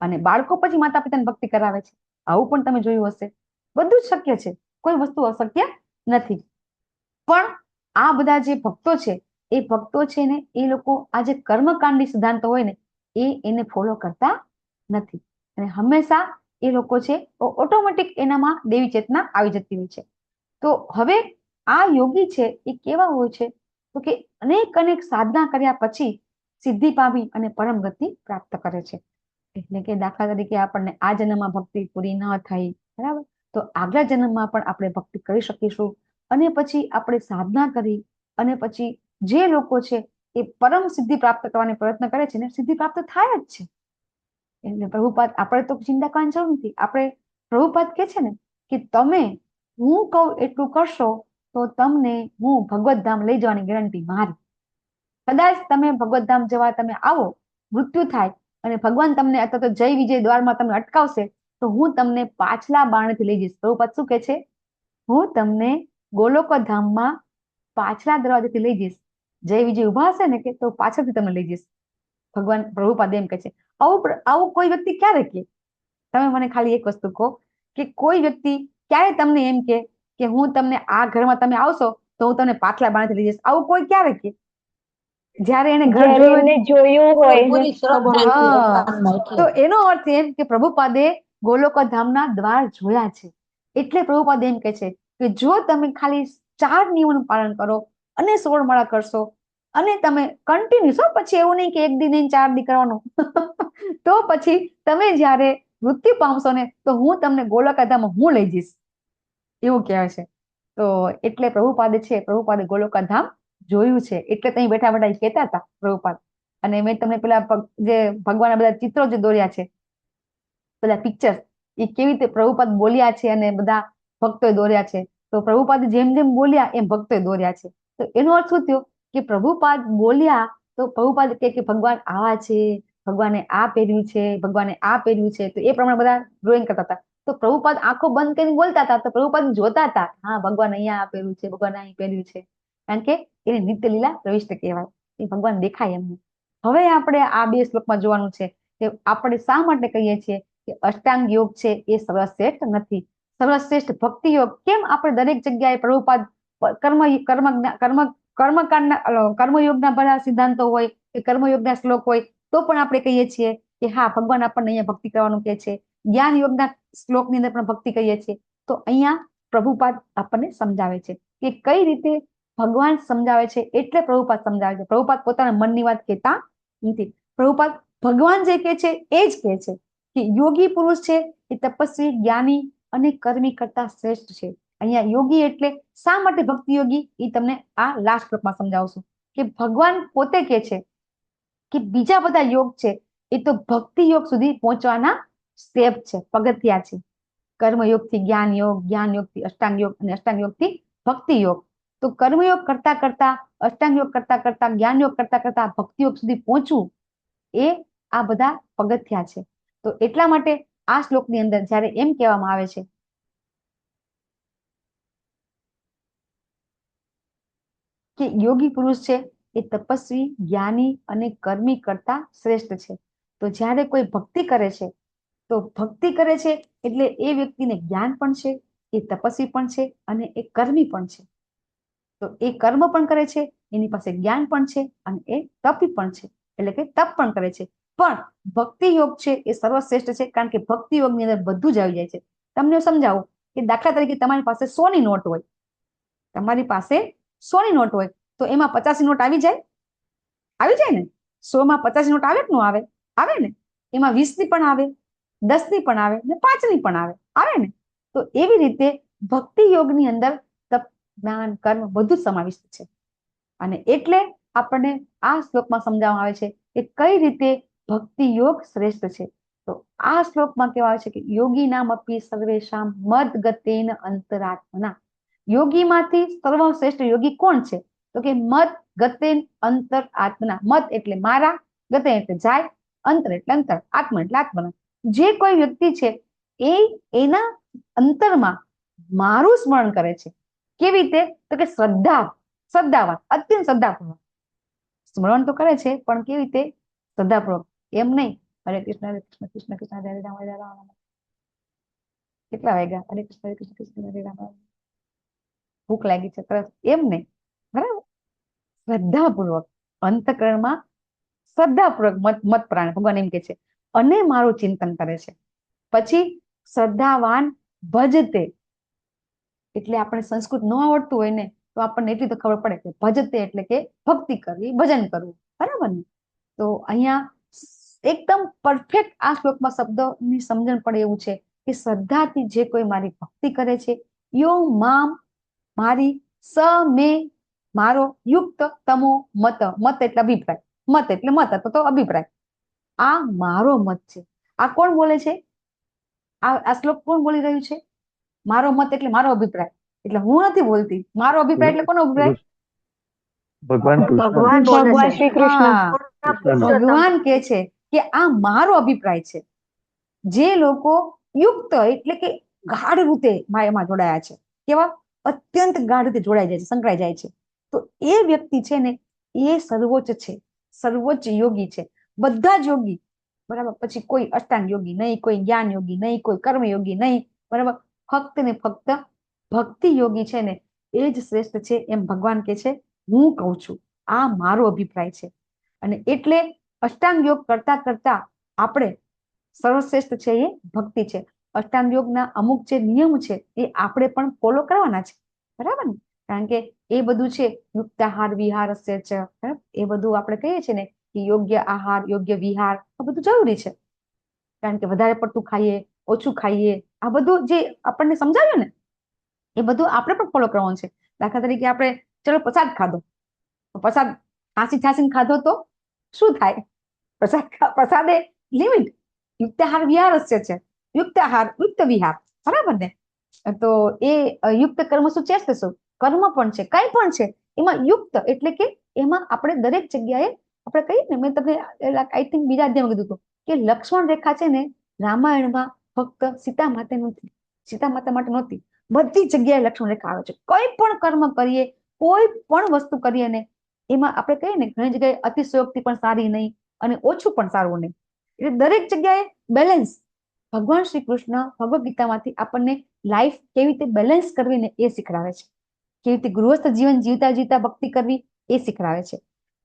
અને બાળકો પછી માતા પિતાને ભક્તિ કરાવે છે. આવું પણ તમે જોયું હશે. બધું જ શક્ય છે, કોઈ વસ્તુ અશક્ય નથી. પણ આ બધા જે ભક્તો છે, એ ભક્તો છે ને એ લોકો આ જે કર્મકાંડી સિદ્ધાંતો હોય ને એને ફોલો કરતા નથી અને હંમેશા એ લોકો છે ઓટોમેટિક એનામાં દેવી ચેતના આવી જતી હોય છે. તો હવે આ યોગી છે એ કેવા હોય છે? તો કે અનેક સાધના કર્યા પછી સિદ્ધિ પામી અને પરમ ગતિ પ્રાપ્ત કરે છે. એટલે કે દાખલા તરીકે આપણને આ જન્મમાં ભક્તિ પૂરી ન થઈ, બરાબર, તો આગલા જન્મમાં પણ આપણે ભક્તિ કરી શકીશું અને પછી આપણે સાધના કરી અને પછી જે લોકો છે એ પરમ સિદ્ધિ પ્રાપ્ત કરવાનો પ્રયત્ન કરે છે ને સિદ્ધિ પ્રાપ્ત થાય જ છે. એટલે પ્રભુપાદ આપણે તો ચિંતા કરવાની જરૂર નથી. આપણે પ્રભુપાદ કે છે ને કે તમે હું કહું એટલું કરશો તો તમને હું ભગવત ધામ લઈ જવાની ગેરંટી મારી. કદાચ તમે ભગવત ધામ જવા તમે આવો, મૃત્યુ થાય અને ભગવાન તમને અથવા તો જય વિજય દ્વારમાં તમને અટકાવશે તો હું તમને પાછલા બાણેથી લઈ જઈશ. પ્રભુપાદ શું કે છે? હું તમને ગોલોક ધામમાં પાછલા દરવાજેથી લઈ જઈશ. જય વિજય ઉભા હશે ને કે તો પાછળથી તમને લઈ જઈશ. ભગવાન પ્રભુપાદ એમ કે છે. આવું કોઈ વ્યક્તિ ક્યારે કે? તમે મને ખાલી એક વસ્તુ કહો કે કોઈ વ્યક્તિ ક્યારે તમને એમ કે હું તમને આ ઘરમાં તમે આવશો તો હું તમને પાછલા બાણેથી લઈ જઈશ? આવું કોઈ ક્યારે કે? જયારે એને ઘર
જોયું
હોય. તો એનો અર્થ એમ કે પ્રભુપાદે ગોલોક ધામના દ્વાર જોયા છે. એટલે પ્રભુપાદ એમ કે છે કે જો તમે ખાલી 4 નિયમોનું પાલન કરો અને 16 માળા કરશો અને તમે કન્ટિન્યુ, પછી એવું નહીં કે એક દી નહીં 4 દી કરવાનું તો પછી તમે જયારે મૃત્યુ પામશો ને તો હું તમને ગોલોક ધામમાં હું લઈ જઈશ, એવું કહેવાય છે. તો એટલે પ્રભુપાદે ગોલોક ધામ જોયું છે. એટલે ત્યાં બેઠા બેઠા કહેતા હતા પ્રભુપાદ. અને મેં તમને પેલા જે ભગવાનના બધા ચિત્રો જે દોર્યા છે, બધા પિક્ચર, એ કેવી રીતે પ્રભુપાદ બોલ્યા છે અને બધા ભક્તોએ દોર્યા છે. તો પ્રભુપાદ જેમ જેમ બોલ્યા એમ ભક્તોએ દોર્યા છે. તો એનો અર્થ શું થયો કે પ્રભુપાદ બોલ્યા તો પ્રભુપાદ કે ભગવાન આવા છે, ભગવાને આ પહેર્યું છે, ભગવાને આ પહેર્યું છે, તો એ પ્રમાણે બધા ડ્રોઈંગ કરતા હતા. તો પ્રભુપાદ આંખો બંધ કરીને બોલતા હતા તો પ્રભુપાદ જોતા હતા, હા ભગવાન અહીંયા આ પહેર્યું છે, ભગવાન અહીં પહેર્યું છે. કારણ કે એને નિત્ય લીલા પ્રવિષ્ટ કહેવાય, એ ભગવાન દેખાય એમને. હવે આપણે આ 2 શ્લોકમાં જોવાનું છે કે આપણે શા માટે કહીએ છીએ કે અષ્ટાંગ યોગ છે એ સર્વશ્રેષ્ઠ નથી. સર્વશ્રેષ્ઠ ભક્તિ યોગ કેમ? આપણે દરેક જગ્યાએ પ્રભુપાદ કર્મયોગના બધા સિદ્ધાંતો હોય કે કર્મયોગના શ્લોક હોય તો પણ આપણે કહીએ છીએ કે હા ભગવાન આપણને અહીંયા ભક્તિ કરવાનું કહે છે. જ્ઞાન યોગના શ્લોકની અંદર પણ ભક્તિ કહીએ છીએ. તો અહીંયા પ્રભુપાદ આપણને સમજાવે છે કે કઈ રીતે ભગવાન સમજાવે છે. એટલે પ્રભુપાદ સમજાવે છે. પ્રભુપાદ પોતાના મનની વાત કહેતા નથી. પ્રભુપાદ ભગવાન જે કહે છે એ જ કહે છે કે યોગી પુરુષ છે એ તપસ્વી, જ્ઞાની અને કર્મી કરતા શ્રેષ્ઠ છે. અહીંયા યોગી એટલે શા માટે ભક્તિ યોગી એ તમને આ લાસ્ટ શ્લોકમાં સમજાવશું. કે ભગવાન પોતે કહે છે કે બીજા બધા યોગ છે એ તો ભક્તિ યોગ સુધી પહોંચવાના સ્ટેપ છે, પગથિયા છે. કર્મયોગથી જ્ઞાન યોગ, જ્ઞાન યોગથી અષ્ટાંગ યોગ અને અષ્ટાંગ યોગથી ભક્તિ યોગ. તો કર્મયોગ કરતા કરતા, અષ્ટાંગ યોગ કરતા કરતા, જ્ઞાન યોગ કરતા કરતા ભક્તિ યોગ સુધી પહોંચવું એ આ બધા પગથિયા છે. તો એટલા માટે આ શ્લોકની અંદર જ્યારે એમ કહેવામાં આવે છે કે યોગી પુરુષ છે એ તપસ્વી, જ્ઞાની અને કર્મી કરતા શ્રેષ્ઠ છે. તો જ્યારે કોઈ ભક્તિ કરે છે તો ભક્તિ કરે છે એટલે એ વ્યક્તિને જ્ઞાન પણ છે, એ તપસ્વી પણ છે અને એ કર્મી પણ છે. તો એ કર્મ પણ કરે છે, એની પાસે જ્ઞાન પણ છે અને એ તપી પણ છે, એટલે કે તપ પણ કરે છે. પણ ભક્તિ યોગ છે એ સર્વશ્રેષ્ઠ છે કારણ કે ભક્તિ યોગની અંદર બધું જ આવી જાય છે. તમને સમજાવું કે દાખલા તરીકે તમારી પાસે 100 ની નોટ હોય, તમારી પાસે 100 ની નોટ હોય તો એમાં 50 ની નોટ આવી જાય? આવી જાય ને? 100 માં 50 ની નોટ આવે કે ન આવે? આવે ને? એમાં 20 ની પણ આવે, 10 ની પણ આવે ને 5 ની પણ આવે ને? તો એવી રીતે ભક્તિ યોગની અંદર તપ, જ્ઞાન, કર્મ બધું જ સમાવિષ્ટ છે. અને એટલે આપણને આ શ્લોકમાં સમજાવવામાં આવે છે કે કઈ રીતે ભક્તિ યોગ શ્રેષ્ઠ છે. તો આ શ્લોકમાં કહેવાય છે કે યોગીનામ અપી સર્વેષામ મદ ગતેન અંતરાત્મના. યોગીમાંથી સર્વશ્રેષ્ઠ યોગી કોણ છે? તો કે મદ ગતેન અંતર આત્મના. મદ એટલે મારા, ગતે એટલે જાય, અંતર એટલે અંતર, આત્મા એટલે આત્મના. જે કોઈ વ્યક્તિ છે એ એના અંતરમાં મારું સ્મરણ કરે છે. કેવી રીતે? તો કે શ્રદ્ધાવાન, અત્યંત શ્રદ્ધાપૂર્વક સ્મરણ તો કરે છે પણ કેવી રીતે? શ્રદ્ધાપૂર્વક. એમ નહીં હરે કૃષ્ણ હરે કૃષ્ણ કૃષ્ણ કૃષ્ણ હરે રામ હરે રામ. કેટલા વાગ્યા? હરે કૃષ્ણ હરે કૃષ્ણ કૃષ્ણ હરે રામ. ભૂખ લાગી છે તરત, એમ નહીં, બરાબર? શ્રદ્ધાપૂર્વક, અંતઃકરણમાં શ્રદ્ધાપૂર્વક મત પ્રાણ ભગવાન એમ કે છે અને મારું ચિંતન કરે છે. પછી શ્રદ્ધાવાન ભજતે, એટલે આપણે સંસ્કૃત ન આવડતું હોય ને તો આપણને એટલી તો ખબર પડે કે ભજતે એટલે કે ભક્તિ કરવી, ભજન કરવું, બરાબર ને? તો અહીંયા એકદમ પરફેક્ટ આ શ્લોકમાં શબ્દની સમજણ પડે એવું છે કે શ્રદ્ધાથી જે કોઈ મારી ભક્તિ કરે છે, યો મામ, મારી, સ મે, મારો, યુક્ત, તમો, મત, મત એટલે અભિપ્રાય, મત એટલે મત તો અભિપ્રાય, આ મારો મત છે. આ કોણ બોલે છે? આ શ્લોક કોણ બોલી રહ્યું છે? મારો મત એટલે મારો અભિપ્રાય, એટલે હું નથી બોલતી. મારો અભિપ્રાય એટલે કોનો અભિપ્રાય?
ભગવાન શ્રી કૃષ્ણ.
ભગવાન કે છે કે આ મારો અભિપ્રાય છે. જે લોકો યુક્ત એટલે કે ગાઢ રીતે એમાં જોડાયા છે, કેવા અત્યંત ગાઢ રીતે જોડાઈ જાય છે, સંકળાઈ જાય છે, તો એ વ્યક્તિ છે ને એ સર્વોચ્ચ છે, સર્વોચ્ચ યોગી છે. બધા જ યોગી, બરાબર, પછી કોઈ અષ્ટાંગ યોગી નહીં, કોઈ જ્ઞાન યોગી નહીં, કોઈ કર્મ યોગી નહીં, બરાબર, ફક્ત ને ફક્ત ભક્તિ યોગી છે ને એ જ શ્રેષ્ઠ છે, એમ ભગવાન કે છે. હું કહું છું આ મારો અભિપ્રાય છે. અને એટલે અષ્ટાંગ યોગ કરતા કરતા આપણે સર્વશ્રેષ્ઠ છે એ ભક્તિ છે. અષ્ટાંગ યોગના અમુક જે નિયમ છે એ આપણે પણ ફોલો કરવાના છે, બરાબર ને? કારણ કે એ બધું છે યુક્તાહાર વિહાર છે, એ બધું આપણે કહીએ છીએ ને કે યોગ્ય આહાર, યોગ્ય વિહાર, આ બધું જરૂરી છે. કારણ કે વધારે પડતું ખાઈએ, ઓછું ખાઈએ, આ બધું જે આપણને સમજાવ્યું ને એ બધું આપણે પણ ફોલો કરવાનું છે. દાખલા તરીકે આપણે ચલો પ્રસાદ ખાધો, પ્રસાદ છાંસીને ખાધો તો શું થાય? પ્રસાદે લિમિટ, યુક્તાહાર વિહાર છે, યુક્તાહાર યુક્ત વિહાર, બરાબર ને? તો એ યુક્ત કર્મ શું છે? શું કર્મ પણ છે, કઈ પણ છે એમાં યુક્ત એટલે કે એમાં આપણે દરેક જગ્યાએ આપણે કહીએ ને, મેં તમને આઈ થિંક બીજા અધ્યાયમાં કીધું હતું કે લક્ષ્મણ રેખા છે ને રામાયણમાં ફક્ત સીતા માટે નથી, સીતા માતા માટે નહોતી, બધી જગ્યાએ લક્ષ્મણ રેખા આવે છે. કઈ પણ કર્મ કરીએ, કોઈ પણ વસ્તુ કરીએ ને એમાં આપણે કહીએ ને ઘણી જગ્યાએ અતિશયોક્તિ પણ સારી નહીં અને ઓછું પણ સારું નહીં, એટલે દરેક જગ્યાએ બેલેન્સ. ભગવાન શ્રી કૃષ્ણ ભગવદ્ ગીતામાંથી આપણને લાઈફ કેવી રીતે બેલેન્સ કરવી ને એ શીખડાવે છે. કેવી રીતે ગૃહસ્થ જીવન જીવતા જીવતા ભક્તિ કરવી એ શીખડાવે છે.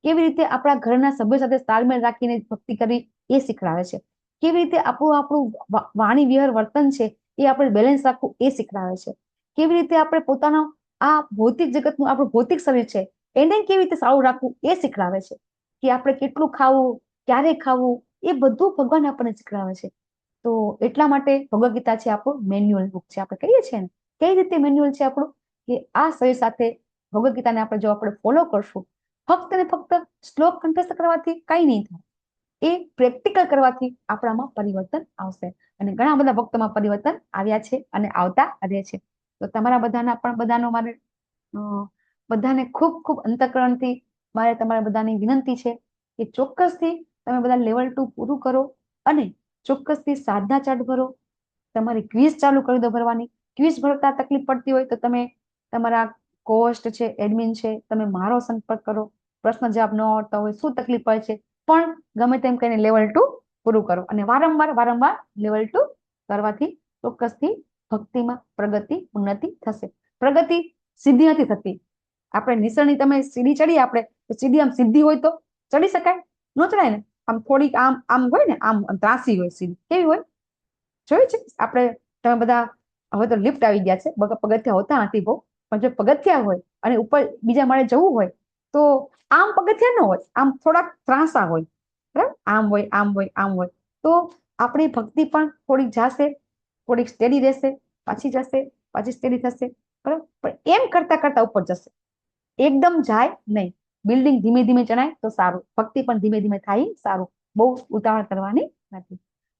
કેવી રીતે આપણા ઘરના સભ્યો સાથે તાલમેલ રાખીને ભક્તિ કરવી એ શીખડાવે છે. કેવી રીતે આપણું વાણી વિહાર વર્તન છે એ આપણે બેલેન્સ રાખવું એ શીખડાવે છે. કેવી રીતે આપણે પોતાનો આ ભૌતિક જગતનું આપણું ભૌતિક શરીર છે એને કેવી રીતે સારું રાખવું એ શીખડાવે છે. કે આપણે કેટલું ખાવું, ક્યારે ખાવું, એ બધું ભગવાન આપણને શીખડાવે છે. તો એટલા માટે ભગવદ્ ગીતા છે આપણું મેન્યુઅલ બુક છે. આપણે કહીએ છીએ ને કઈ રીતે મેન્યુઅલ છે આપણું, કે આ શરીર સાથે ભગવદ્ ગીતાને આપણે જો આપણે ફોલો કરશું, ફક્ત ને ફક્ત શ્લોક કંઠસ્થ કરવાથી કઈ નહીં થાય, એ પ્રેક્ટિકલ કરવાથી આપણામાં પરિવર્તન આવશે. અને ઘણા બધા ભક્તોમાં પરિવર્તન આવ્યા છે અને આવતા રહે છે. તો તમારા બધાના પણ બધાનો મારે બધાને ખૂબ ખૂબ અંતઃકરણથી મારે તમારા બધાની વિનંતી છે કે ચોક્કસથી તમે બધા લેવલ 2 પૂરું કરો અને ચોક્કસથી સાધના ચાર્ટ ભરો. તમારી ક્વિઝ ચાલુ કરી દો ભરવાની. ક્વિઝ ભરતા તકલીફ પડતી હોય તો તમે તમારા કોસ્ટ છે, એડમિન છે, તમે મારો સંપર્ક કરો. પ્રશ્ન જવાબ ન આવડતા હોય, શું તકલીફ પડે છે, પણ ગમે તેમ કહીને લેવલ 2 પૂરું કરો. અને વારંવાર લેવલ 2 કરવાથી ચોક્કસથી ભક્તિમાં પ્રગતિ, ઉન્નતિ થશે. પ્રગતિ સીધી નથી થતી. આપણે નિસરણી તમે સીડી ચડી, આપણે સીધી આમ સીધી હોય તો ચડી શકાય? ન ચડાય ને. આમ થોડીક આમ હોય ને, આમ ત્રાસી હોય સીડી. કેવી હોય જોયું છે આપણે? તમે બધા હવે તો લિફ્ટ આવી ગયા છે, પગથિયા હોતા નથી બહુ, પણ જો પગથિયા હોય અને ઉપર બીજા માળે જવું હોય તો આમ પગથિયા ન હોય, આમ થોડાક ત્રાસા હોય, બરાબર? આમ હોય, આમ હોય, આમ હોય. તો આપણી ભક્તિ પણ થોડીક જાશે, થોડીક સ્ટેડી રહેશે, પાછી જશે, પાછી સ્ટેડી થશે, બરાબર? પણ એમ કરતા કરતા ઉપર જશે, એકદમ જાય નહીં. બિલ્ડિંગ ધીમે ધીમે ચણાય તો સારું, ભક્તિ પણ ધીમે ધીમે થાય સારું. બહુ ઉતાવળ કરવાની નથી.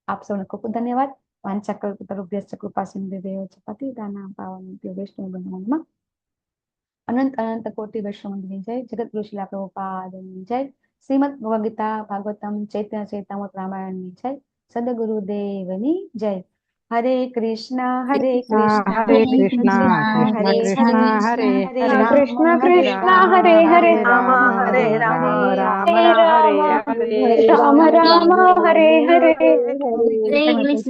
આપ સૌને ખૂબ ખૂબ ધન્યવાદ. વાંચા કલ્પતરુભ્યશ્ચ કૃપા સિંધુભ્યો ચ પતિતાનાં પાવનેભ્યો વૈષ્ણવેભ્યો નમઃ. અનંત અનંત કોટિ વૈષ્ણવની જય. જગતગુરુ શ્રીલ પ્રભુપાદની જય. શ્રીમદ ભગવદ ગીતા ભાગવતમ ચૈતન્ય ચૈતામૃત રામાયણની જય. સદગુરુદેવની જય. હરે કૃષ્ણ હરે કૃષ્ણ
હરે કૃષ્ણ
હરે
કૃષ્ણ
હરે
હરે
હરે
કૃષ્ણ
રામ
કૃષ્ણ હરે હરે
રામ
હરે રામ
રામ
હરે
રામ
રામ
હરે હરે
રામ રામ હરે હરે
હરે કૃષ્ણ.